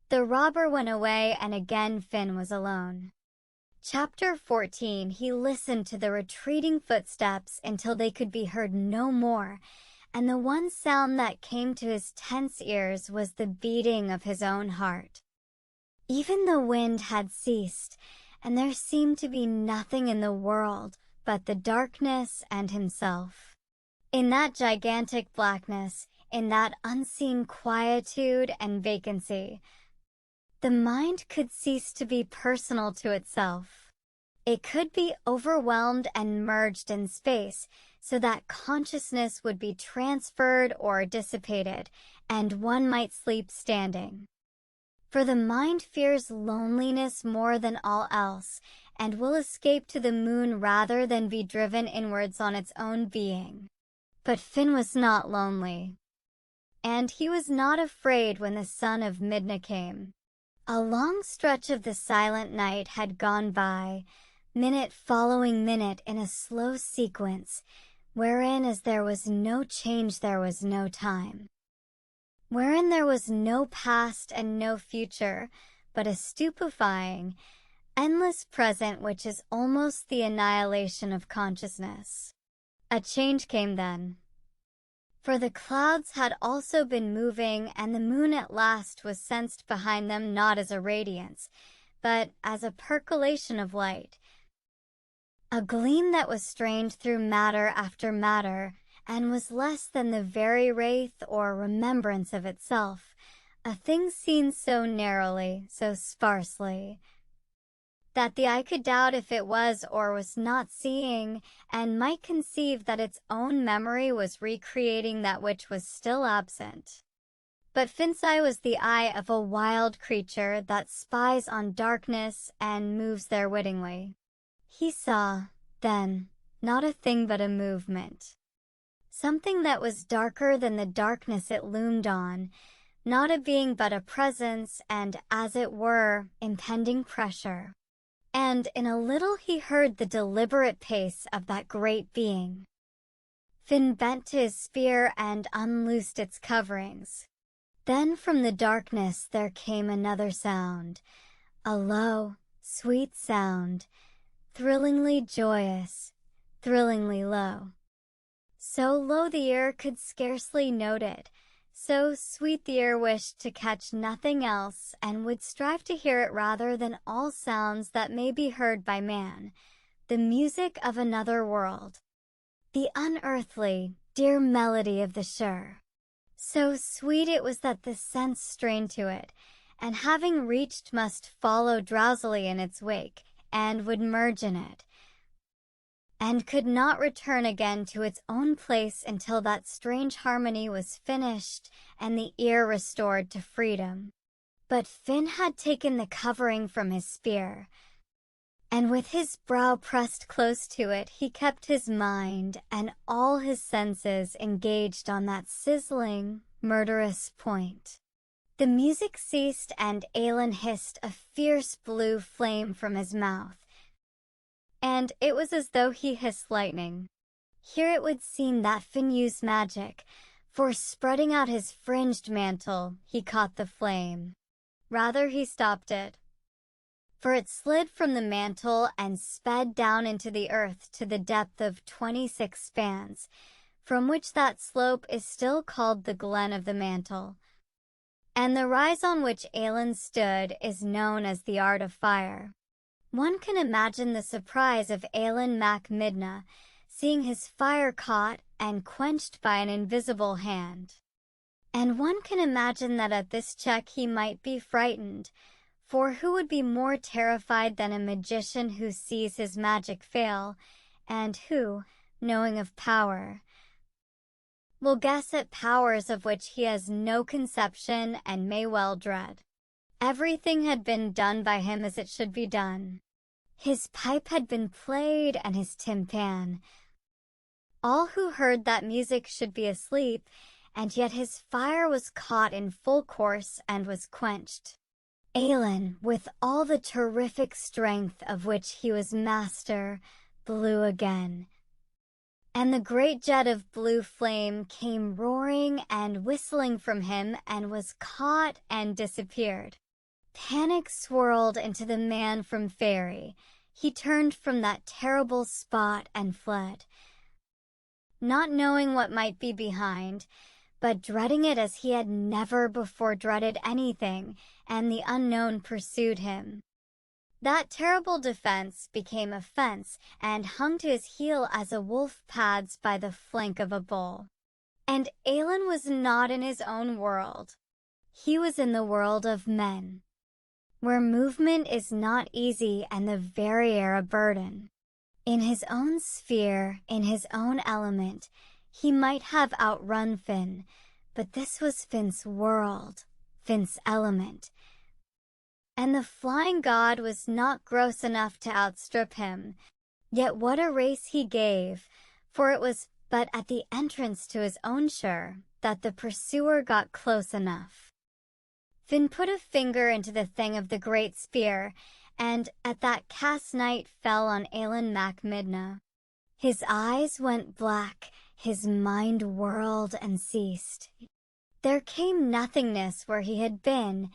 The robber went away, and again Finn was alone. Chapter 14. He listened to the retreating footsteps until they could be heard no more, and the one sound that came to his tense ears was the beating of his own heart. Even the wind had ceased, and there seemed to be nothing in the world but the darkness and himself. In that gigantic blackness, in that unseen quietude and vacancy, the mind could cease to be personal to itself. It could be overwhelmed and merged in space, so that consciousness would be transferred or dissipated, and one might sleep standing. For the mind fears loneliness more than all else, and will escape to the moon rather than be driven inwards on its own being. But Finn was not lonely. And he was not afraid when the son of Midna came. A long stretch of the silent night had gone by, minute following minute in a slow sequence, wherein as there was no change there was no time. Wherein there was no past and no future, but a stupefying, endless present which is almost the annihilation of consciousness. A change came then. For the clouds had also been moving, and the moon at last was sensed behind them not as a radiance, but as a percolation of light. A gleam that was strained through matter after matter, and was less than the very wraith or remembrance of itself, a thing seen so narrowly, so sparsely, that the eye could doubt if it was or was not seeing, and might conceive that its own memory was recreating that which was still absent. But Finn's eye was the eye of a wild creature that spies on darkness and moves there wittingly. He saw, then, not a thing but a movement. Something that was darker than the darkness it loomed on, not a being but a presence and, as it were, impending pressure. And in a little he heard the deliberate pace of that great being. Finn bent to his spear and unloosed its coverings. Then from the darkness there came another sound, a low, sweet sound, thrillingly joyous, thrillingly low. So low the ear could scarcely note it, so sweet the ear wished to catch nothing else and would strive to hear it rather than all sounds that may be heard by man, the music of another world, the unearthly, dear melody of the shore. So sweet it was that the sense strained to it, and having reached must follow drowsily in its wake, and would merge in it, and could not return again to its own place until that strange harmony was finished and the ear restored to freedom. But Finn had taken the covering from his spear, and with his brow pressed close to it he kept his mind and all his senses engaged on that sizzling, murderous point. The music ceased and Aelin hissed a fierce blue flame from his mouth, and it was as though he hissed lightning. Here it would seem that Finn used magic, for spreading out his fringed mantle, he caught the flame. Rather he stopped it, for it slid from the mantle and sped down into the earth to the depth of 26 spans, from which that slope is still called the Glen of the Mantle. And the rise on which Aelin stood is known as the Art of Fire. One can imagine the surprise of Aelin mac Midna, seeing his fire caught and quenched by an invisible hand. And one can imagine that at this check he might be frightened, for who would be more terrified than a magician who sees his magic fail, and who, knowing of power, will guess at powers of which he has no conception and may well dread. Everything had been done by him as it should be done. His pipe had been played and his timpan. All who heard that music should be asleep, and yet his fire was caught in full course and was quenched. Aelin, with all the terrific strength of which he was master, blew again, and the great jet of blue flame came roaring and whistling from him and was caught and disappeared. Panic swirled into the man from Fairy. He turned from that terrible spot and fled, not knowing what might be behind, but dreading it as he had never before dreaded anything, and the unknown pursued him. That terrible defense became a fence and hung to his heel as a wolf pads by the flank of a bull. And Aelin was not in his own world. He was in the world of men, where movement is not easy and the very air a burden. In his own sphere, in his own element, he might have outrun Finn, but this was Finn's world, Finn's element. And the flying god was not gross enough to outstrip him. Yet what a race he gave, for it was but at the entrance to his own shore that the pursuer got close enough. Finn put a finger into the thing of the great spear, and at that cast night fell on Aelin mac Midna. His eyes went black, his mind whirled and ceased. There came nothingness where he had been,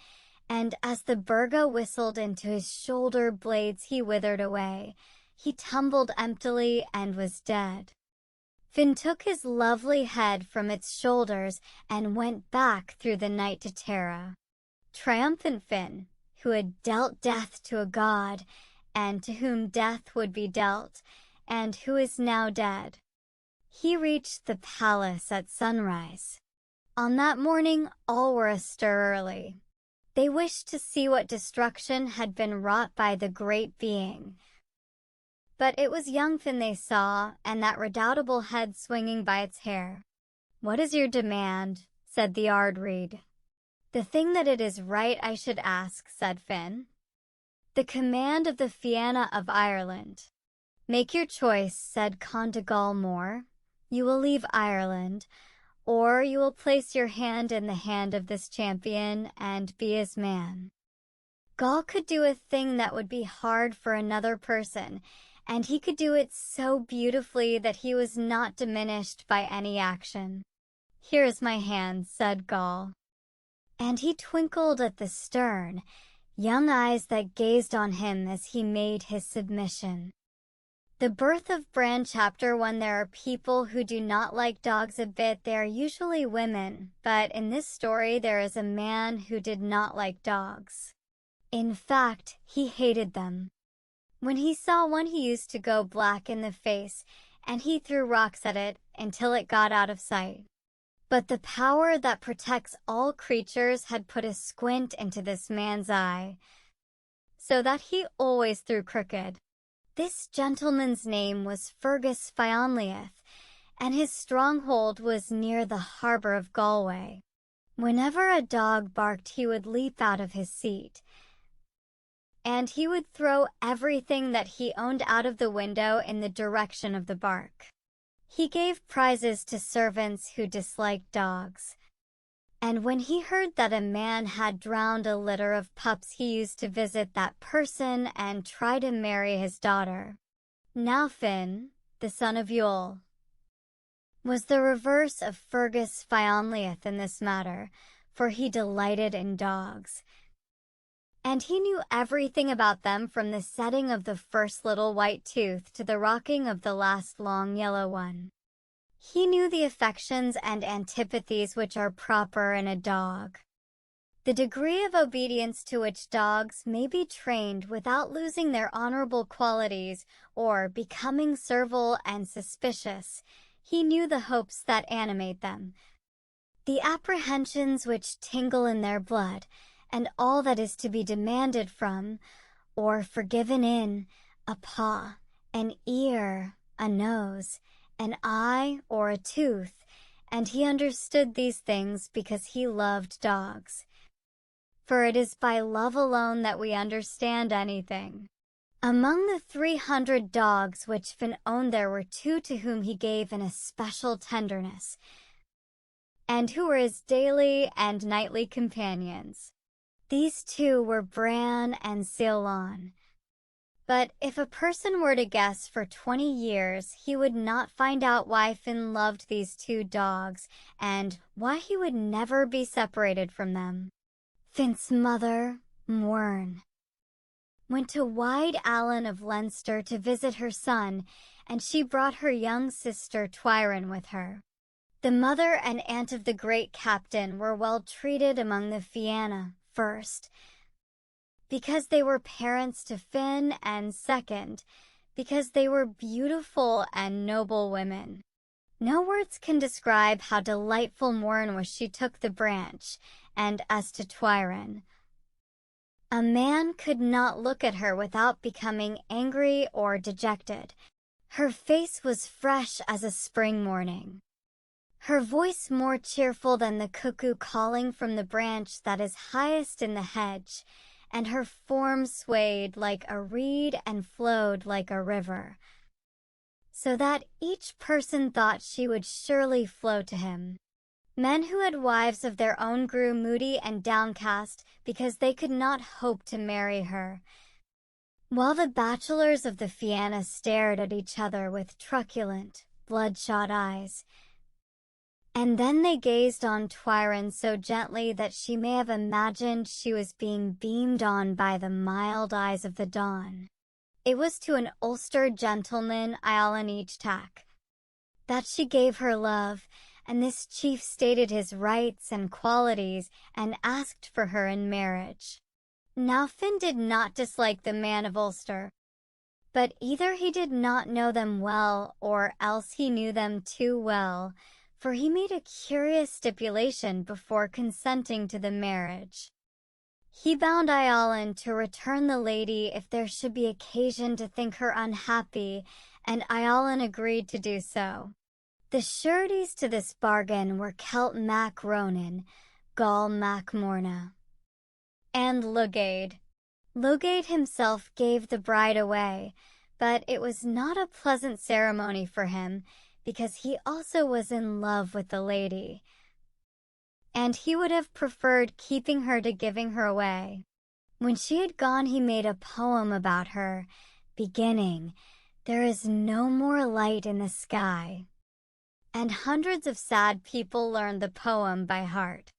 and as the burga whistled into his shoulder blades he withered away. He tumbled emptily and was dead. Finn took his lovely head from its shoulders and went back through the night to Terra. Triumphant Finn, who had dealt death to a god, and to whom death would be dealt, and who is now dead. He reached the palace at sunrise. On that morning all were astir early. They wished to see what destruction had been wrought by the great being. But it was young Finn they saw, and that redoubtable head swinging by its hair. "What is your demand?" said the Ardreed. "The thing that it is right I should ask," said Finn. "The command of the Fianna of Ireland." "Make your choice," said Condegal More. "You will leave Ireland, or you will place your hand in the hand of this champion and be his man. Gaul could do a thing that would be hard for another person, and he could do it so beautifully that he was not diminished by any action. "Here is my hand," said Gaul. And he twinkled at the stern, young eyes that gazed on him as he made his submission. The birth of Bran Chapter 1. There are people who do not like dogs a bit. They are usually women, but in this story there is a man who did not like dogs. In fact, he hated them. When he saw one, he used to go black in the face, and he threw rocks at it until it got out of sight. But the power that protects all creatures had put a squint into this man's eye, so that he always threw crooked. This gentleman's name was Fergus Fionlleith, and his stronghold was near the harbor of Galway. Whenever a dog barked, he would leap out of his seat, and he would throw everything that he owned out of the window in the direction of the bark. He gave prizes to servants who disliked dogs, and when he heard that a man had drowned a litter of pups, he used to visit that person and try to marry his daughter. Now Finn, the son of Yule, was the reverse of Fergus Fionlleith in this matter, for he delighted in dogs. And he knew everything about them, from the setting of the first little white tooth to the rocking of the last long yellow one. He knew the affections and antipathies which are proper in a dog, the degree of obedience to which dogs may be trained without losing their honorable qualities or becoming servile and suspicious. He knew the hopes that animate them, the apprehensions which tingle in their blood, and all that is to be demanded from, or forgiven in, a paw, an ear, a nose, an eye, or a tooth, and he understood these things because he loved dogs. For it is by love alone that we understand anything. Among the 300 dogs which Finn owned, there were 2 to whom he gave an especial tenderness, and who were his daily and nightly companions. These 2 were Bran and Ceylon. But if a person were to guess for 20 years, he would not find out why Finn loved these 2 dogs, and why he would never be separated from them. Finn's mother, Muireann, went to Wide Allen of Leinster to visit her son, and she brought her young sister Twyron with her. The mother and aunt of the great captain were well treated among the Fianna, first, because they were parents to Finn, and second, because they were beautiful and noble women. No words can describe how delightful Muireann was. She took the branch, and as to Twyron, a man could not look at her without becoming angry or dejected. Her face was fresh as a spring morning, her voice more cheerful than the cuckoo calling from the branch that is highest in the hedge, and her form swayed like a reed and flowed like a river, so that each person thought she would surely flow to him. Men who had wives of their own grew moody and downcast because they could not hope to marry her, while the bachelors of the Fianna stared at each other with truculent, bloodshot eyes. And then they gazed on Twyron so gently that she may have imagined she was being beamed on by the mild eyes of the dawn. It was to an Ulster gentleman, Eilean Eachtack, that she gave her love, and this chief stated his rights and qualities and asked for her in marriage. Now Finn did not dislike the man of Ulster, but either he did not know them well, or else he knew them too well, for he made a curious stipulation before consenting to the marriage. He bound Eilean to return the lady if there should be occasion to think her unhappy, and Eilean agreed to do so. The sureties to this bargain were Celt Mac Ronan, Gall Mac Morna, and Lugade. Lugade himself gave the bride away, but it was not a pleasant ceremony for him, because he also was in love with the lady, and he would have preferred keeping her to giving her away. When she had gone, he made a poem about her, beginning, "There is no more light in the sky." And hundreds of sad people learned the poem by heart.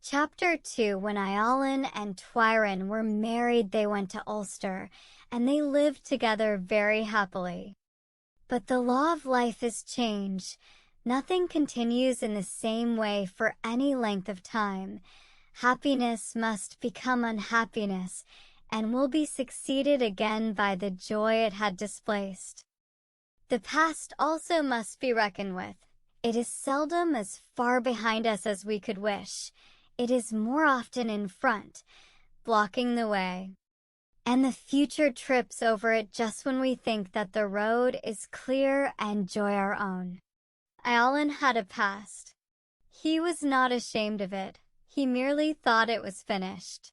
Chapter 2. When Iolin and Twyron were married, they went to Ulster, and they lived together very happily. But the law of life is change. Nothing continues in the same way for any length of time. Happiness must become unhappiness, and will be succeeded again by the joy it had displaced. The past also must be reckoned with. It is seldom as far behind us as we could wish. It is more often in front, blocking the way. And the future trips over it just when we think that the road is clear and joy our own. Iolin had a past. He was not ashamed of it. He merely thought it was finished.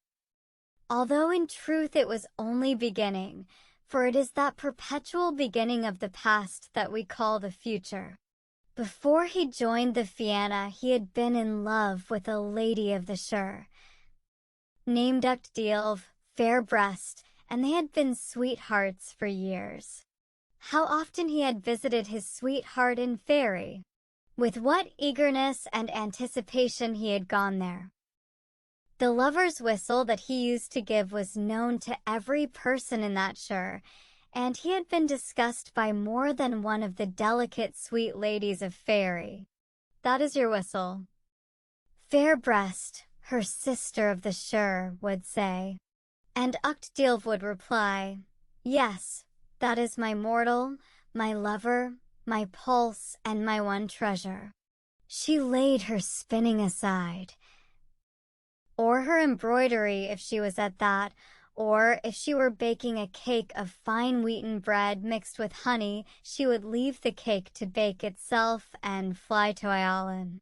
Although in truth it was only beginning, for it is that perpetual beginning of the past that we call the future. Before he joined the Fianna, he had been in love with a lady of the Shire, named Uchtdilv, fair breast, and they had been sweethearts for years. How often he had visited his sweetheart in Fairy! With what eagerness and anticipation he had gone there! The lover's whistle that he used to give was known to every person in that shire, and he had been discussed by more than one of the delicate sweet ladies of Fairy. "That is your whistle," Fair breast, her sister of the Shire, would say. And Uchtdilv would reply, "Yes, that is my mortal, my lover, my pulse, and my one treasure." She laid her spinning aside, or her embroidery if she was at that, or if she were baking a cake of fine wheaten bread mixed with honey, she would leave the cake to bake itself and fly to Iolin.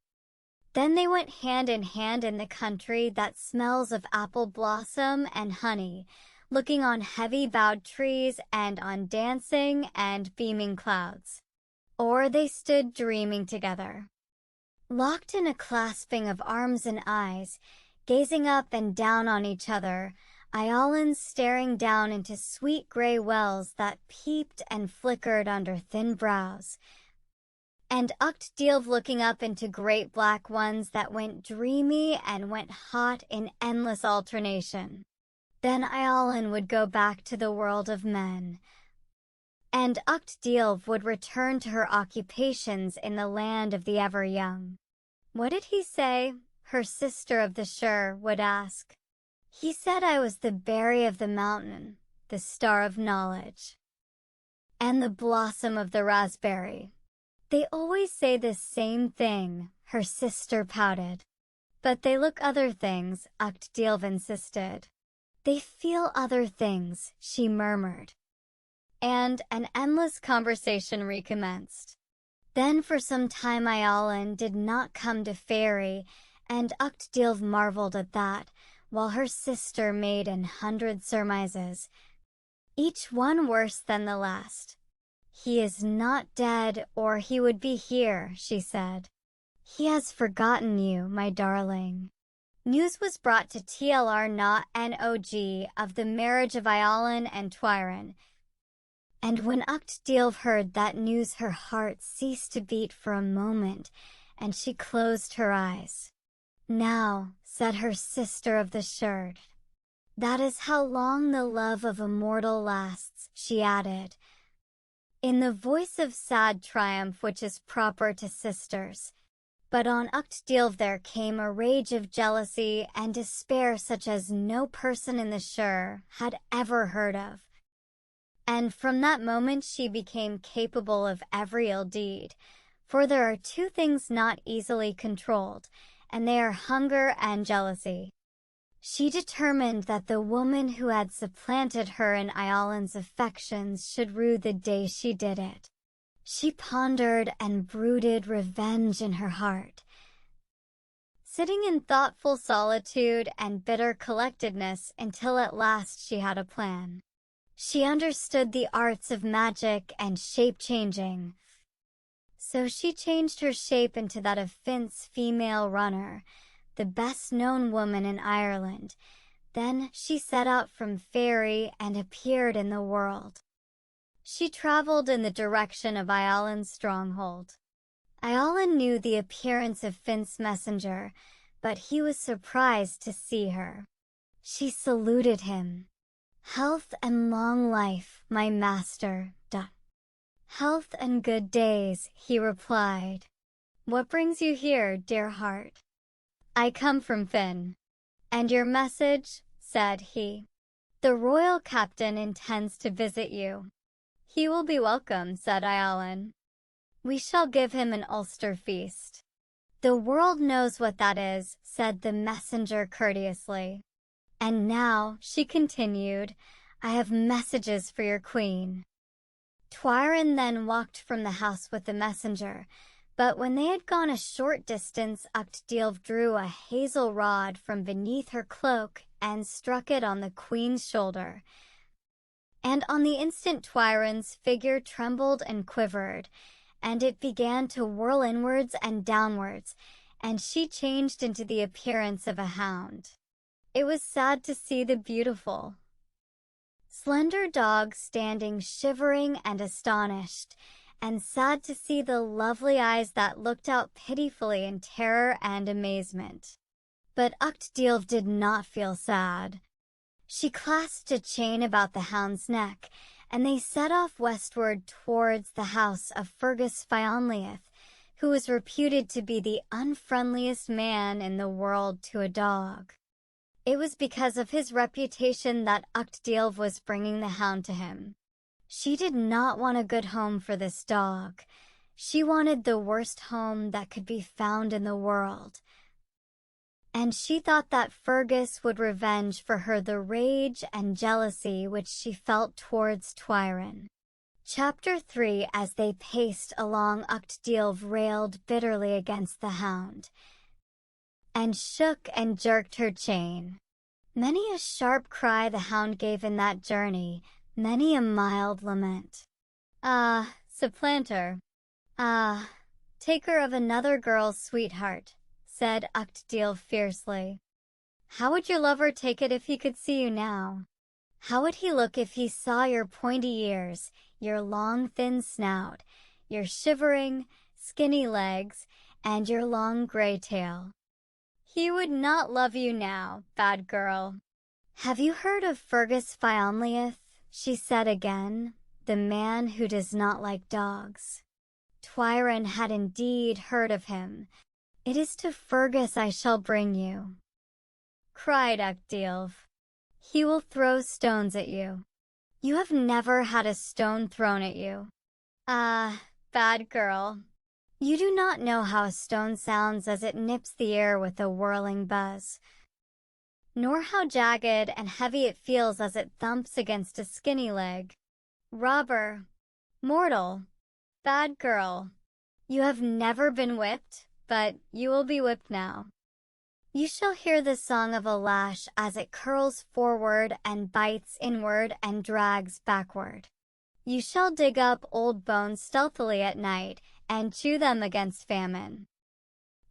Then they went hand in hand in the country that smells of apple blossom and honey, looking on heavy-bowed trees and on dancing and beaming clouds. Or they stood dreaming together, locked in a clasping of arms and eyes, gazing up and down on each other, Iolin staring down into sweet gray wells that peeped and flickered under thin brows, and Uchtdilv looking up into great black ones that went dreamy and went hot in endless alternation. Then Iolin would go back to the world of men, and Uchtdilv would return to her occupations in the land of the ever-young. "What did he say?" her sister of the Shire would ask. "He said I was the berry of the mountain, the star of knowledge, and the blossom of the raspberry." "They always say the same thing," her sister pouted. "But they look other things," Uchtdilv insisted. "They feel other things," she murmured. And an endless conversation recommenced. Then for some time Iolin did not come to Fairy, and Uchtdilv marveled at that, while her sister made 100 surmises, each one worse than the last. "He is not dead, or he would be here," she said. "He has forgotten you, my darling." News was brought to TLR NOG of the marriage of Iolin and Twyron, and when Uchtdilv heard that news her heart ceased to beat for a moment, and she closed her eyes. "Now," said her sister of the Shire, "that is how long the love of a mortal lasts," she added, in the voice of sad triumph which is proper to sisters. But on Uchtdilv there came a rage of jealousy and despair such as no person in the Shire had ever heard of. And from that moment she became capable of every ill deed, for there are two things not easily controlled, and they are hunger and jealousy. She determined that the woman who had supplanted her in Iolin's affections should rue the day she did it. She pondered and brooded revenge in her heart, sitting in thoughtful solitude and bitter collectedness until at last she had a plan. She understood the arts of magic and shape-changing, So she changed her shape into that of Fin's female runner, the best-known woman in Ireland. Then she set out from Fairy and appeared in the world. She traveled in the direction of Aolin's stronghold. Aolin knew the appearance of Fin's messenger, but he was surprised to see her. She saluted him. "Health and long life, my master." "Health and good days," he replied. "What brings you here, dear heart?" "I come from Fin." "And your message?" said he. "The royal captain intends to visit you." "He will be welcome," said Aolin. "We shall give him an Ulster feast." "The world knows what that is," said the messenger courteously. "And now," she continued, "I have messages for your queen." Twyrin then walked from the house with the messenger, but when they had gone a short distance, Uchtdilv drew a hazel rod from beneath her cloak and struck it on the queen's shoulder. And on the instant Twyrin's figure trembled and quivered, and it began to whirl inwards and downwards, and she changed into the appearance of a hound. It was sad to see the beautiful, slender dog standing shivering and astonished, and sad to see the lovely eyes that looked out pitifully in terror and amazement. But Uchtdilv did not feel sad. She clasped a chain about the hound's neck, and they set off westward towards the house of Fergus Fionlliath, who was reputed to be the unfriendliest man in the world to a dog. It was because of his reputation that Uchtdilv was bringing the hound to him. She did not want a good home for this dog. She wanted the worst home that could be found in the world. And she thought that Fergus would revenge for her the rage and jealousy which she felt towards Twyrin. Chapter 3. As they paced along, Uchtdilv railed bitterly against the hound, and shook and jerked her chain. Many a sharp cry the hound gave in that journey, many a mild lament. "Ah, supplanter! Ah, taker of another girl's sweetheart," said Uchtdilv fiercely. "How would your lover take it if he could see you now? How would he look if he saw your pointy ears, your long thin snout, your shivering, skinny legs, and your long gray tail? He would not love you now, bad girl." "Have you heard of Fergus Fionlliath?" she said again, "the man who does not like dogs?" Twyrin had indeed heard of him. "It is to Fergus I shall bring you," cried Uchtdilv. "He will throw stones at you. You have never had a stone thrown at you. Ah, bad girl. You do not know how a stone sounds as it nips the air with a whirling buzz, nor how jagged and heavy it feels as it thumps against a skinny leg. Robber, mortal, bad girl, you have never been whipped, but you will be whipped now. You shall hear the song of a lash as it curls forward and bites inward and drags backward. You shall dig up old bones stealthily at night and chew them against famine.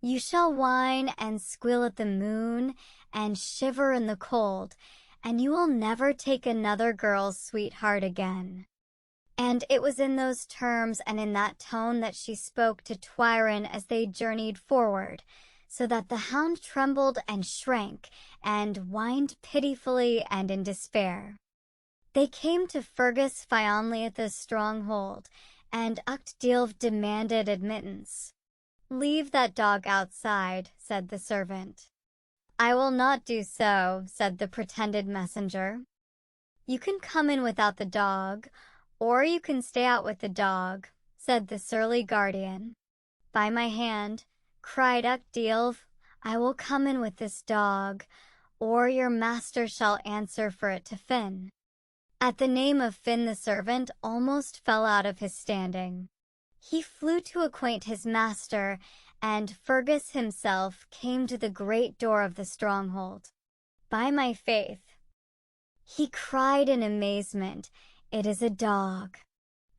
You shall whine and squeal at the moon and shiver in the cold, and you will never take another girl's sweetheart again." And it was in those terms and in that tone that she spoke to Twyrin as they journeyed forward, so that the hound trembled and shrank and whined pitifully and in despair. They came to Fergus Fionlliath's stronghold, and Uchtdilv demanded admittance. "Leave that dog outside," said the servant. "I will not do so," said the pretended messenger. "You can come in without the dog, or you can stay out with the dog," said the surly guardian. "By my hand," cried Uchtdilv, "I will come in with this dog, or your master shall answer for it to Fin." At the name of Fin, the servant almost fell out of his standing. He flew to acquaint his master, and Fergus himself came to the great door of the stronghold. "By my faith," he cried in amazement, "it is a dog.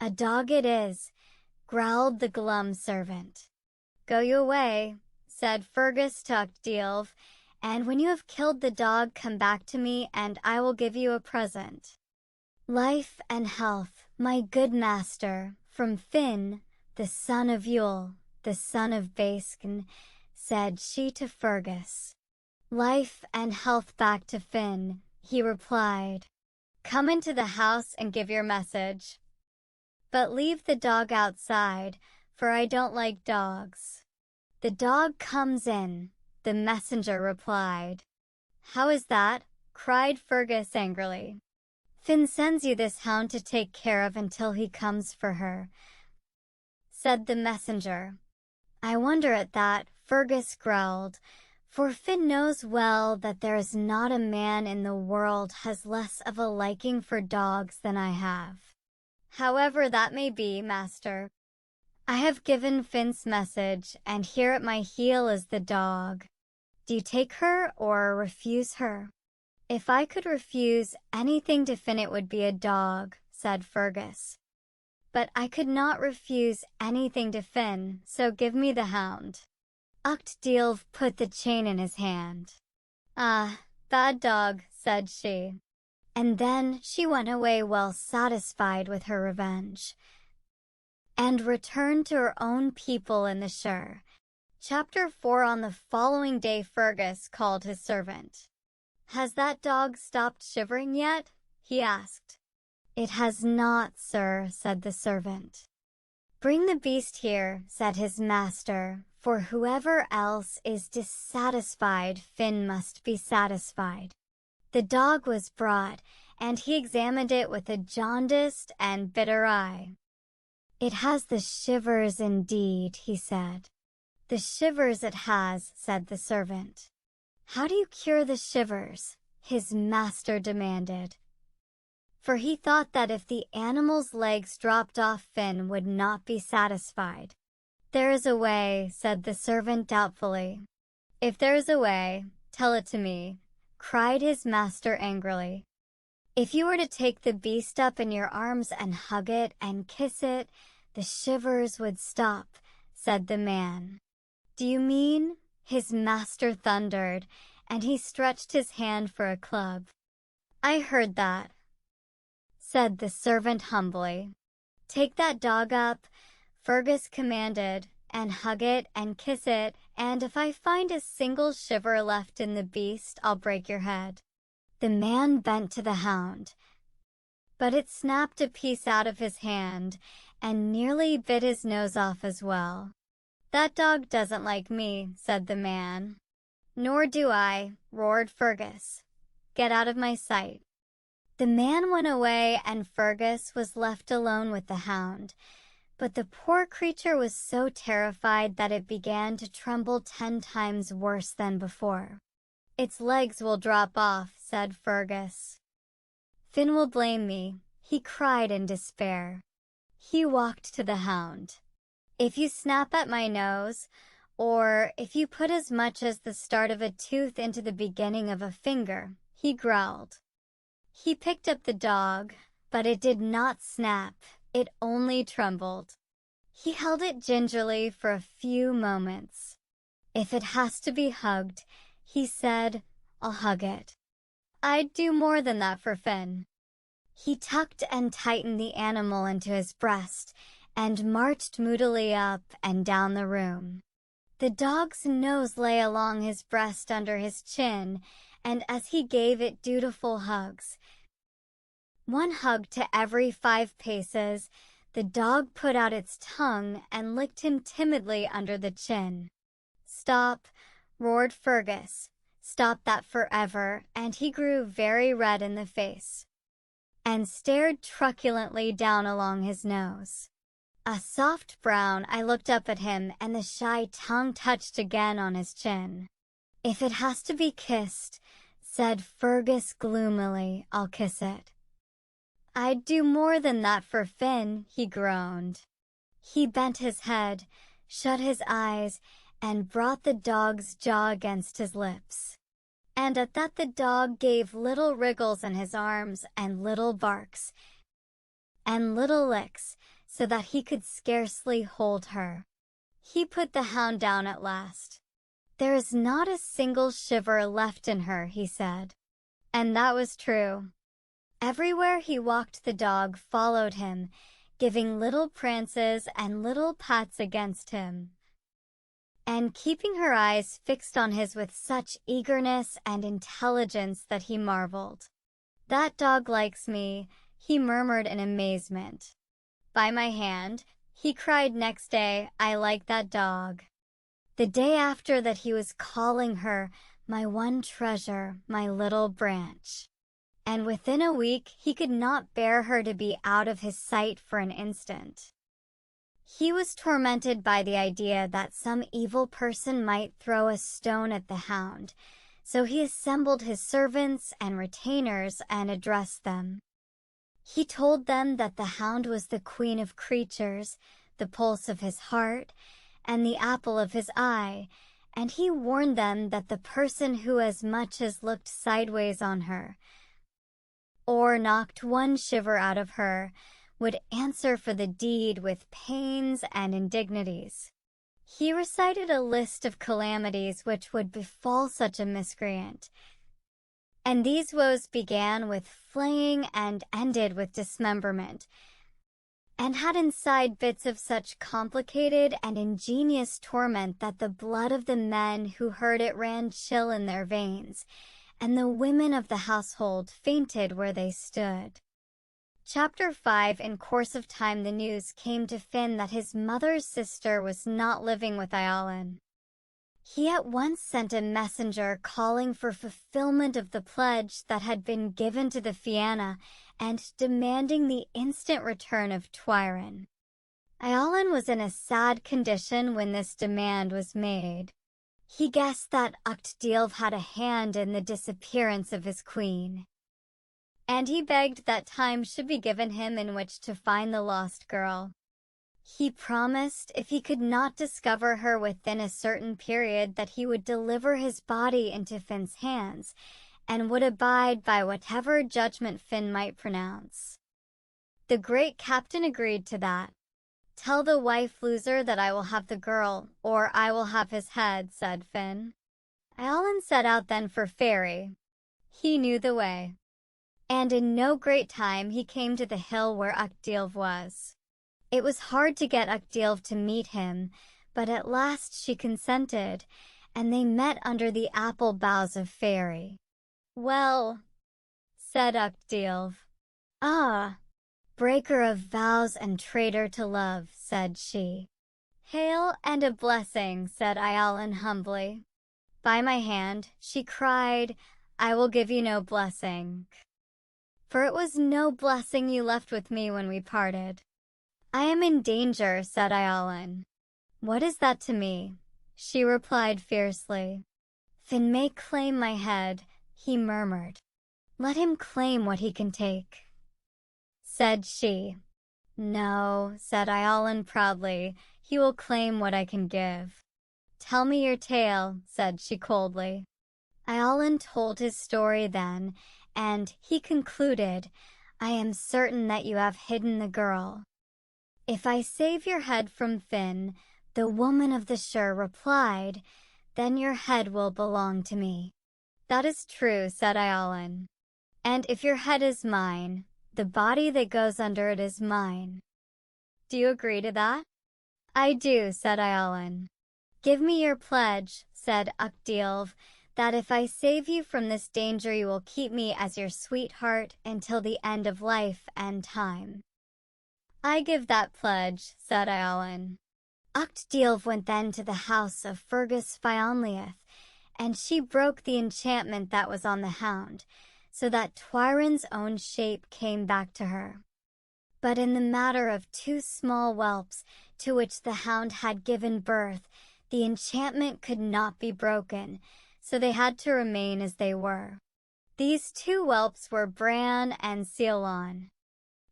A dog it is, growled the glum servant. "Go you away," said Fergus to Octave, "and when you have killed the dog, come back to me, and I will give you a present." "Life and health, my good master, from Finn, the son of Yule, the son of Baskin," said she to Fergus. "Life and health back to Finn," he replied. "Come into the house and give your message. But leave the dog outside, for I don't like dogs." "The dog comes in," the messenger replied. "How is that?" cried Fergus angrily. "Finn sends you this hound to take care of until he comes for her," said the messenger. "I wonder at that," Fergus growled, "for Finn knows well that there is not a man in the world has less of a liking for dogs than I have. However that may be, master, I have given Finn's message, and here at my heel is the dog. Do you take her or refuse her?" "If I could refuse anything to Finn, it would be a dog," said Fergus. "But I could not refuse anything to Finn, so give me the hound." Octave put the chain in his hand. "Ah, bad dog," said she. And then she went away well satisfied with her revenge, and returned to her own people in the shire. Chapter 4. On the following day Fergus called his servant. "Has that dog stopped shivering yet?" he asked. "It has not, sir," said the servant. "Bring the beast here," said his master, "for whoever else is dissatisfied, Finn must be satisfied." The dog was brought, and he examined it with a jaundiced and bitter eye. "It has the shivers indeed," he said. "The shivers it has," said the servant. "How do you cure the shivers?" his master demanded. For he thought that if the animal's legs dropped off, Finn would not be satisfied. "There is a way," said the servant doubtfully. "If there is a way, tell it to me," cried his master angrily. "If you were to take the beast up in your arms and hug it and kiss it, the shivers would stop," said the man. "Do you mean?" his master thundered, and he stretched his hand for a club. "I heard that," said the servant humbly. "Take that dog up," Fergus commanded, "and hug it and kiss it, and if I find a single shiver left in the beast, I'll break your head." The man bent to the hound, but it snapped a piece out of his hand and nearly bit his nose off as well. "That dog doesn't like me," said the man. "Nor do I," roared Fergus. "Get out of my sight." The man went away, and Fergus was left alone with the hound. But the poor creature was so terrified that it began to tremble 10 times worse than before. "Its legs will drop off," said Fergus. "Finn will blame me," he cried in despair. He walked to the hound. "If you snap at my nose, or if you put as much as the start of a tooth into the beginning of a finger," he growled. He picked up the dog, but it did not snap, it only trembled. He held it gingerly for a few moments. "If it has to be hugged," he said, "I'll hug it. I'd do more than that for Finn." He tucked and tightened the animal into his breast and marched moodily up and down the room. The dog's nose lay along his breast under his chin, and as he gave it dutiful hugs, one hug to every 5 paces, the dog put out its tongue and licked him timidly under the chin. "Stop," roared Fergus. "Stop that forever," and he grew very red in the face and stared truculently down along his nose. A soft brown, I looked up at him, and the shy tongue touched again on his chin. "If it has to be kissed," said Fergus gloomily, "I'll kiss it." "I'd do more than that for Finn," he groaned. He bent his head, shut his eyes, and brought the dog's jaw against his lips. And at that the dog gave little wriggles in his arms and little barks and little licks, so that he could scarcely hold her. He put the hound down at last. "There is not a single shiver left in her," he said. And that was true. Everywhere he walked, the dog followed him, giving little prances and little pats against him, and keeping her eyes fixed on his with such eagerness and intelligence that he marveled. "That dog likes me," he murmured in amazement. "By my hand," he cried next day, "I like that dog." The day after that he was calling her, "My one treasure, my little branch." And within a week he could not bear her to be out of his sight for an instant. He was tormented by the idea that some evil person might throw a stone at the hound, so he assembled his servants and retainers and addressed them. He told them that the hound was the queen of creatures, the pulse of his heart, and the apple of his eye, and he warned them that the person who as much as looked sideways on her, or knocked one shiver out of her, would answer for the deed with pains and indignities. He recited a list of calamities which would befall such a miscreant, and these woes began with flaying and ended with dismemberment, and had inside bits of such complicated and ingenious torment that the blood of the men who heard it ran chill in their veins, and the women of the household fainted where they stood. Chapter 5. In course of time the news came to Finn that his mother's sister was not living with Eileen. He at once sent a messenger calling for fulfillment of the pledge that had been given to the Fianna and demanding the instant return of Twyron. Eileen was in a sad condition when this demand was made. He guessed that Uchtdilv had a hand in the disappearance of his queen, and he begged that time should be given him in which to find the lost girl. He promised if he could not discover her within a certain period that he would deliver his body into Finn's hands, and would abide by whatever judgment Finn might pronounce. The great captain agreed to that. "Tell the wife-loser that I will have the girl, or I will have his head," said Finn. Eileen set out then for Fairy. He knew the way, and in no great time he came to the hill where Uchtdilv was. It was hard to get Uchtdilv to meet him, but at last she consented, and they met under the apple boughs of Fairy. "Well," said Uchtdilv. "Ah, breaker of vows and traitor to love," said she. "Hail and a blessing," said Eileen humbly. "By my hand," she cried, "I will give you no blessing, for it was no blessing you left with me when we parted." "I am in danger," said Eileen. "What is that to me?" she replied fiercely. "Finn may claim my head," he murmured. "Let him claim what he can take," said she. "No," said Eileen proudly, "he will claim what I can give." "Tell me your tale," said she coldly. Eileen told his story then, and he concluded, "I am certain that you have hidden the girl." "If I save your head from Finn," the woman of the shore replied, "then your head will belong to me." "That is true," said Eileen. "And if your head is mine, the body that goes under it is mine. Do you agree to that?" "I do," said Eileen. "Give me your pledge," said Uchtdilv, "that if I save you from this danger you will keep me as your sweetheart until the end of life and time." "I give that pledge," said Eileen. Uchtdilv went then to the house of Fergus Fionliath, and she broke the enchantment that was on the hound, so that Twyron's own shape came back to her. But in the matter of 2 small whelps to which the hound had given birth, the enchantment could not be broken, so they had to remain as they were. These 2 whelps were Bran and Ceylon.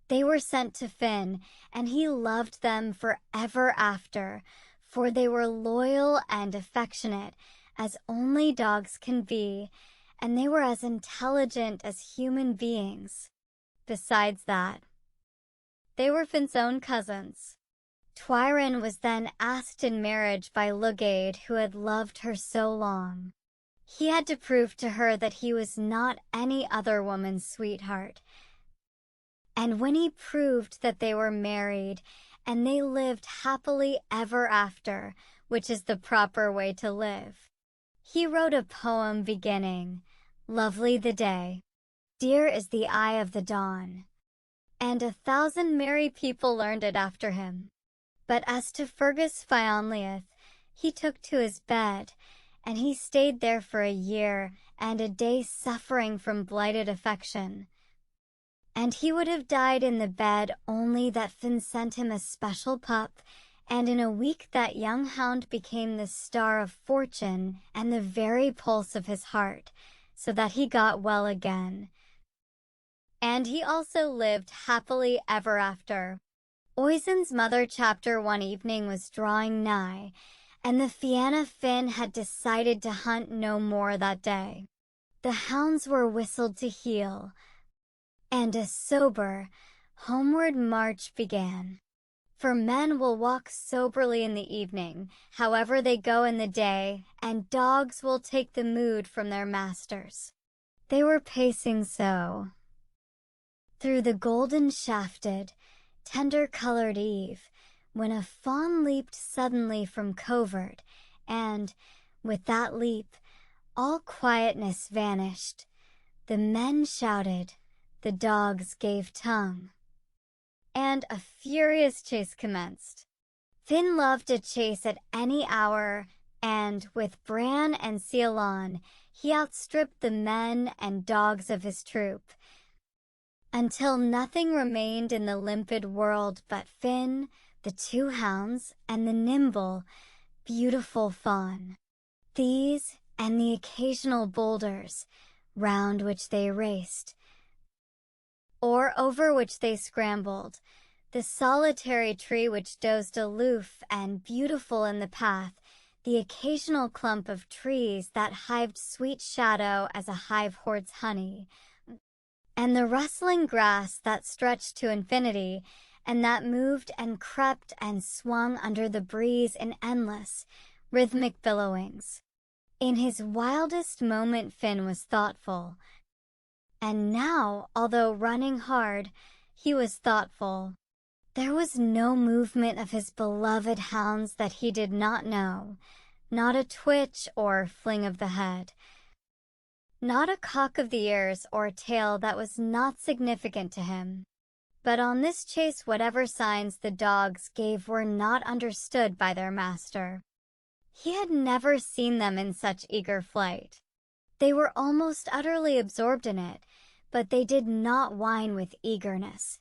They were sent to Finn, and he loved them forever after, for they were loyal and affectionate, as only dogs can be, and they were as intelligent as human beings. Besides that, They were Finn's own cousins. Twyrin was then asked in marriage by Lugaid, who had loved her so long. He had to prove to her that he was not any other woman's sweetheart. And when he proved that they were married, and they lived happily ever after, which is the proper way to live, he wrote a poem beginning, "Lovely the day, dear is the eye of the dawn," and 1,000 merry people learned it after him. But as to Fergus Fionlleith, he took to his bed, and he stayed there for a year and a day suffering from blighted affection. And he would have died in the bed only that Finn sent him a special pup, and in a week that young hound became the star of fortune and the very pulse of his heart, so that he got well again. And he also lived happily ever after. Oisin's mother chapter one evening was drawing nigh, and the Fianna Finn had decided to hunt no more that day. The hounds were whistled to heel, and a sober, homeward march began. For men will walk soberly in the evening, however they go in the day, and dogs will take the mood from their masters. They were pacing so through the golden-shafted, tender-colored eve, when a fawn leaped suddenly from covert, and, with that leap, all quietness vanished. The men shouted, the dogs gave tongue, and a furious chase commenced. Finn loved a chase at any hour, and, with Bran and Cialan, he outstripped the men and dogs of his troop, until nothing remained in the limpid world but Finn, the 2 hounds, and the nimble, beautiful fawn. These, and the occasional boulders, round which they raced, or over which they scrambled, the solitary tree which dozed aloof and beautiful in the path, the occasional clump of trees that hived sweet shadow as a hive hoards honey, and the rustling grass that stretched to infinity, and that moved and crept and swung under the breeze in endless, rhythmic billowings. In his wildest moment Finn was thoughtful, and now, although running hard, he was thoughtful. There was no movement of his beloved hounds that he did not know, not a twitch or fling of the head, not a cock of the ears or tail that was not significant to him. But on this chase whatever signs the dogs gave were not understood by their master. He had never seen them in such eager flight. They were almost utterly absorbed in it, but they did not whine with eagerness.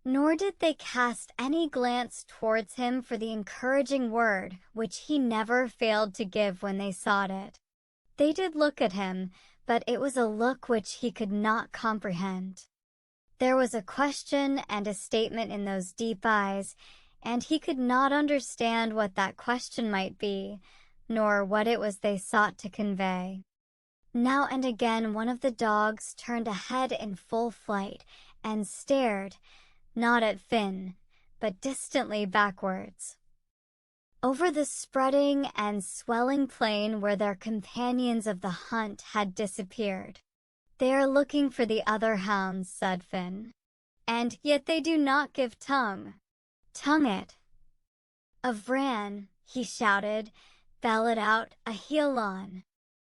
Nor did they cast any glance towards him for the encouraging word which he never failed to give when they sought it. They did look at him, but it was a look which he could not comprehend. There was a question and a statement in those deep eyes, and he could not understand what that question might be, nor what it was they sought to convey. Now and again one of the dogs turned ahead in full flight, and stared, not at Finn, but distantly backwards, over the spreading and swelling plain where their companions of the hunt had disappeared. "They are looking for the other hounds," said Finn, "and yet they do not give tongue. Tongue it." Of Bran, he shouted, bellowed out a Healon.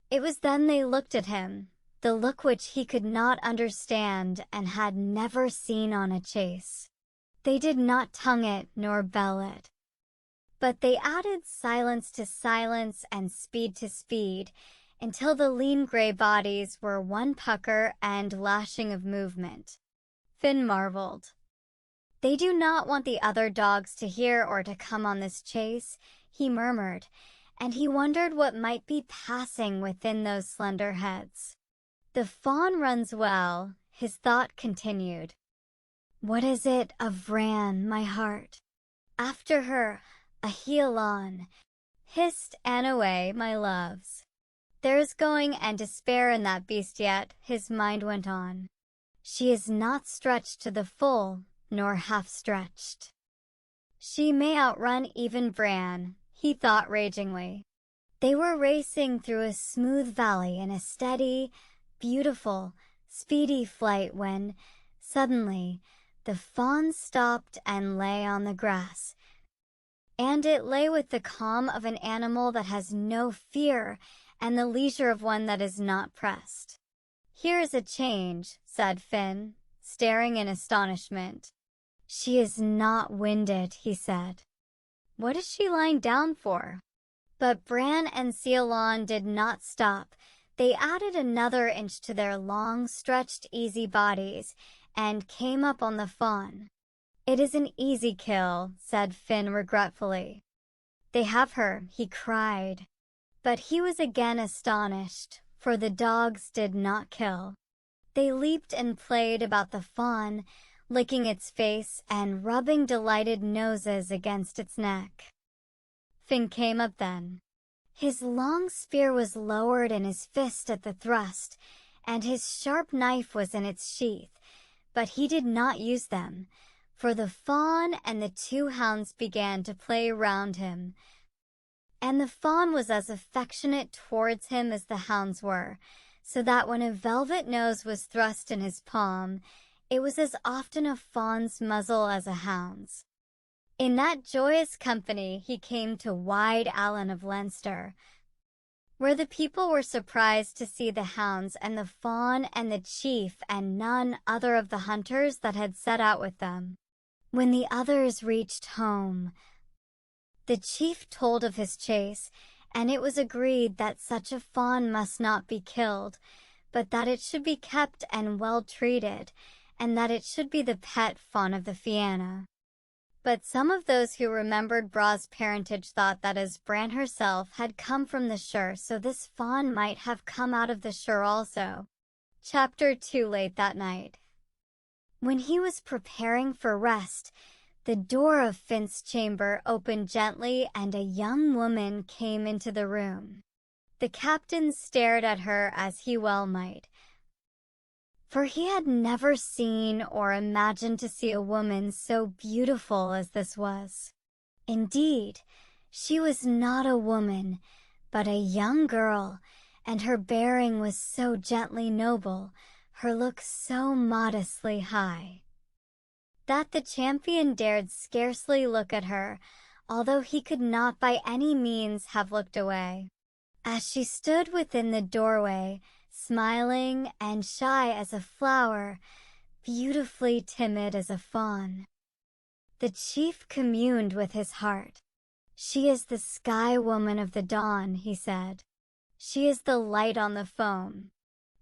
It was then they looked at him, the look which he could not understand and had never seen on a chase. They did not tongue it nor bell it, but they added silence to silence and speed to speed, until the lean gray bodies were one pucker and lashing of movement. Finn marveled. "They do not want the other dogs to hear or to come on this chase," he murmured, and he wondered what might be passing within those slender heads. "The fawn runs well," his thought continued. "What is it of Bran, my heart? After her, a heel on, hist and away, my loves. There is going and despair in that beast yet," his mind went on. "She is not stretched to the full, nor half-stretched. She may outrun even Bran, he thought ragingly. They were racing through a smooth valley in a steady, beautiful, speedy flight when, suddenly, the fawn stopped and lay on the grass. And it lay with the calm of an animal that has no fear and the leisure of one that is not pressed. "Here is a change," said Finn, staring in astonishment. "She is not winded," he said. "What is she lying down for?" But Bran and Ceylon did not stop. They added another inch to their long, stretched, easy bodies and came up on the fawn. "It is an easy kill," said Finn regretfully. "They have her," he cried. But he was again astonished, for the dogs did not kill. They leaped and played about the fawn, licking its face and rubbing delighted noses against its neck. Finn came up then. His long spear was lowered in his fist at the thrust, and his sharp knife was in its sheath, but he did not use them, for the fawn and the two hounds began to play round him. And the fawn was as affectionate towards him as the hounds were, so that when a velvet nose was thrust in his palm, it was as often a fawn's muzzle as a hound's. In that joyous company he came to wide Allen of Leinster, where the people were surprised to see the hounds and the fawn and the chief and none other of the hunters that had set out with them. When the others reached home, the chief told of his chase, and it was agreed that such a fawn must not be killed, but that it should be kept and well treated, and that it should be the pet fawn of the Fianna. But some of those who remembered Bra's parentage thought that as Bran herself had come from the shire, so this fawn might have come out of the shire also. Chapter 2. Late that night, when he was preparing for rest, the door of Finn's chamber opened gently and a young woman came into the room. The captain stared at her as he well might, for he had never seen or imagined to see a woman so beautiful as this was. Indeed, she was not a woman, but a young girl, and her bearing was so gently noble, her look so modestly high, that the champion dared scarcely look at her, although he could not by any means have looked away. As she stood within the doorway, smiling and shy as a flower, beautifully timid as a fawn, the chief communed with his heart. "She is the sky woman of the dawn," he said. "She is the light on the foam.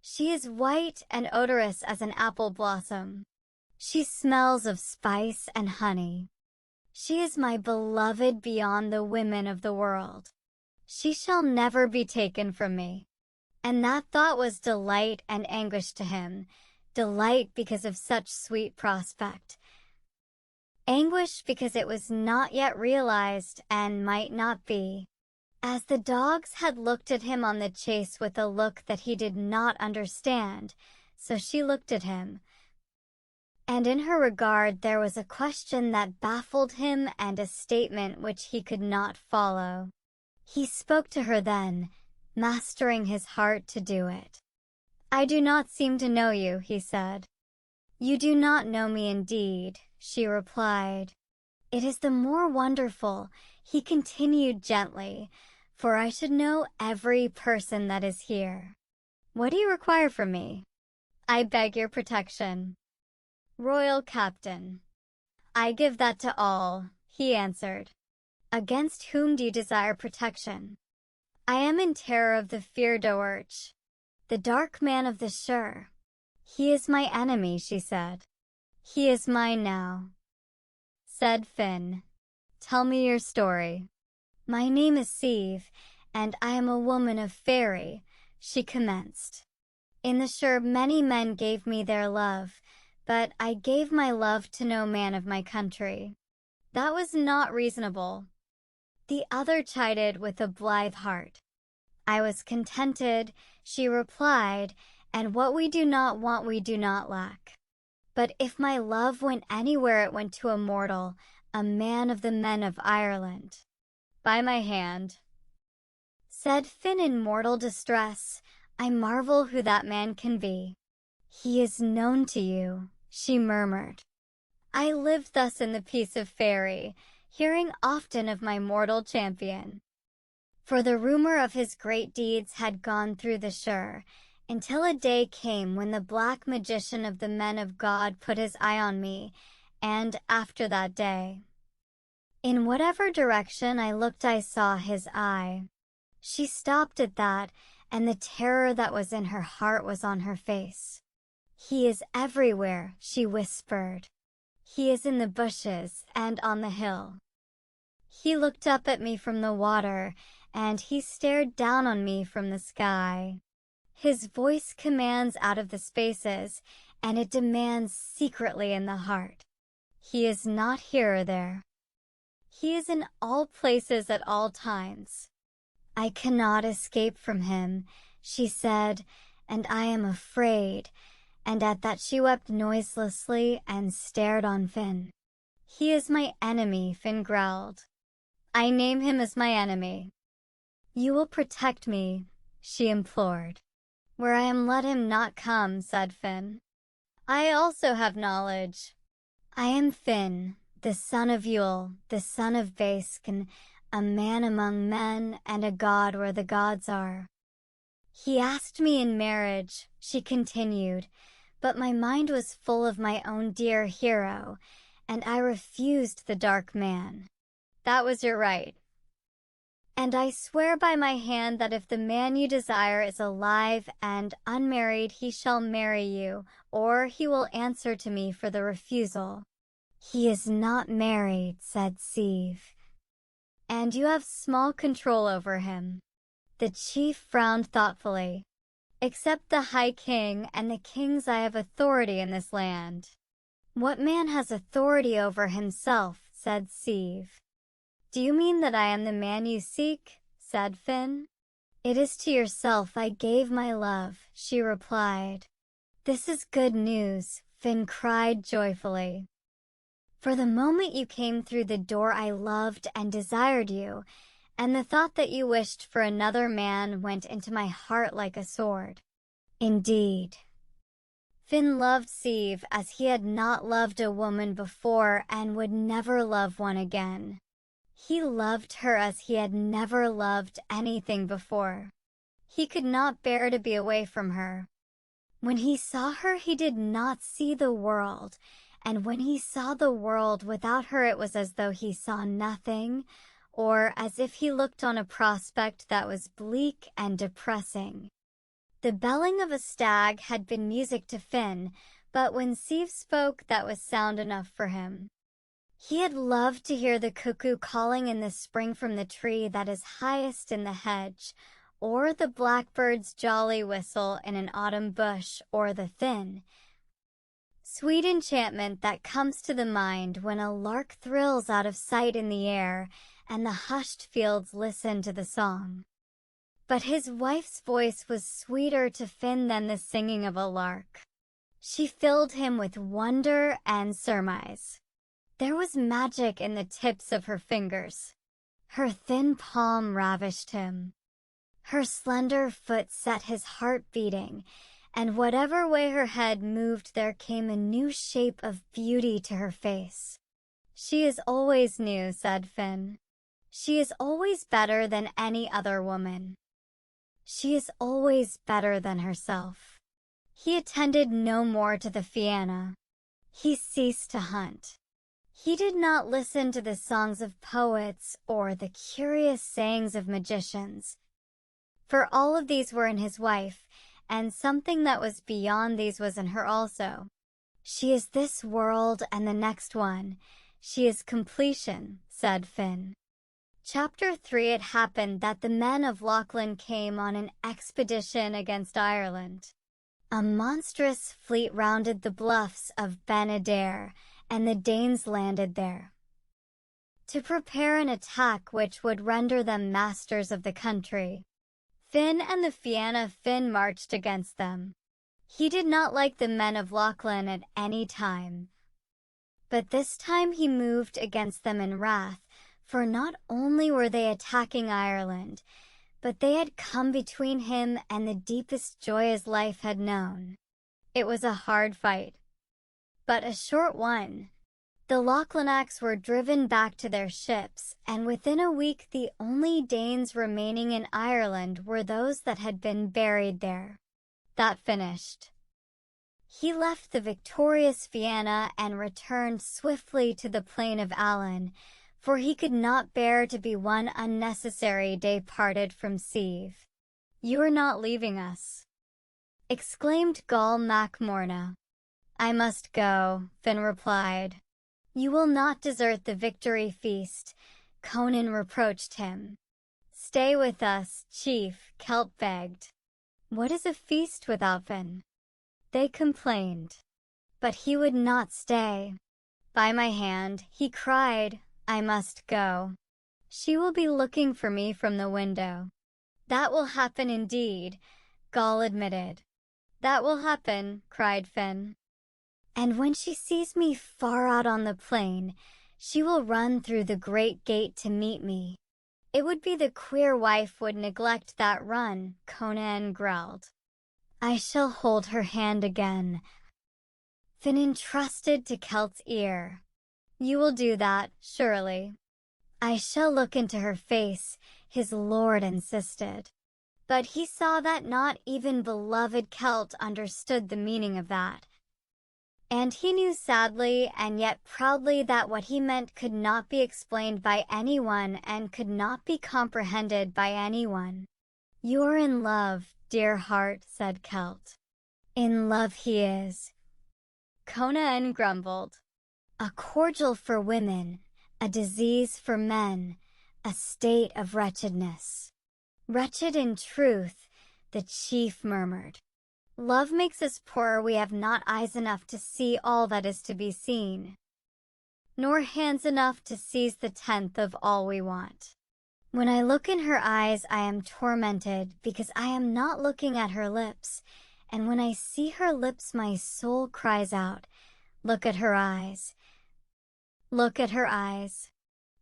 She is white and odorous as an apple blossom. She smells of spice and honey. She is my beloved beyond the women of the world. She shall never be taken from me." And that thought was delight and anguish to him, delight because of such sweet prospect, anguish because it was not yet realized and might not be. As the dogs had looked at him on the chase with a look that he did not understand, so she looked at him. And in her regard there was a question that baffled him and a statement which he could not follow. He spoke to her then, mastering his heart to do it. "I do not seem to know you," he said. "You do not know me indeed," she replied. "It is the more wonderful," he continued gently, "for I should know every person that is here. What do you require from me?" "I beg your protection." "Royal Captain." "I give that to all," he answered. "Against whom do you desire protection?" "I am in terror of the Fyrdoerch, the dark man of the shire." "He is my enemy," she said. "He is mine now," said Finn. "Tell me your story." "My name is Sieve, and I am a woman of Fairy," she commenced. "In the shire many men gave me their love, but I gave my love to no man of my country." "That was not reasonable," the other chided with a blithe heart. "I was contented," she replied, "and what we do not want we do not lack." But if my love went anywhere, it went to a mortal, a man of the men of Ireland. By my hand, said Finn in mortal distress. I marvel who that man can be. He is known to you, she murmured. I lived thus in the peace of Fairy, hearing often of my mortal champion. For the rumor of his great deeds had gone through the shire, until a day came when the black magician of the men of God put his eye on me, and after that day, in whatever direction I looked, I saw his eye. She stopped at that, and the terror that was in her heart was on her face. He is everywhere, she whispered. He is in the bushes and on the hill. He looked up at me from the water, and he stared down on me from the sky. His voice commands out of the spaces, and it demands secretly in the heart. He is not here or there. He is in all places at all times. I cannot escape from him, she said, and I am afraid. And at that she wept noiselessly and stared on Finn. He is my enemy, Finn growled. I name him as my enemy. You will protect me, she implored. Where I am, let him not come, said Finn. I also have knowledge. I am Finn, the son of Yule, the son of Baskin, a man among men and a god where the gods are. He asked me in marriage, she continued, but my mind was full of my own dear hero, and I refused the dark man. That was your right. And I swear by my hand that if the man you desire is alive and unmarried, he shall marry you, or he will answer to me for the refusal. He is not married, said Sieve. And you have small control over him. The chief frowned thoughtfully. Except the High King and the kings, I have authority in this land. What man has authority over himself, said Sieve. Do you mean that I am the man you seek, said Finn. It is to yourself I gave my love, she replied. This is good news, Finn cried joyfully. For the moment you came through the door I loved and desired you, and the thought that you wished for another man went into my heart like a sword. Indeed. Finn loved Sieve as he had not loved a woman before and would never love one again. He loved her as he had never loved anything before. He could not bear to be away from her. When he saw her, he did not see the world, and when he saw the world without her, it was as though he saw nothing, or as if he looked on a prospect that was bleak and depressing. The belling of a stag had been music to Finn, but when Sieve spoke, that was sound enough for him. He had loved to hear the cuckoo calling in the spring from the tree that is highest in the hedge, or the blackbird's jolly whistle in an autumn bush, or the thin, sweet enchantment that comes to the mind when a lark thrills out of sight in the air, and the hushed fields listen to the song. But his wife's voice was sweeter to Finn than the singing of a lark. She filled him with wonder and surmise. There was magic in the tips of her fingers. Her thin palm ravished him. Her slender foot set his heart beating, and whatever way her head moved, there came a new shape of beauty to her face. She is always new, said Finn. She is always better than any other woman. She is always better than herself. He attended no more to the Fianna. He ceased to hunt. He did not listen to the songs of poets or the curious sayings of magicians, for all of these were in his wife, and something that was beyond these was in her also. She is this world and the next one. She is completion, said Finn. Chapter 3. It happened that the men of Lachlan came on an expedition against Ireland. A monstrous fleet rounded the bluffs of Ben Adair, and the Danes landed there to prepare an attack which would render them masters of the country. Finn and the Fianna Finn marched against them. He did not like the men of Lachlan at any time. But this time he moved against them in wrath, for not only were they attacking Ireland, but they had come between him and the deepest joy his life had known. It was a hard fight, but a short one. The Lachlanachs were driven back to their ships, and within a week the only Danes remaining in Ireland were those that had been buried there. That finished. He left the victorious Vienna and returned swiftly to the plain of Allen, for he could not bear to be one unnecessary day parted from Sieve. "You are not leaving us," exclaimed Gall Mac Morna. "I must go," Finn replied. "You will not desert the victory feast," Conan reproached him. "Stay with us, chief," Celt begged. "What is a feast without Finn?" they complained. But he would not stay. "By my hand," he cried, "I must go. She will be looking for me from the window." "That will happen indeed," Gall admitted. "That will happen," cried Finn. "And when she sees me far out on the plain, she will run through the great gate to meet me." "It would be the queer wife would neglect that run," Conan growled. "I shall hold her hand again," Finn entrusted to Celt's ear. "You will do that, surely." "I shall look into her face," his lord insisted. But he saw that not even beloved Celt understood the meaning of that. And he knew sadly and yet proudly that what he meant could not be explained by anyone and could not be comprehended by anyone. "You're in love, dear heart," said Celt. "In love he is," Conan grumbled. "A cordial for women, a disease for men, a state of wretchedness." "Wretched in truth," the chief murmured. "Love makes us poor. We have not eyes enough to see all that is to be seen, nor hands enough to seize the tenth of all we want. When I look in her eyes, I am tormented, because I am not looking at her lips, and when I see her lips, my soul cries out, 'Look at her eyes. Look at her eyes.'"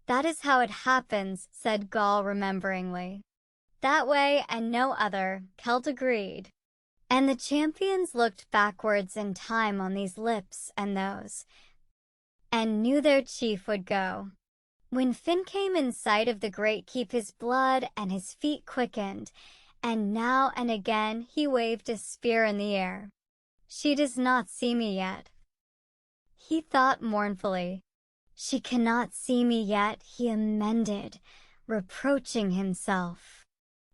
"That is how it happens," said Gall rememberingly. "That way and no other," Celt agreed. And the champions looked backwards in time on these lips and those, and knew their chief would go. When Finn came in sight of the great keep, his blood and his feet quickened, and now and again he waved a spear in the air. "She does not see me yet," he thought mournfully. "She cannot see me yet," he amended, reproaching himself.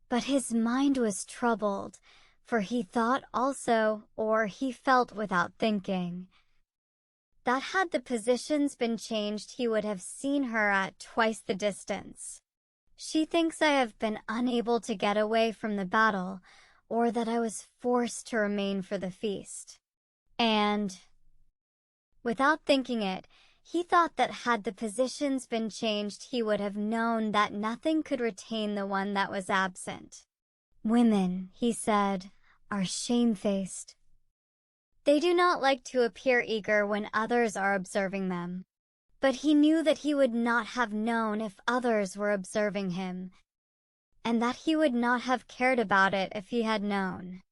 But his mind was troubled, for he thought also, or he felt without thinking, that had the positions been changed he would have seen her at twice the distance. "She thinks I have been unable to get away from the battle, or that I was forced to remain for the feast." And, without thinking it, he thought that had the positions been changed he would have known that nothing could retain the one that was absent. "Women," he said, "are shamefaced. They do not like to appear eager when others are observing them." But he knew that he would not have known if others were observing him, and that he would not have cared about it if he had known.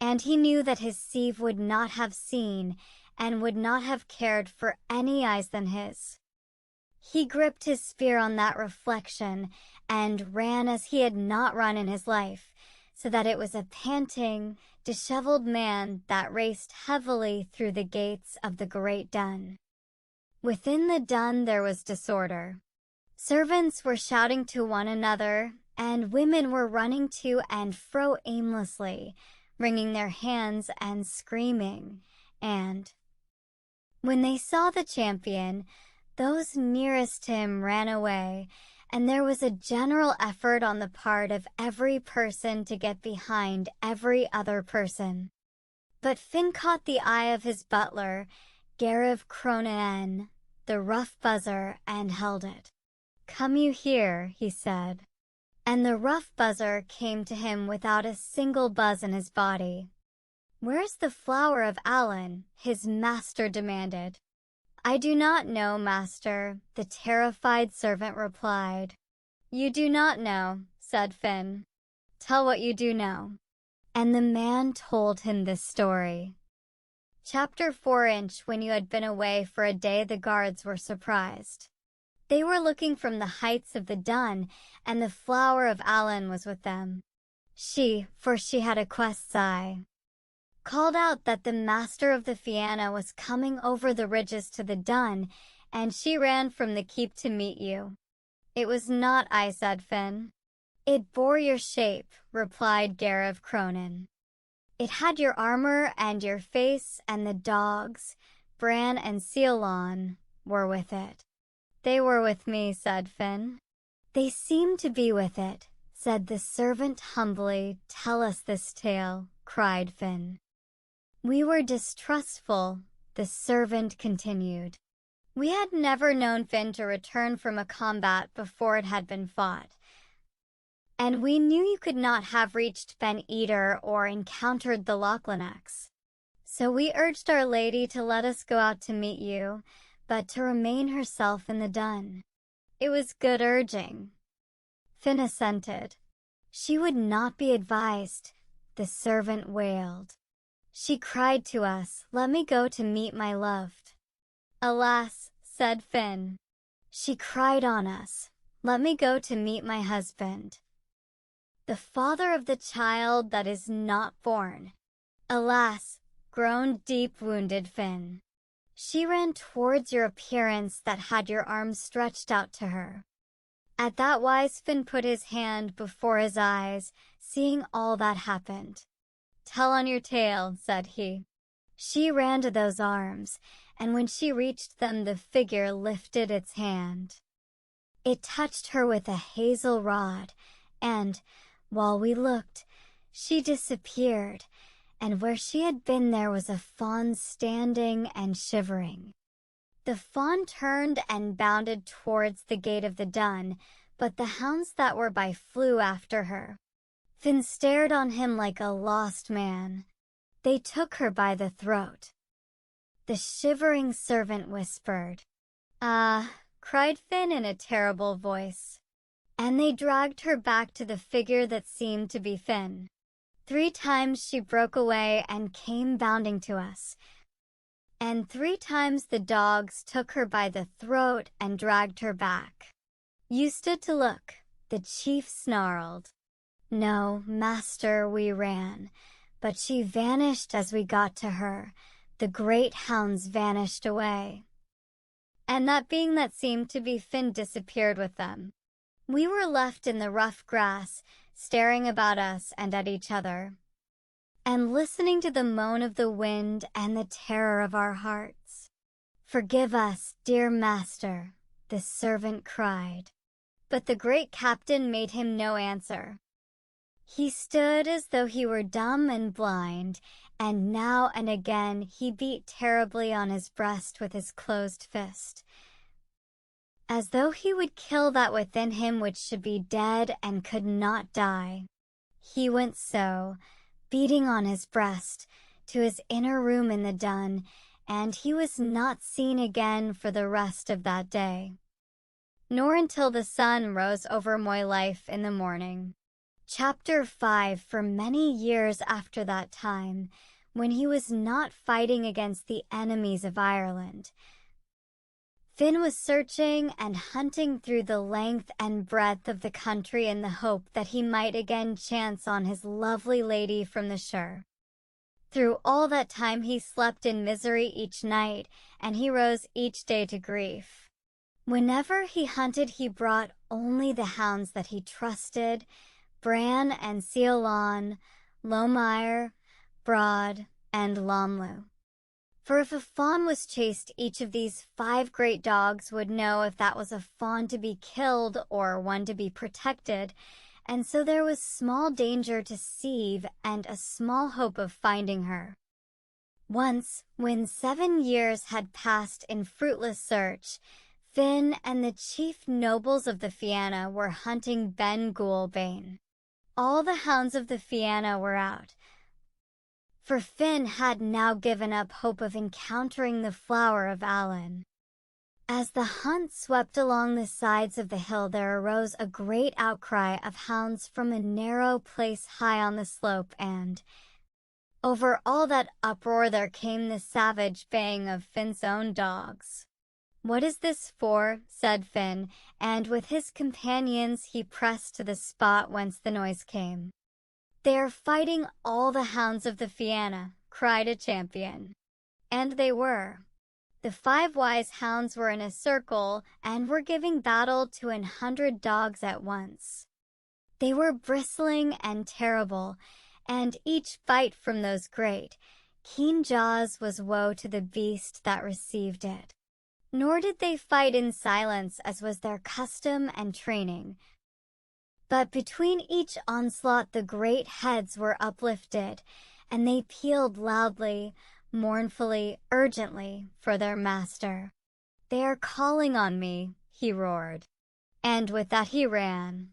And he knew that his Sieve would not have seen and would not have cared for any eyes than his. He gripped his spear on that reflection and ran as he had not run in his life, so that it was a panting, disheveled man that raced heavily through the gates of the great dun. Within the dun there was disorder. Servants were shouting to one another, and women were running to and fro aimlessly, wringing their hands and screaming, and when they saw the champion, those nearest to him ran away, and there was a general effort on the part of every person to get behind every other person. But Finn caught the eye of his butler, Gareth Cronan, the rough buzzer, and held it. "Come you here," he said. And the rough buzzer came to him without a single buzz in his body. "Where's the flower of Allen?" his master demanded. "I do not know, master," the terrified servant replied. "You do not know," said Finn. "Tell what you do know." And the man told him this story. Chapter 4. When you had been away for a day, the guards were surprised. They were looking from the heights of the dun, and the flower of Allen was with them. She, for she had a quest's eye, called out that the master of the Fianna was coming over the ridges to the dun, and she ran from the keep to meet you. "It was not I," said Finn. "It bore your shape," replied Gareth Cronin. "It had your armor and your face, and the dogs, Bran and Ceylon, were with it." "They were with me," said Finn. "They seem to be with it," said the servant humbly. "Tell us this tale," cried Finn. "We were distrustful," the servant continued. "We had never known Finn to return from a combat before it had been fought. And we knew you could not have reached Fen Eater or encountered the Lachlanachs. So we urged Our Lady to let us go out to meet you, but to remain herself in the dun." "It was good urging," Finn assented. "She would not be advised," the servant wailed. "She cried to us, 'Let me go to meet my loved.'" "Alas," said Finn. "She cried on us, 'Let me go to meet my husband, the father of the child that is not born.'" "Alas," groaned deep-wounded Finn. "She ran towards your appearance that had your arms stretched out to her." At that wise Finn put his hand before his eyes, seeing all that happened. "Tell on your tale," said he. "She ran to those arms, and when she reached them the figure lifted its hand. It touched her with a hazel rod, and, while we looked, she disappeared, and where she had been there was a fawn standing and shivering. The fawn turned and bounded towards the gate of the dun, but the hounds that were by flew after her. Finn stared on him like a lost man. They took her by the throat." The shivering servant whispered. "Ah," cried Finn in a terrible voice. "And they dragged her back to the figure that seemed to be Finn. 3 times she broke away and came bounding to us. And 3 times the dogs took her by the throat and dragged her back. You stood to look," the chief snarled. "No, master, we ran, but she vanished as we got to her. The great hounds vanished away." And that being that seemed to be Finn disappeared with them. We were left in the rough grass, staring about us and at each other, and listening to the moan of the wind and the terror of our hearts. "Forgive us, dear master," the servant cried. But the great captain made him no answer. He stood as though he were dumb and blind, and now and again he beat terribly on his breast with his closed fist, as though he would kill that within him which should be dead and could not die. He went so, beating on his breast, to his inner room in the dun, and he was not seen again for the rest of that day, nor until the sun rose over Moy Life in the morning. Chapter 5. For many years after that time, when he was not fighting against the enemies of Ireland, Finn was searching and hunting through the length and breadth of the country in the hope that he might again chance on his lovely lady from the shore. Through all that time he slept in misery each night, and he rose each day to grief. Whenever he hunted he brought only the hounds that he trusted, Bran and Ceylon, Lomire, Broad, and Lomlu. For if a fawn was chased, each of these 5 great dogs would know if that was a fawn to be killed or one to be protected, and so there was small danger to Sieve and a small hope of finding her. Once, when 7 years had passed in fruitless search, Finn and the chief nobles of the Fianna were hunting Ben Gulbane. All the hounds of the Fianna were out, for Finn had now given up hope of encountering the flower of Allen. As the hunt swept along the sides of the hill, there arose a great outcry of hounds from a narrow place high on the slope, and over all that uproar there came the savage baying of Finn's own dogs. "What is this for?" said Finn, and with his companions he pressed to the spot whence the noise came. "They are fighting all the hounds of the Fianna," cried a champion. And they were. The 5 wise hounds were in a circle and were giving battle to 100 dogs at once. They were bristling and terrible, and each bite from those great, keen jaws was woe to the beast that received it. Nor did they fight in silence as was their custom and training, but between each onslaught the great heads were uplifted, and they pealed loudly, mournfully, urgently, for their master. "They are calling on me," he roared. And with that he ran,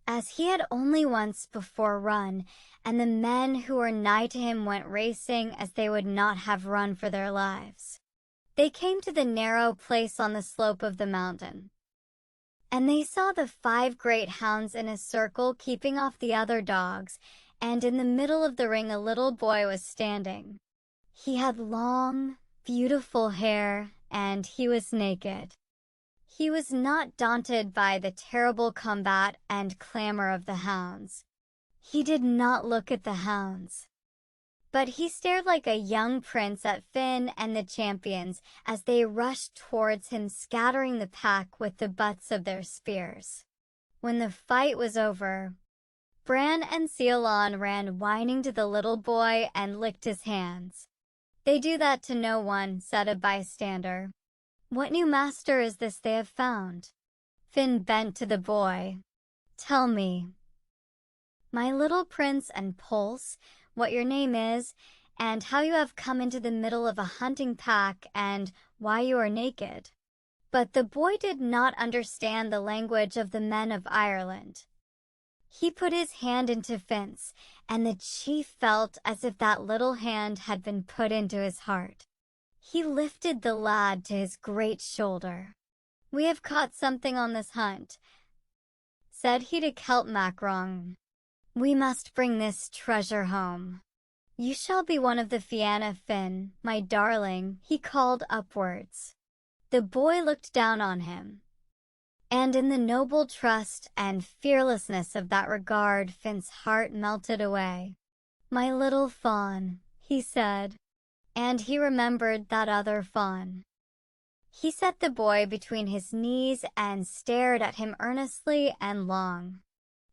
as he had only once before run, and the men who were nigh to him went racing as they would not have run for their lives. They came to the narrow place on the slope of the mountain, and they saw the 5 great hounds in a circle keeping off the other dogs, and in the middle of the ring a little boy was standing. He had long, beautiful hair, and he was naked. He was not daunted by the terrible combat and clamor of the hounds. He did not look at the hounds, but he stared like a young prince at Finn and the champions as they rushed towards him, scattering the pack with the butts of their spears. When the fight was over, Bran and Ceylon ran whining to the little boy and licked his hands. "They do that to no one," said a bystander. "What new master is this they have found?" Finn bent to the boy. "Tell me, my little prince and pulse, what your name is, and how you have come into the middle of a hunting pack, and why you are naked." But the boy did not understand the language of the men of Ireland. He put his hand into Finn's, and the chief felt as if that little hand had been put into his heart. He lifted the lad to his great shoulder. "We have caught something on this hunt," said he to Celt Macrong. "We must bring this treasure home. You shall be one of the Fianna, Finn, my darling," he called upwards. The boy looked down on him, and in the noble trust and fearlessness of that regard Finn's heart melted away. "My little fawn," he said, and he remembered that other fawn. He set the boy between his knees and stared at him earnestly and long.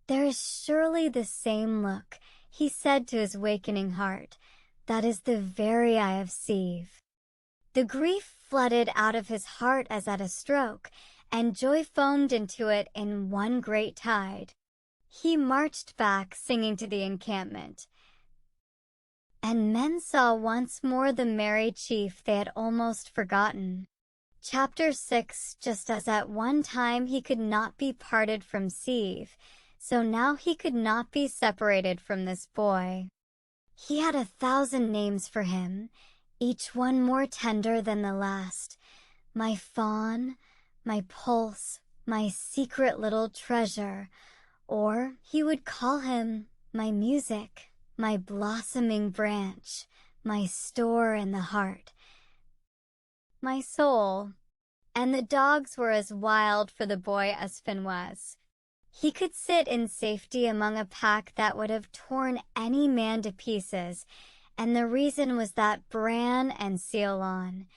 "There is surely the same look," he said to his wakening heart. "That is the very eye of Sieve." The grief flooded out of his heart as at a stroke, and joy foamed into it in one great tide. He marched back singing to the encampment, and men saw once more the merry chief they had almost forgotten. Chapter 6. Just as at one time he could not be parted from Sieve, so now he could not be separated from this boy. He had 1,000 names for him, each one more tender than the last. My fawn, my pulse, my secret little treasure, or he would call him my music, my blossoming branch, my store in the heart, my soul. And the dogs were as wild for the boy as Finn was. He could sit in safety among a pack that would have torn any man to pieces, and the reason was that Bran and Ceylon,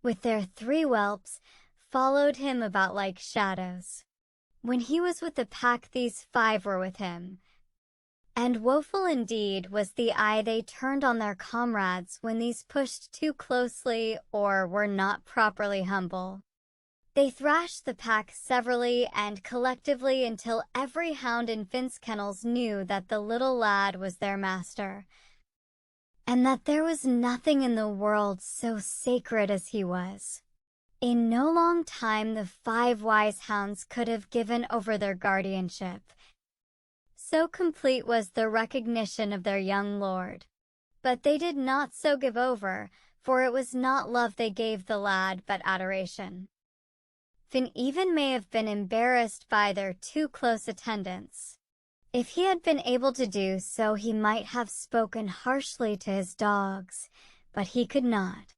with their 3 whelps, followed him about like shadows. When he was with the pack, these 5 were with him. And woeful indeed was the eye they turned on their comrades when these pushed too closely or were not properly humble. They thrashed the pack severally and collectively until every hound in Finn's kennels knew that the little lad was their master, and that there was nothing in the world so sacred as he was. In no long time the 5 wise hounds could have given over their guardianship. So complete was the recognition of their young lord. But they did not so give over, for it was not love they gave the lad, but adoration. Finn even may have been embarrassed by their too close attendance. If he had been able to do so, he might have spoken harshly to his dogs, but he could not.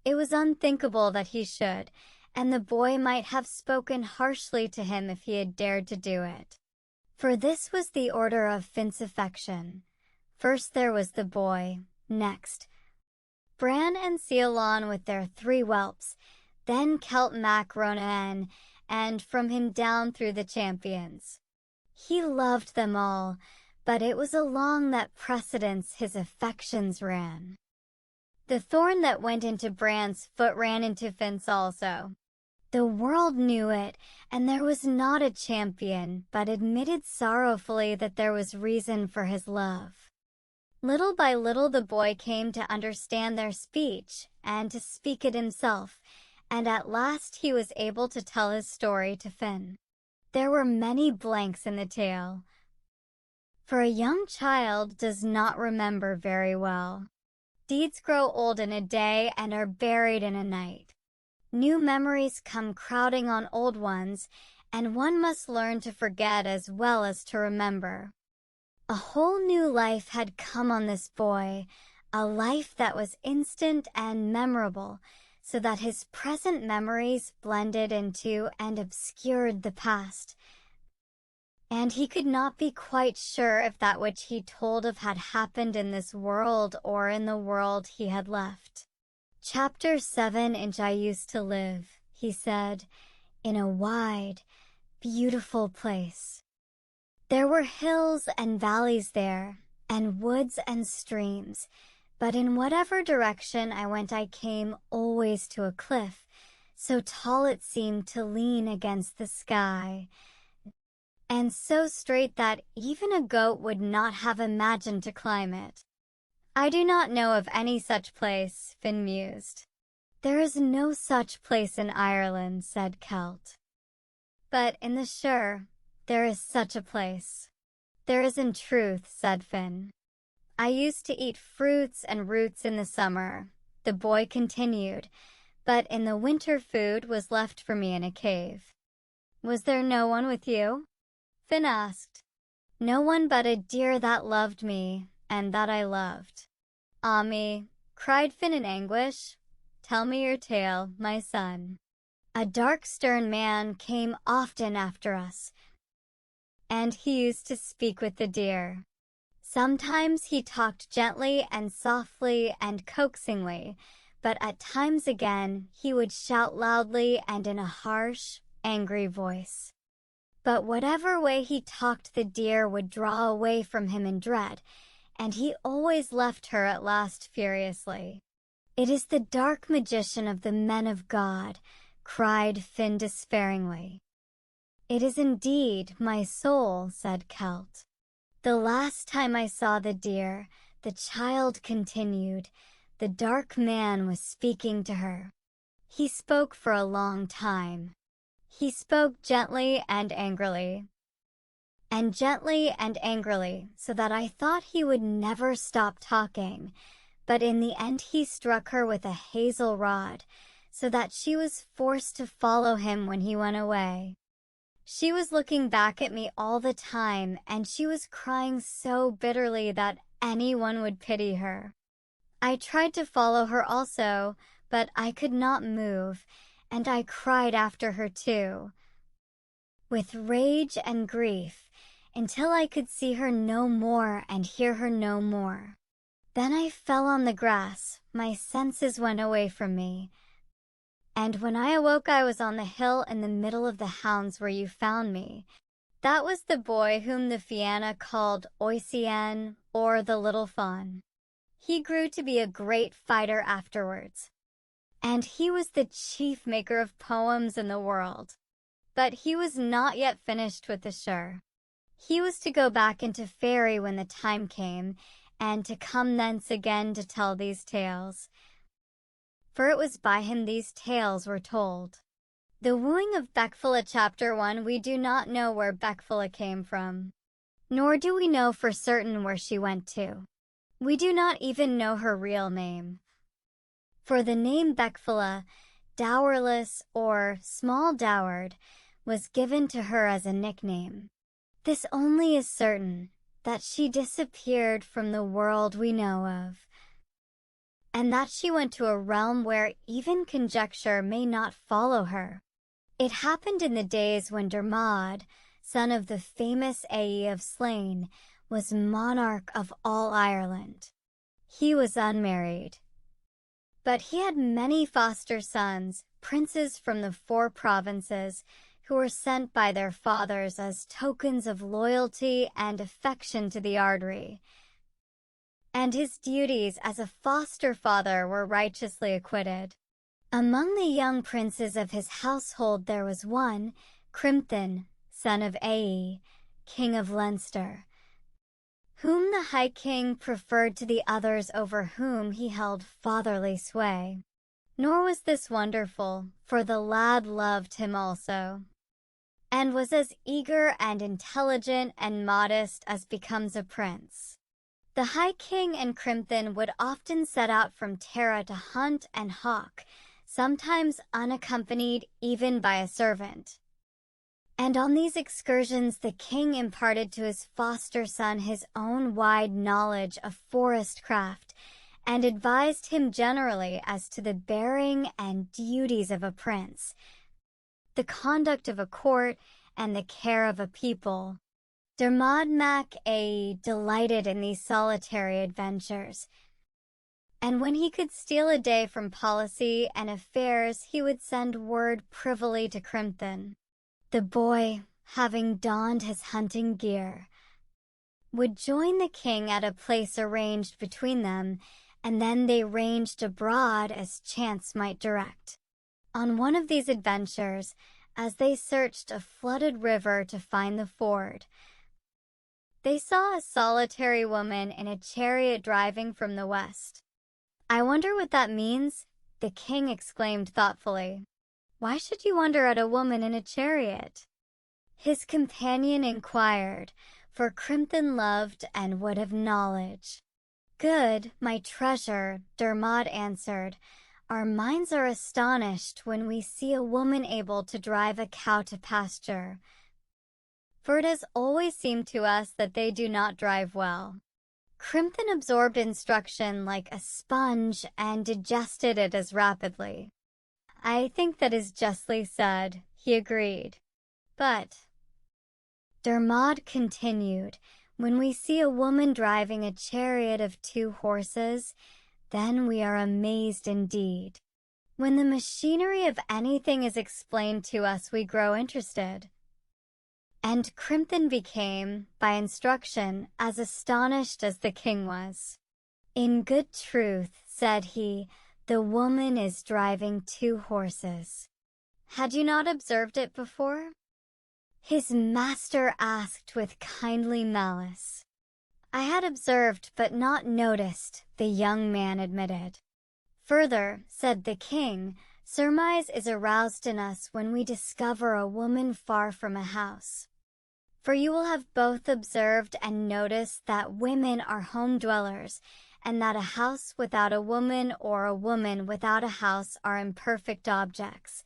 It was unthinkable that he should, and the boy might have spoken harshly to him if he had dared to do it. For this was the order of Finn's affection. First there was the boy, next Bran and Ceylon with their 3 whelps, then Celt Mac Ronan, and from him down through the champions. He loved them all, but it was along that precedence his affections ran. The thorn that went into Bran's foot ran into Finn's also. The world knew it, and there was not a champion, but admitted sorrowfully that there was reason for his love. Little by little the boy came to understand their speech, and to speak it himself, and at last he was able to tell his story to Finn. There were many blanks in the tale, for a young child does not remember very well. Deeds grow old in a day and are buried in a night. New memories come crowding on old ones, and one must learn to forget as well as to remember. A whole new life had come on this boy, a life that was instant and memorable, so that his present memories blended into and obscured the past. And he could not be quite sure if that which he told of had happened in this world or in the world he had left. Chapter 7 Inch I used to live, he said, in a wide, beautiful place. There were hills and valleys there, and woods and streams, but in whatever direction I went I came always to a cliff, so tall it seemed to lean against the sky, and so straight that even a goat would not have imagined to climb it. I do not know of any such place, Finn mused. There is no such place in Ireland, said Celt. But in the Shire, there is such a place. There is in truth, said Finn. I used to eat fruits and roots in the summer, the boy continued, but in the winter food was left for me in a cave. Was there no one with you? Finn asked. No one but a deer that loved me, and that I loved. Ah me, cried Finn in anguish. Tell me your tale, my son. A dark stern man came often after us, and he used to speak with the deer. Sometimes he talked gently and softly and coaxingly, but at times again he would shout loudly and in a harsh, angry voice. But whatever way he talked, the deer would draw away from him in dread, and he always left her at last furiously. It is the dark magician of the men of God, cried Finn despairingly. It is indeed, my soul, said Celt. The last time I saw the deer, the child continued, the dark man was speaking to her. He spoke for a long time. He spoke gently and angrily, so that I thought he would never stop talking, but in the end he struck her with a hazel rod, so that she was forced to follow him when he went away. She was looking back at me all the time, and she was crying so bitterly that anyone would pity her. I tried to follow her also, but I could not move, and I cried after her too, with rage and grief, until I could see her no more and hear her no more. Then I fell on the grass, my senses went away from me, and when I awoke I was on the hill in the middle of the hounds where you found me. That was the boy whom the Fianna called Oisien, or the Little Fawn. He grew to be a great fighter afterwards, and he was the chief maker of poems in the world. But he was not yet finished with the Shire. He was to go back into Fairy when the time came, and to come thence again to tell these tales. For it was by him these tales were told. The wooing of Beckfula Chapter 1, we do not know where Beckfula came from, nor do we know for certain where she went to. We do not even know her real name. For the name Beckfula, dowerless or small-dowered, was given to her as a nickname. This only is certain, that she disappeared from the world we know of, and that she went to a realm where even conjecture may not follow her. It happened in the days when Dermod, son of the famous Ae of Slane, was monarch of all Ireland. He was unmarried, but he had many foster sons, princes from the 4 provinces, who were sent by their fathers as tokens of loyalty and affection to the Ardrí. And his duties as a foster father were righteously acquitted. Among the young princes of his household there was one, Crimthan, son of Ae, king of Leinster, whom the High King preferred to the others over whom he held fatherly sway. Nor was this wonderful, for the lad loved him also, and was as eager and intelligent and modest as becomes a prince. The High King and Crimthan would often set out from Tara to hunt and hawk, sometimes unaccompanied even by a servant. And on these excursions the king imparted to his foster son his own wide knowledge of forest craft, and advised him generally as to the bearing and duties of a prince, the conduct of a court, and the care of a people. Dermod Mac Ae delighted in these solitary adventures, and when he could steal a day from policy and affairs he would send word privily to Crimthan. The boy, having donned his hunting gear, would join the king at a place arranged between them, and then they ranged abroad as chance might direct. On one of these adventures, as they searched a flooded river to find the ford, they saw a solitary woman in a chariot driving from the west. "I wonder what that means?" the king exclaimed thoughtfully. "Why should you wonder at a woman in a chariot?" His companion inquired, for Crimthan loved and would have knowledge. "Good, my treasure," Dermod answered, "our minds are astonished when we see a woman able to drive a cow to pasture, for it has always seemed to us that they do not drive well." Crimthan absorbed instruction like a sponge and digested it as rapidly. "I think that is justly said," he agreed. "But," Dermod continued, "when we see a woman driving a chariot of 2 horses, then we are amazed indeed. When the machinery of anything is explained to us, we grow interested." And Crimthan became, by instruction, as astonished as the king was. "In good truth," said he, "the woman is driving 2 horses. Had you not observed it before?" His master asked with kindly malice. "I had observed but not noticed," the young man admitted. "Further," said the king, "surmise is aroused in us when we discover a woman far from a house. For you will have both observed and noticed that women are home dwellers, and that a house without a woman or a woman without a house are imperfect objects.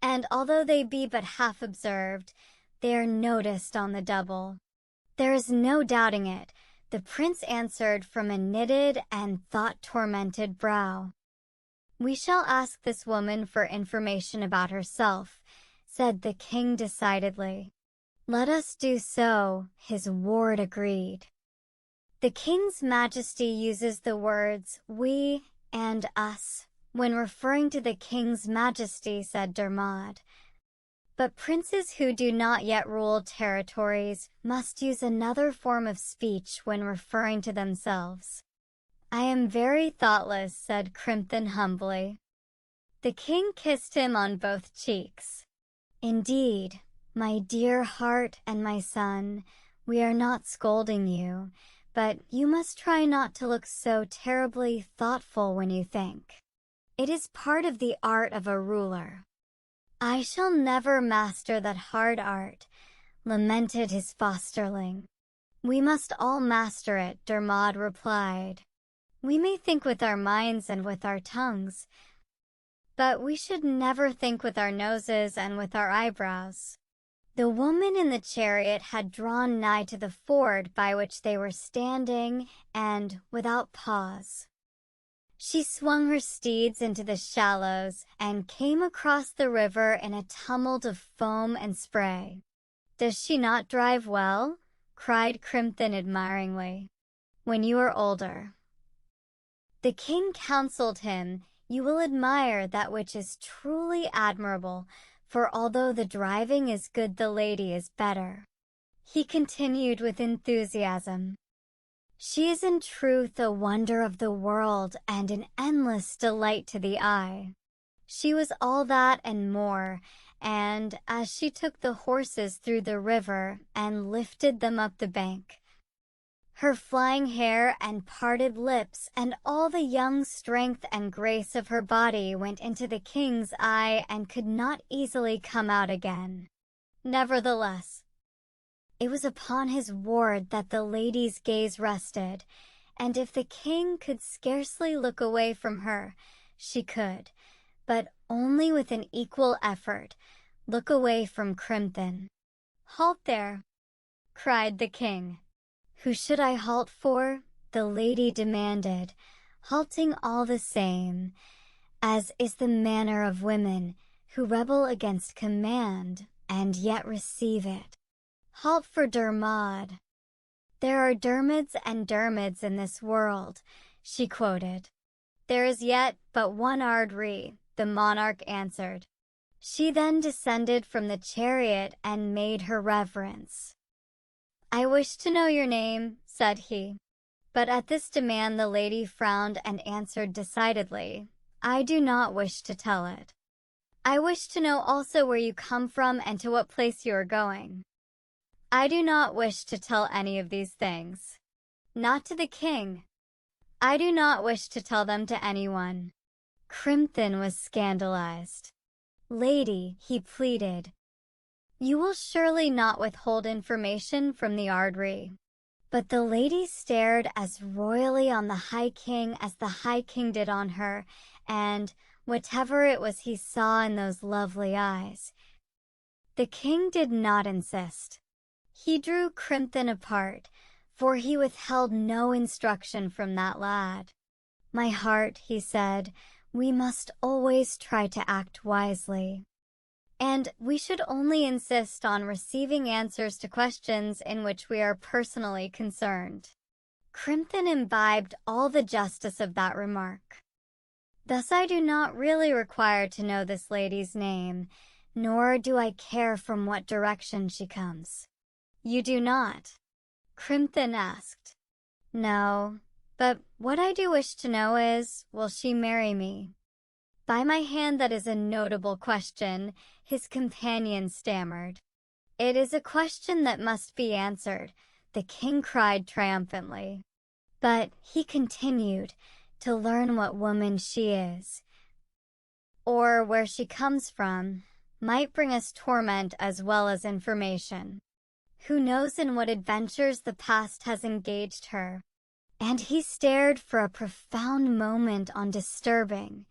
And although they be but half observed, they are noticed on the double." "There is no doubting it," the prince answered from a knitted and thought-tormented brow. "We shall ask this woman for information about herself," said the king decidedly. "Let us do so," his ward agreed. The King's Majesty uses the words "we" and "us" when referring to the King's Majesty, said Dermod. But princes who do not yet rule territories must use another form of speech when referring to themselves. "I am very thoughtless," said Crimthan humbly. The king kissed him on both cheeks. "Indeed, my dear heart and my son, we are not scolding you, but you must try not to look so terribly thoughtful when you think. It is part of the art of a ruler." "I shall never master that hard art," lamented his fosterling. We must all master it, Dermod replied. We may think with our minds and with our tongues, but we should never think with our noses and with our eyebrows. The woman in the chariot had drawn nigh to the ford by which they were standing, and, without pause, she swung her steeds into the shallows and came across the river in a tumult of foam and spray. Does she not drive well? Cried Crimthan admiringly. When you are older. The king counseled him, you will admire that which is truly admirable, for although the driving is good, the lady is better. He continued with enthusiasm. She is in truth a wonder of the world and an endless delight to the eye. She was all that and more, and as she took the horses through the river and lifted them up the bank, her flying hair and parted lips and all the young strength and grace of her body went into the king's eye and could not easily come out again. Nevertheless, it was upon his ward that the lady's gaze rested, and if the king could scarcely look away from her, she could, but only with an equal effort, look away from Crimthan. Halt there, cried the king. Who should I halt for? The lady demanded, halting all the same, as is the manner of women who rebel against command and yet receive it. Halt for Dermod. There are Dermods and Dermods in this world, she quoted. There is yet but one Ardri, the monarch answered. She then descended from the chariot and made her reverence. I wish to know your name, said he. But at this demand the lady frowned and answered decidedly, I do not wish to tell it. I wish to know also where you come from and to what place you are going. I do not wish to tell any of these things. Not to the king. I do not wish to tell them to anyone. Crimthan was scandalized. Lady, he pleaded, you will surely not withhold information from the Ardri. But the lady stared as royally on the High King as the High King did on her, and whatever it was he saw in those lovely eyes, the king did not insist. He drew Crimthan apart, for he withheld no instruction from that lad. My heart, he said, we must always try to act wisely. And we should only insist on receiving answers to questions in which we are personally concerned. Crimthan imbibed all the justice of that remark. Thus I do not really require to know this lady's name, nor do I care from what direction she comes. You do not? Crimthan asked. No, but what I do wish to know is, will she marry me? By my hand, that is a notable question, his companion stammered. It is a question that must be answered, the king cried triumphantly. But, he continued, to learn what woman she is, or where she comes from, might bring us torment as well as information. Who knows in what adventures the past has engaged her? And he stared for a profound moment on disturbing,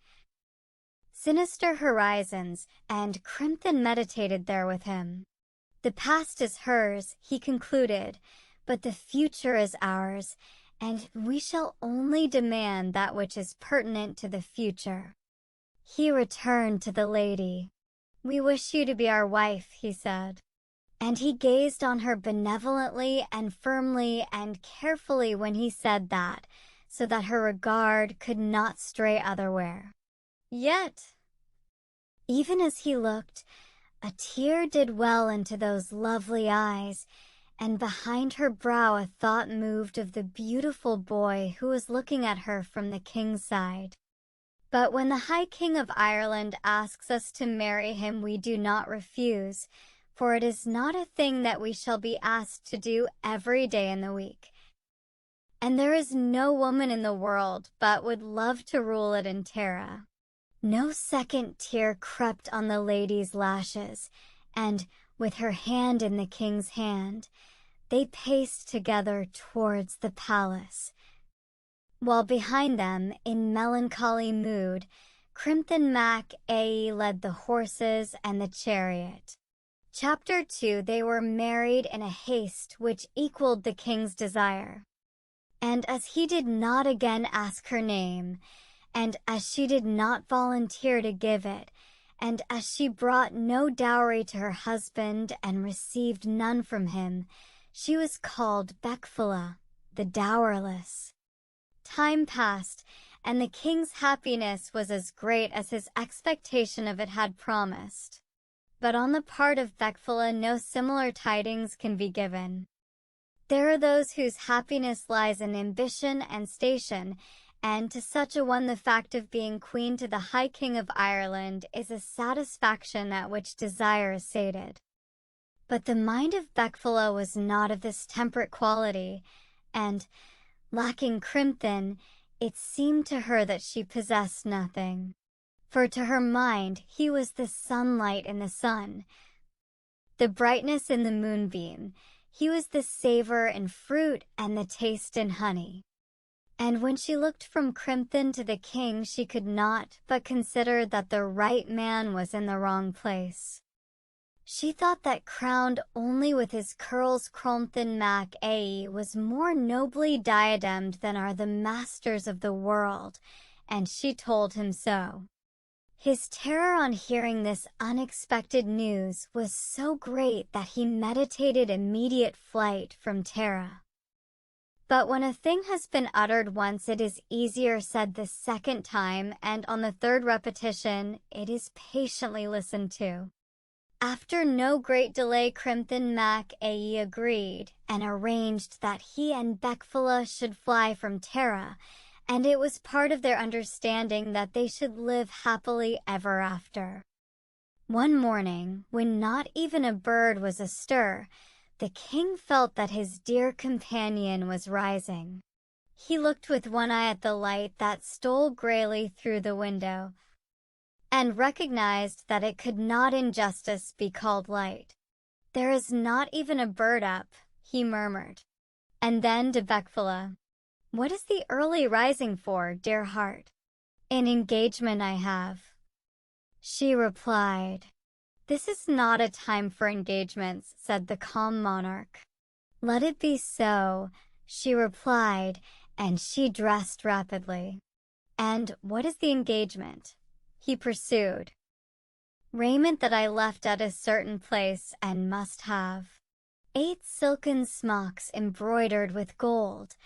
sinister horizons, and Crimthan meditated there with him. The past is hers, he concluded, but the future is ours, and we shall only demand that which is pertinent to the future. He returned to the lady. We wish you to be our wife, he said. And he gazed on her benevolently and firmly and carefully when he said that, so that her regard could not stray otherwhere. Yet, even as he looked, a tear did well into those lovely eyes, and behind her brow a thought moved of the beautiful boy who was looking at her from the king's side. But when the High King of Ireland asks us to marry him, we do not refuse, for it is not a thing that we shall be asked to do every day in the week. And there is no woman in the world but would love to rule it in Tara. No second tear crept on the lady's lashes, and, with her hand in the king's hand, they paced together towards the palace, while behind them, in melancholy mood, Crimthan Mac A led the horses and the chariot. Chapter 2. They were married in a haste which equaled the king's desire. And as he did not again ask her name, and as she did not volunteer to give it, and as she brought no dowry to her husband and received none from him, she was called Beckfula, the dowerless. Time passed, and the king's happiness was as great as his expectation of it had promised. But on the part of Beckfula no similar tidings can be given. There are those whose happiness lies in ambition and station, and to such a one the fact of being queen to the High King of Ireland is a satisfaction at which desire is sated. But the mind of Beckfula was not of this temperate quality, and, lacking Crimthan, it seemed to her that she possessed nothing. For to her mind he was the sunlight in the sun, the brightness in the moonbeam. He was the savor in fruit and the taste in honey. And when she looked from Crimthan to the king, she could not but consider that the right man was in the wrong place. She thought that crowned only with his curls Crimthan Mac A was more nobly diademed than are the masters of the world, and she told him so. His terror on hearing this unexpected news was so great that he meditated immediate flight from Tara. But when a thing has been uttered once, it is easier said the second time, and on the third repetition, it is patiently listened to. After no great delay, Crimthan Mac A agreed, and arranged that he and Beckfula should fly from Tara, and it was part of their understanding that they should live happily ever after. One morning, when not even a bird was astir, the king felt that his dear companion was rising. He looked with one eye at the light that stole grayly through the window, and recognized that it could not in justice be called light. "There is not even a bird up," he murmured. And then to Beckfula, "What is the early rising for, dear heart?" "An engagement I have." She replied. "This is not a time for engagements," said the calm monarch. "Let it be so," she replied, and she dressed rapidly. "And what is the engagement?" he pursued. "Raiment that I left at a certain place and must have. 8 silken smocks embroidered with gold,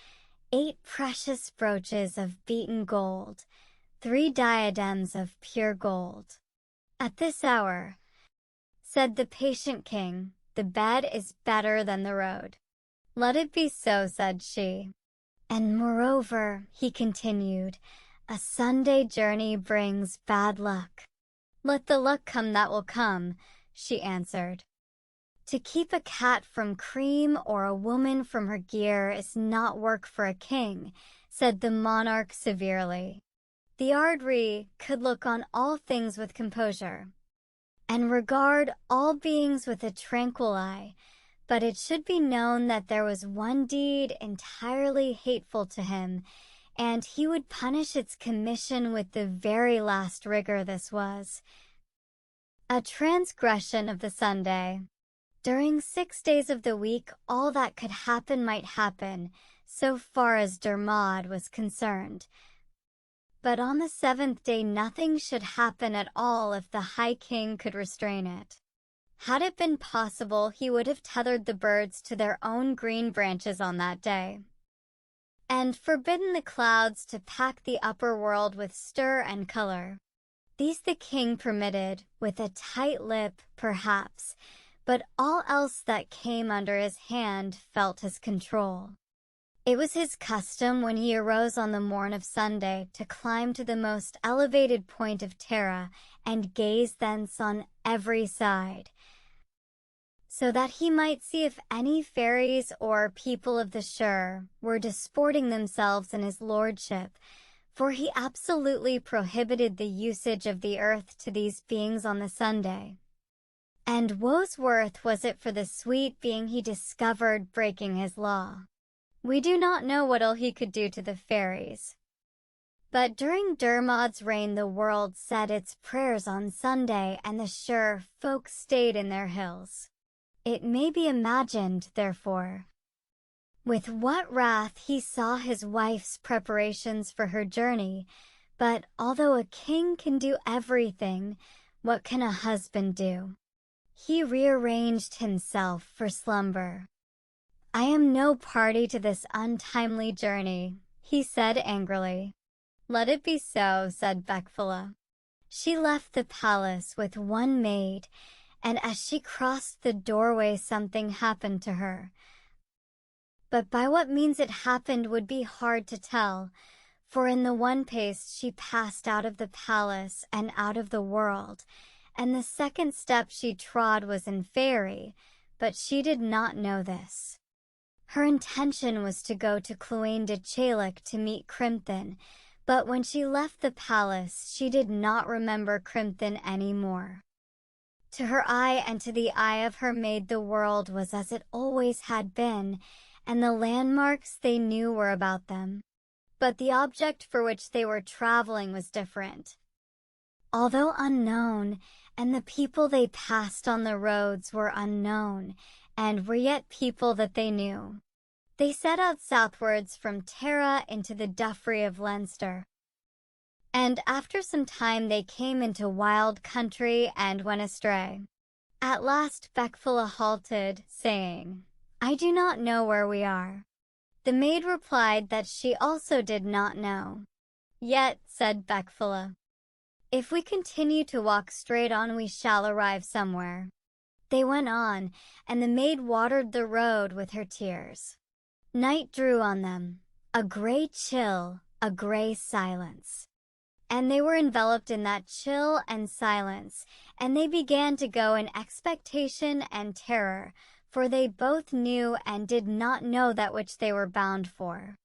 8 precious brooches of beaten gold, 3 diadems of pure gold." "At this hour," said the patient king, "the bed is better than the road." "Let it be so," said she. "And moreover," he continued, "a Sunday journey brings bad luck." "Let the luck come that will come," she answered. "To keep a cat from cream or a woman from her gear is not work for a king," said the monarch severely. "The Ardri could look on all things with composure, and regard all beings with a tranquil eye, but it should be known that there was one deed entirely hateful to him, and he would punish its commission with the very last rigor. This was a transgression of the Sunday. During 6 days of the week, all that could happen might happen, so far as Dermod was concerned. But on the 7th day nothing should happen at all if the High King could restrain it. Had it been possible, he would have tethered the birds to their own green branches on that day, and forbidden the clouds to pack the upper world with stir and color. These the king permitted, with a tight lip, perhaps, but all else that came under his hand felt his control. It was his custom, when he arose on the morn of Sunday, to climb to the most elevated point of Tara and gaze thence on every side, so that he might see if any fairies or people of the shore were disporting themselves in his lordship, for he absolutely prohibited the usage of the earth to these beings on the Sunday. and woe's worth was it for the sweet being he discovered breaking his law. We do not know what ill he could do to the fairies. But during Dermod's reign the world said its prayers on Sunday, and the sure folk stayed in their hills. It may be imagined, therefore, with what wrath he saw his wife's preparations for her journey. But although a king can do everything, what can a husband do? He rearranged himself for slumber. I am no party to this untimely journey, he said angrily. Let it be so, said Beckfula. She left the palace with one maid, and as she crossed the doorway something happened to her. But by what means it happened would be hard to tell, for in the one pace she passed out of the palace and out of the world, and the second step she trod was in Fairy, but she did not know this. Her intention was to go to Cloain de Chalic to meet Crimthan, but when she left the palace she did not remember Crimthan any more. To her eye and to the eye of her maid the world was as it always had been, and the landmarks they knew were about them. But the object for which they were traveling was different. Although unknown, and the people they passed on the roads were unknown, and were yet people that they knew. They set out southwards from Tara into the Duffrey of Leinster. And after some time they came into wild country and went astray. At last Beckfula halted, saying, I do not know where we are. The maid replied that she also did not know. Yet, said Beckfula, if we continue to walk straight on we shall arrive somewhere. They went on, and the maid watered the road with her tears. Night drew on them, a grey chill, a grey silence. And they were enveloped in that chill and silence, and they began to go in expectation and terror, for they both knew and did not know that which they were bound for.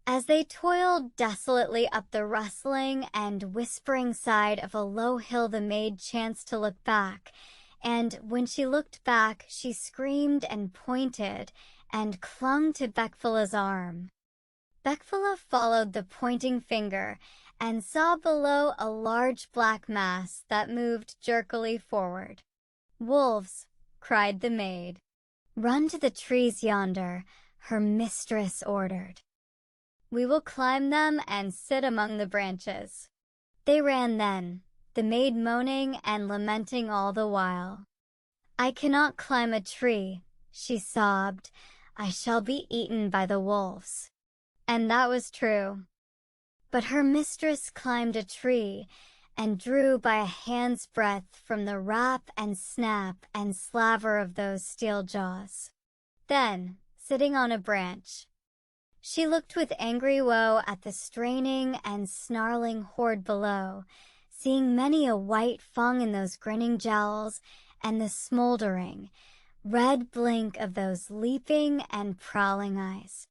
As they toiled desolately up the rustling and whispering side of a low hill the maid chanced to look back, and when she looked back she screamed and pointed, and clung to Beckfula's arm. Beckfula followed the pointing finger, and saw below a large black mass that moved jerkily forward. Wolves, cried the maid. Run to the trees yonder, her mistress ordered. We will climb them and sit among the branches. They ran then, the maid moaning and lamenting all the while. I cannot climb a tree, she sobbed. I shall be eaten by the wolves. And that was true. But her mistress climbed a tree, and drew by a hand's breadth from the rap and snap and slaver of those steel jaws. Then, sitting on a branch, she looked with angry woe at the straining and snarling horde below, seeing many a white fung in those grinning jowls, and the smoldering, red blink of those leaping and prowling eyes.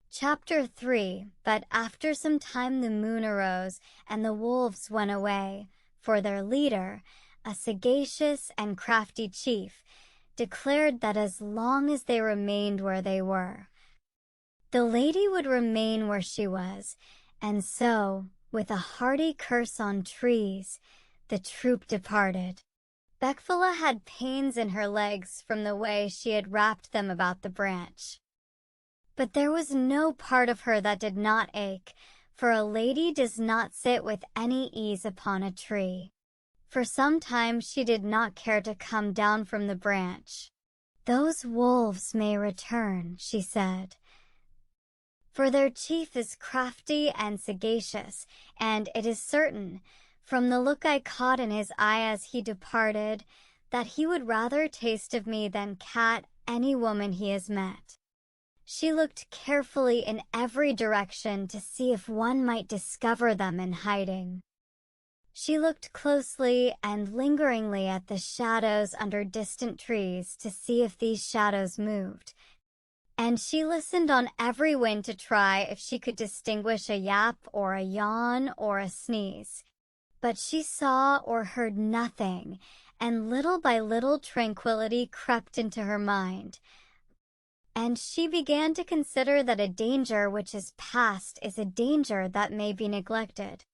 Chapter 3. But after some time the moon arose, and the wolves went away, for their leader, a sagacious and crafty chief, declared that as long as they remained where they were, the lady would remain where she was, and so, with a hearty curse on trees, the troop departed. Beckfula had pains in her legs from the way she had wrapped them about the branch. But there was no part of her that did not ache, for a lady does not sit with any ease upon a tree. For some time she did not care to come down from the branch. Those wolves may return, she said, for their chief is crafty and sagacious, and it is certain, from the look I caught in his eye as he departed, that he would rather taste of me than cat any woman he has met. She looked carefully in every direction to see if one might discover them in hiding. She looked closely and lingeringly at the shadows under distant trees to see if these shadows moved, and she listened on every wind to try if she could distinguish a yap or a yawn or a sneeze. But she saw or heard nothing, and little by little tranquility crept into her mind, and she began to consider that a danger which is past is a danger that may be neglected.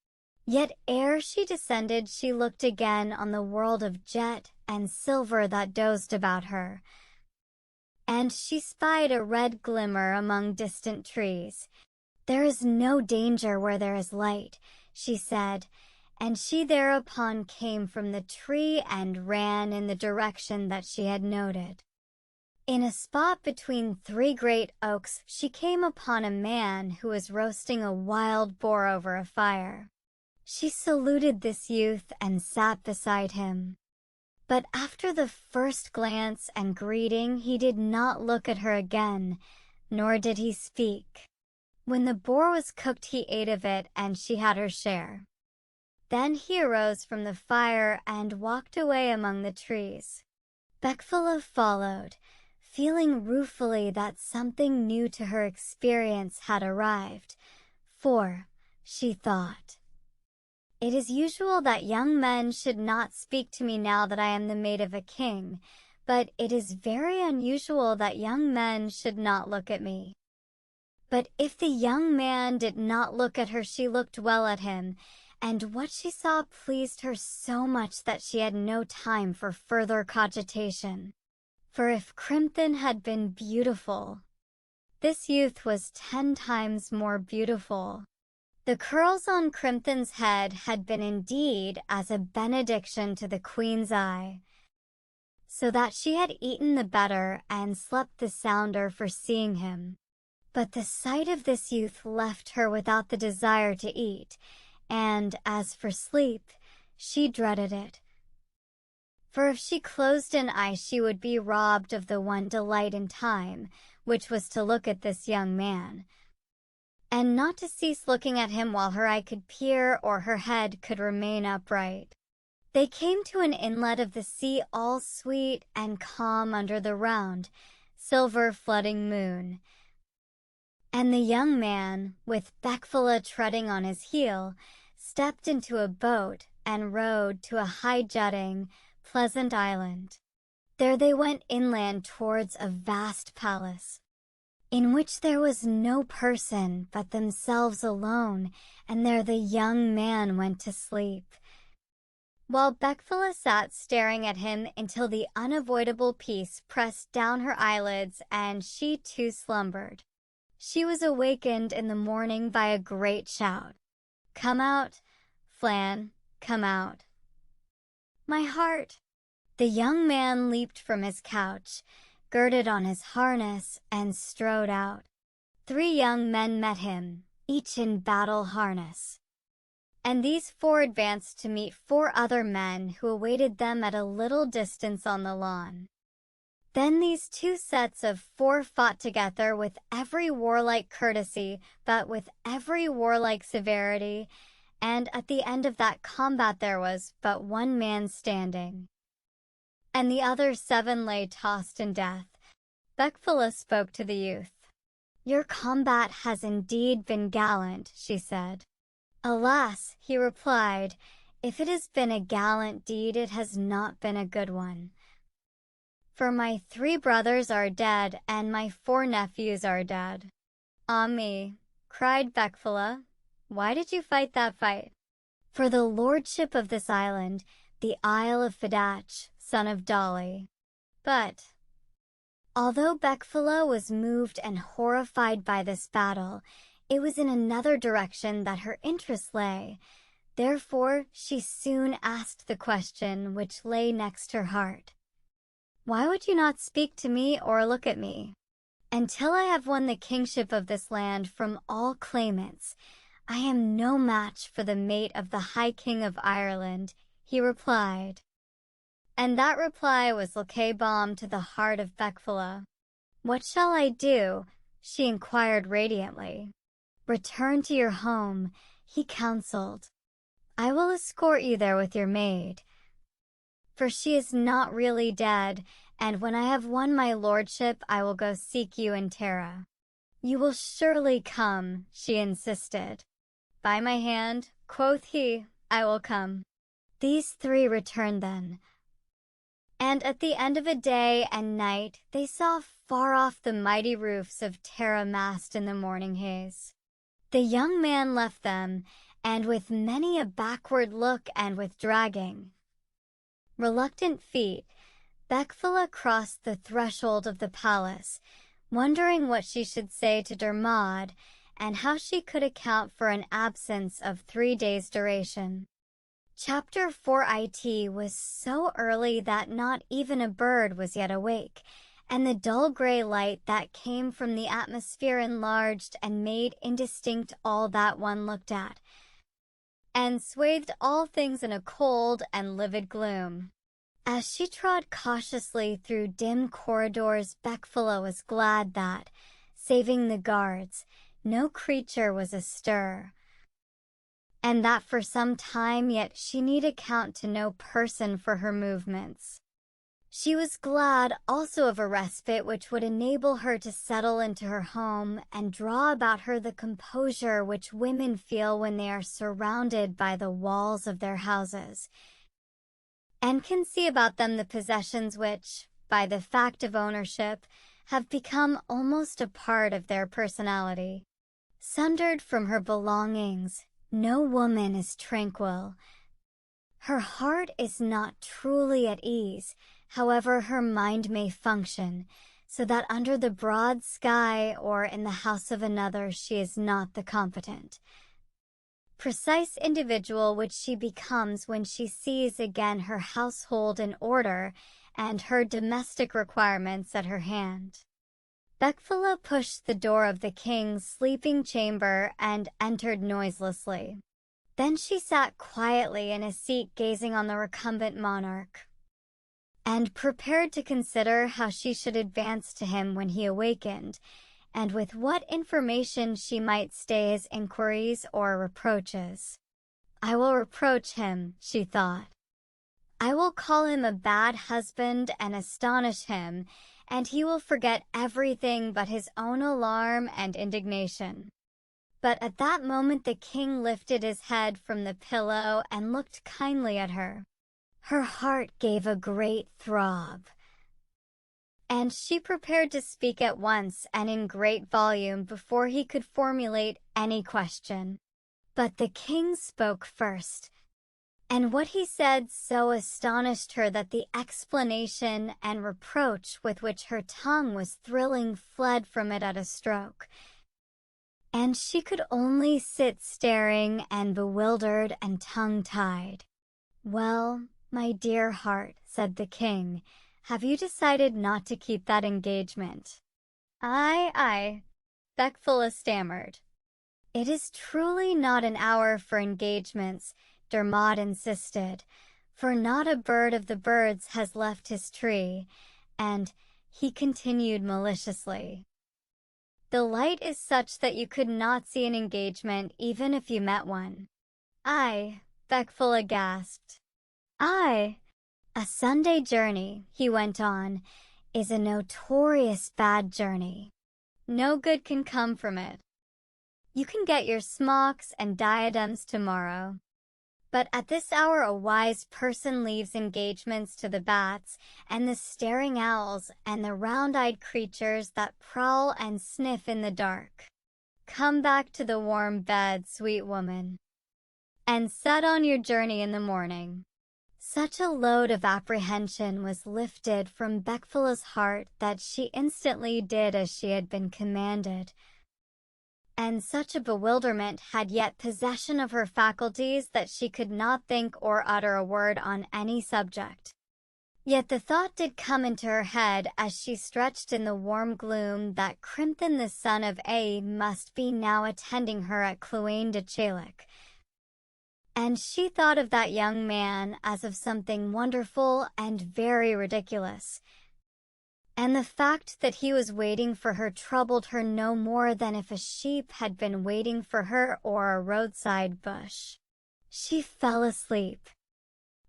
Yet ere she descended, she looked again on the world of jet and silver that dozed about her, and she spied a red glimmer among distant trees. "There is no danger where there is light," she said, and she thereupon came from the tree and ran in the direction that she had noted. In a spot between 3 great oaks, she came upon a man who was roasting a wild boar over a fire. She saluted this youth and sat beside him. But after the first glance and greeting, he did not look at her again, nor did he speak. When the boar was cooked, he ate of it, and she had her share. Then he arose from the fire and walked away among the trees. Beckfula followed, feeling ruefully that something new to her experience had arrived, for, she thought, "It is usual that young men should not speak to me now that I am the maid of a king, but it is very unusual that young men should not look at me." But if the young man did not look at her, she looked well at him, and what she saw pleased her so much that she had no time for further cogitation. For if Crimthan had been beautiful, this youth was 10 times more beautiful. The curls on Crimthan's head had been indeed as a benediction to the queen's eye, so that she had eaten the better and slept the sounder for seeing him. But the sight of this youth left her without the desire to eat, and as for sleep, she dreaded it. For if she closed an eye, she would be robbed of the one delight in time, which was to look at this young man, and not to cease looking at him while her eye could peer or her head could remain upright. They came to an inlet of the sea, all sweet and calm under the round, silver flooding moon. And the young man, with Beckfula treading on his heel, stepped into a boat and rowed to a high-jutting, pleasant island. There they went inland towards a vast palace, in which there was no person but themselves alone, and there the young man went to sleep, while Beckfula sat staring at him until the unavoidable peace pressed down her eyelids and she too slumbered. She was awakened in the morning by a great shout. "Come out, Flan, come out." "My heart!" The young man leaped from his couch, girded on his harness, and strode out. 3 young men met him, each in battle harness, and these 4 advanced to meet 4 other men who awaited them at a little distance on the lawn. Then these 2 sets of 4 fought together with every warlike courtesy, but with every warlike severity, and at the end of that combat there was but 1 man standing, and the other 7 lay tossed in death. Beckfula spoke to the youth. "Your combat has indeed been gallant," she said. "Alas," he replied, "if it has been a gallant deed, it has not been a good one. For my 3 brothers are dead, and my 4 nephews are dead." "Ah me," cried Beckfula, "why did you fight that fight?" "For the lordship of this island, the Isle of Fadach, son of Dolly." But although Beckfula was moved and horrified by this battle, it was in another direction that her interest lay. Therefore, she soon asked the question which lay next her heart. "Why would you not speak to me or look at me? Until I have won the kingship of this land from all claimants, I am no match for the mate of the High King of Ireland," he replied. And that reply was like balm to the heart of Beckfula. "What shall I do?" she inquired radiantly. "Return to your home," he counseled. "I will escort you there with your maid, for she is not really dead, and when I have won my lordship, I will go seek you in Tara." "You will surely come," she insisted. "By my hand," quoth he, "I will come." These 3 returned then, And at the end of a day and night, they saw far off the mighty roofs of Tara massed in the morning haze. The young man left them, and with many a backward look and with dragging, reluctant feet, Beckfula crossed the threshold of the palace, wondering what she should say to Dermod, and how she could account for an absence of 3 days' duration. Chapter 4 IT was so early that not even a bird was yet awake, and the dull gray light that came from the atmosphere enlarged and made indistinct all that one looked at, and swathed all things in a cold and livid gloom. As she trod cautiously through dim corridors, Beckfula was glad that, saving the guards, no creature was astir, and that for some time yet she need account to no person for her movements. She was glad also of a respite which would enable her to settle into her home and draw about her the composure which women feel when they are surrounded by the walls of their houses, and can see about them the possessions which, by the fact of ownership, have become almost a part of their personality. Sundered from her belongings, no woman is tranquil. Her heart is not truly at ease, however her mind may function, so that under the broad sky or in the house of another she is not the competent, precise individual which she becomes when she sees again her household in order and her domestic requirements at her hand. Beckfula pushed the door of the king's sleeping chamber and entered noiselessly. Then she sat quietly in a seat gazing on the recumbent monarch, and prepared to consider how she should advance to him when he awakened, and with what information she might stay his inquiries or reproaches. I will reproach him, she thought. I will call him a bad husband and astonish him, and he will forget everything but his own alarm and indignation. But at that moment the king lifted his head from the pillow and looked kindly at her. Her heart gave a great throb, and she prepared to speak at once and in great volume before he could formulate any question. But the king spoke first, and what he said so astonished her that the explanation and reproach with which her tongue was thrilling fled from it at a stroke, and she could only sit staring and bewildered and tongue-tied. "Well, my dear heart," said the king, "have you decided not to keep that engagement?" Aye, Beckfula stammered. "It is truly not an hour for engagements," Dermod insisted, "for not a bird of the birds has left his tree," and he continued maliciously, "The light is such that you could not see an engagement even if you met one." "Aye," Beckfula gasped. "Aye, a Sunday journey," he went on, "is a notorious bad journey. No good can come from it. You can get your smocks and diadems tomorrow. But at this hour a wise person leaves engagements to the bats and the staring owls and the round-eyed creatures that prowl and sniff in the dark. Come back to the warm bed, sweet woman, and set on your journey in the morning." Such a load of apprehension was lifted from Beckfula's heart that she instantly did as she had been commanded, and such a bewilderment had yet possession of her faculties that she could not think or utter a word on any subject. Yet the thought did come into her head as she stretched in the warm gloom that Crimthan the son of A must be now attending her at Cloane de Chalic, and she thought of that young man as of something wonderful and very ridiculous, and the fact that he was waiting for her troubled her no more than if a sheep had been waiting for her or a roadside bush. She fell asleep.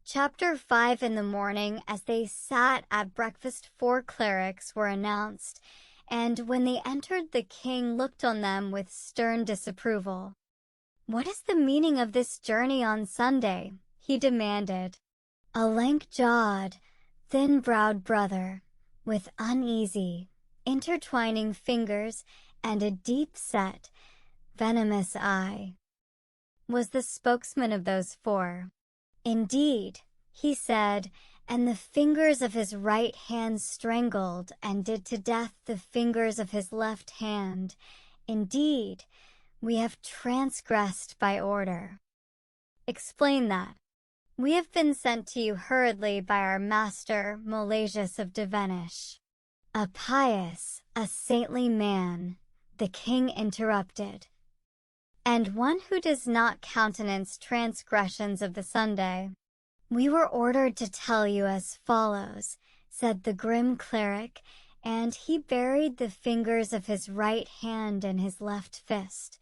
Chapter 5 in the morning, as they sat at breakfast, 4 clerics were announced, and when they entered the king looked on them with stern disapproval. "What is the meaning of this journey on Sunday?" he demanded. A lank-jawed, thin-browed brother, with uneasy, intertwining fingers and a deep-set, venomous eye, was the spokesman of those four. Indeed, he said, and the fingers of his right hand strangled and did to death the fingers of his left hand. Indeed, we have transgressed by order. Explain that. We have been sent to you hurriedly by our master, Milesius of Devenish. A pious, a saintly man, the king interrupted. And one who does not countenance transgressions of the Sunday. We were ordered to tell you as follows, said the grim cleric, and he buried the fingers of his right hand in his left fist,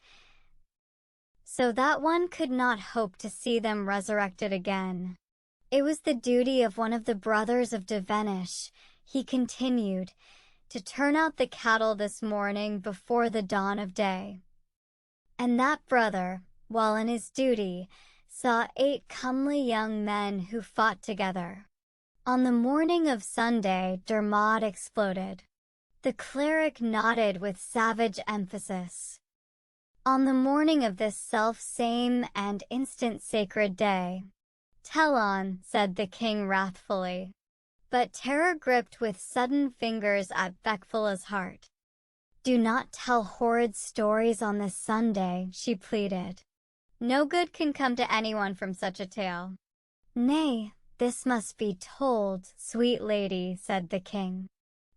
so that one could not hope to see them resurrected again. It was the duty of one of the brothers of Devenish, he continued, to turn out the cattle this morning before the dawn of day. And that brother, while in his duty, saw 8 comely young men who fought together. On the morning of Sunday, Dermod exploded. The cleric nodded with savage emphasis. On the morning of this self-same and instant sacred day. Tell on, said the king wrathfully. But terror gripped with sudden fingers at Beckfula's heart. Do not tell horrid stories on this Sunday, she pleaded. No good can come to anyone from such a tale. Nay, this must be told, sweet lady, said the king.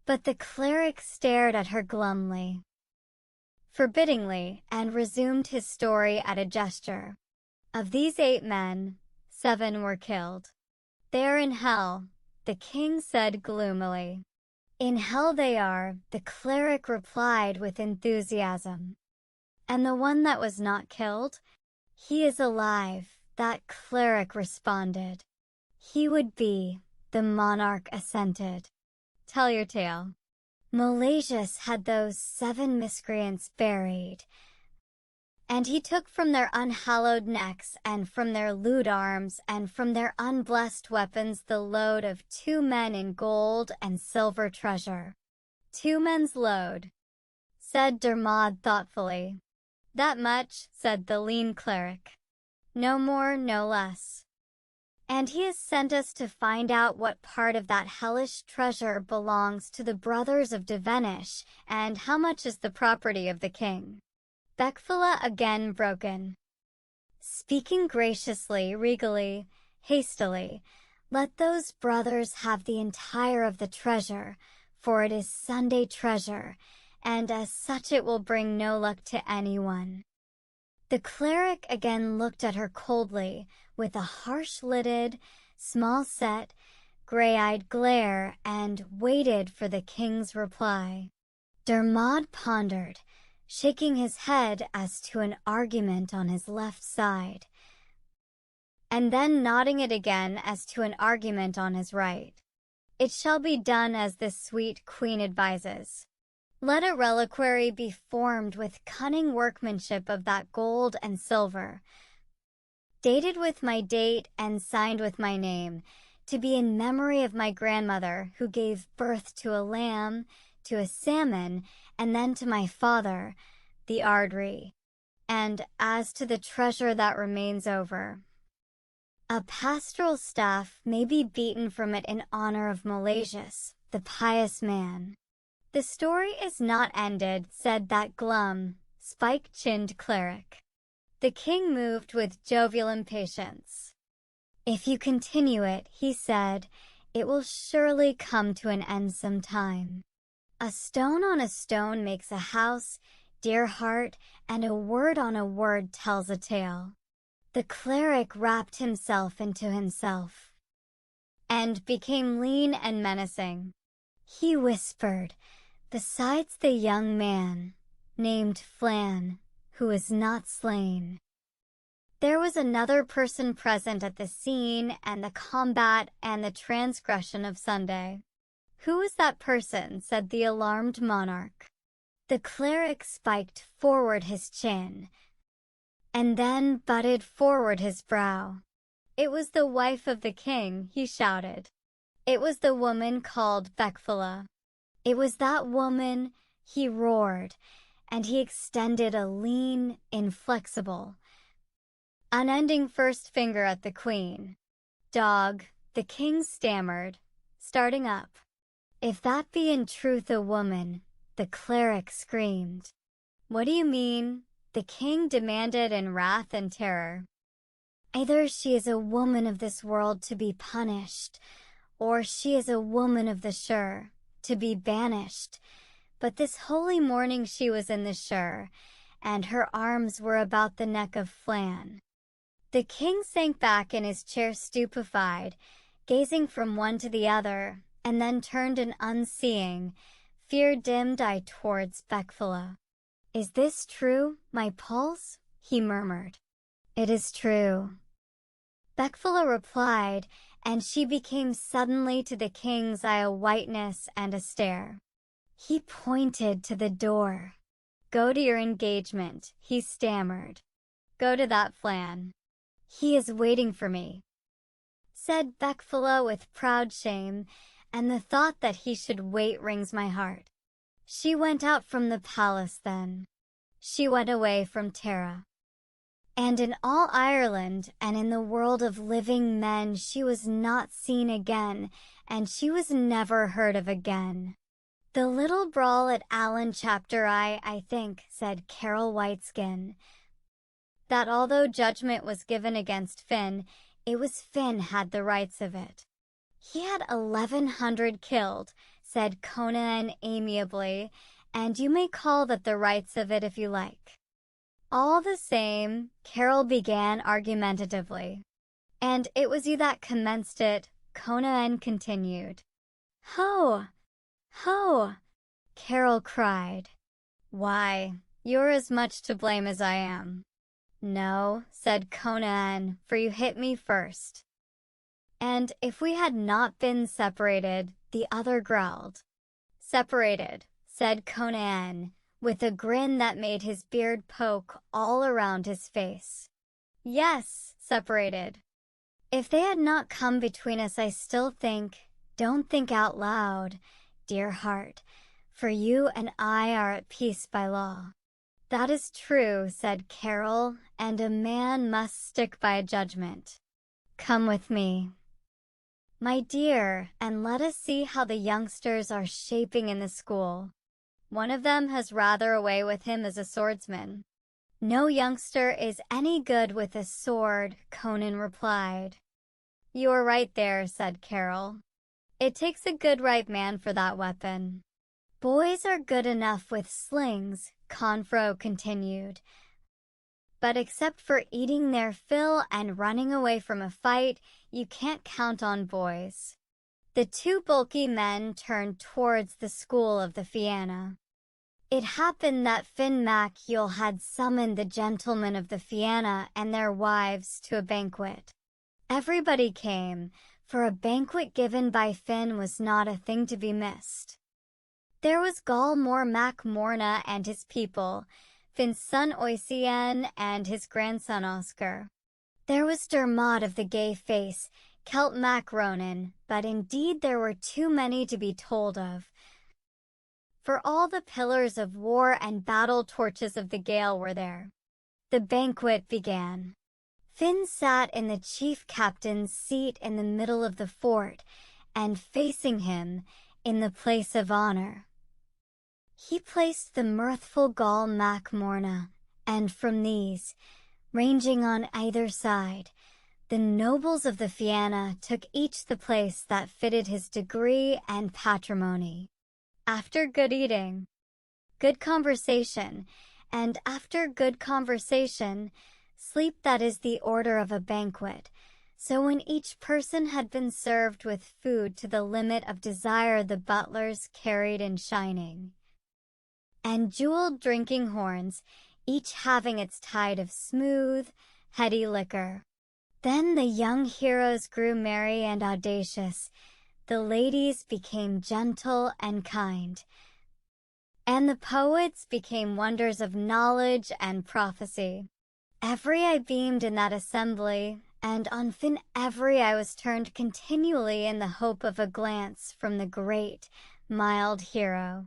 But the cleric stared at her glumly, forbiddingly, and resumed his story at a gesture. Of these 8 men, 7 were killed. They are in hell, the king said gloomily. In hell they are, the cleric replied with enthusiasm. And the one that was not killed? He is alive, that cleric responded. He would be, the monarch assented. Tell your tale. Milesius had those 7 miscreants buried, and he took from their unhallowed necks and from their lewd arms and from their unblessed weapons the load of 2 men in gold and silver treasure. 2 men's load, said Dermod thoughtfully. That much, said the lean cleric. No more, no less. And he has sent us to find out what part of that hellish treasure belongs to the brothers of Devenish, and how much is the property of the king. Beckfula again broke in. Speaking graciously, regally, hastily, let those brothers have the entire of the treasure, for it is Sunday treasure, and as such it will bring no luck to anyone. The cleric again looked at her coldly, with a harsh-lidded, small-set, gray-eyed glare, and waited for the king's reply. Dermod pondered, shaking his head as to an argument on his left side, and then nodding it again as to an argument on his right. It shall be done as this sweet queen advises. Let a reliquary be formed with cunning workmanship of that gold and silver, dated with my date and signed with my name, to be in memory of my grandmother who gave birth to a lamb, to a salmon, and then to my father, the Ardri. And as to the treasure that remains over, a pastoral staff may be beaten from it in honor of Milesius, the pious man. The story is not ended, said that glum, spike-chinned cleric. The king moved with jovial impatience. If you continue it, he said, it will surely come to an end some time. A stone on a stone makes a house, dear heart, and a word on a word tells a tale. The cleric wrapped himself into himself, and became lean and menacing. He whispered, besides the young man, named Flan, who is not slain. There was another person present at the scene and the combat and the transgression of Sunday. Who is that person? Said the alarmed monarch. The cleric spiked forward his chin, and then butted forward his brow. It was the wife of the king, he shouted. It was the woman called Beckfula. It was that woman, he roared, and he extended a lean, inflexible, unending first finger at the queen. Dog, the king stammered, starting up. If that be in truth a woman, the cleric screamed. What do you mean? The king demanded in wrath and terror. Either she is a woman of this world to be punished, or she is a woman of the shore, to be banished. But this holy morning she was in the shore, and her arms were about the neck of Flan. The king sank back in his chair stupefied, gazing from one to the other, and then turned an unseeing, fear-dimmed eye towards Beckfula. Is this true, my pulse? He murmured. It is true. Beckfula replied, and she became suddenly to the king's eye a whiteness and a stare. He pointed to the door. Go to your engagement, he stammered. Go to that Flan. He is waiting for me, said Beckfula with proud shame, and the thought that he should wait wrings my heart. She went out from the palace then. She went away from Tara. And in all Ireland and in the world of living men she was not seen again, and she was never heard of again. The little brawl at Allen chapter I think, said Carol Whiteskin, that although judgment was given against Finn, it was Finn had the rights of it. He had 1,100 killed, said Conan amiably, and you may call that the rights of it if you like. All the same, Carol began argumentatively. And it was you that commenced it, Conan continued. Ho! Ho! Carol cried. Why, you're as much to blame as I am. No, said Conan, for you hit me first. And if we had not been separated, the other growled. Separated, said Conan, with a grin that made his beard poke all around his face. Yes, separated. If they had not come between us, I still think, don't think out loud, dear heart, for you and I are at peace by law. That is true, said Carol, and a man must stick by a judgment. Come with me, my dear, and let us see how the youngsters are shaping in the school. One of them has rather a way with him as a swordsman. No youngster is any good with a sword, Conan replied. You are right there, said Carol. It takes a good right man for that weapon. Boys are good enough with slings, Confro continued. But except for eating their fill and running away from a fight, you can't count on boys. The two bulky men turned towards the school of the Fianna. It happened that Finn Mac Yule had summoned the gentlemen of the Fianna and their wives to a banquet. Everybody came, for a banquet given by Finn was not a thing to be missed. There was Gall Mor Mac Morna and his people, Finn's son Oisien and his grandson Oscar. There was Dermot of the gay face, Celt Mac Ronan, but indeed there were too many to be told of. For all the pillars of war and battle torches of the Gael were there. The banquet began. Finn sat in the chief captain's seat in the middle of the fort, and facing him, in the place of honor, he placed the mirthful Gall Mac Morna, and from these, ranging on either side, the nobles of the Fianna took each the place that fitted his degree and patrimony. After good eating, good conversation, and after good conversation, sleep that is the order of a banquet. So when each person had been served with food to the limit of desire, the butlers carried in shining and jeweled drinking horns, each having its tide of smooth, heady liquor. Then the young heroes grew merry and audacious, the ladies became gentle and kind, and the poets became wonders of knowledge and prophecy. Every eye beamed in that assembly, and on Fin every eye was turned continually in the hope of a glance from the great, mild hero.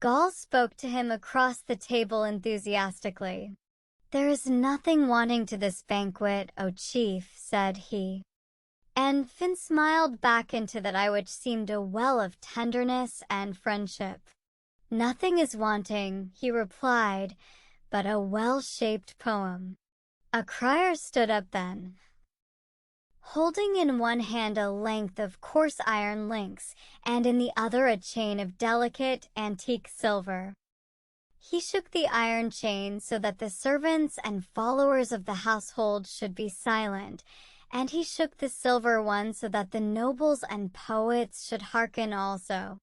Gaul spoke to him across the table enthusiastically. "There is nothing wanting to this banquet, O chief," said he. And Fin smiled back into that eye which seemed a well of tenderness and friendship. "Nothing is wanting," he replied, "but a well-shaped poem." A crier stood up then, holding in one hand a length of coarse iron links, and in the other a chain of delicate, antique silver. He shook the iron chain so that the servants and followers of the household should be silent, and he shook the silver one so that the nobles and poets should hearken also.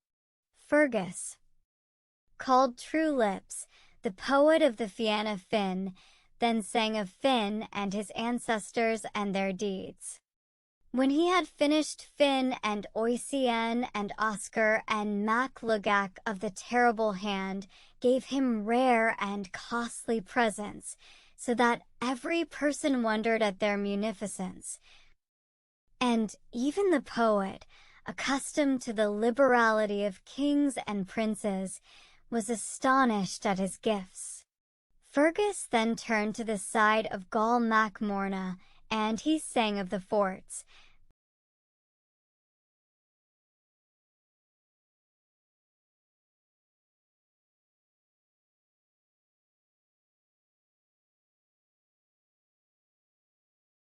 Fergus, called True Lips, the poet of the Fianna Fáin, then sang of Finn and his ancestors and their deeds. When he had finished Finn and Oisien and Oscar and Mac Lugach of the Terrible Hand gave him rare and costly presents, so that every person wondered at their munificence. And even the poet, accustomed to the liberality of kings and princes, was astonished at his gifts. Fergus then turned to the side of Gall Mac Morna, and he sang of the forts,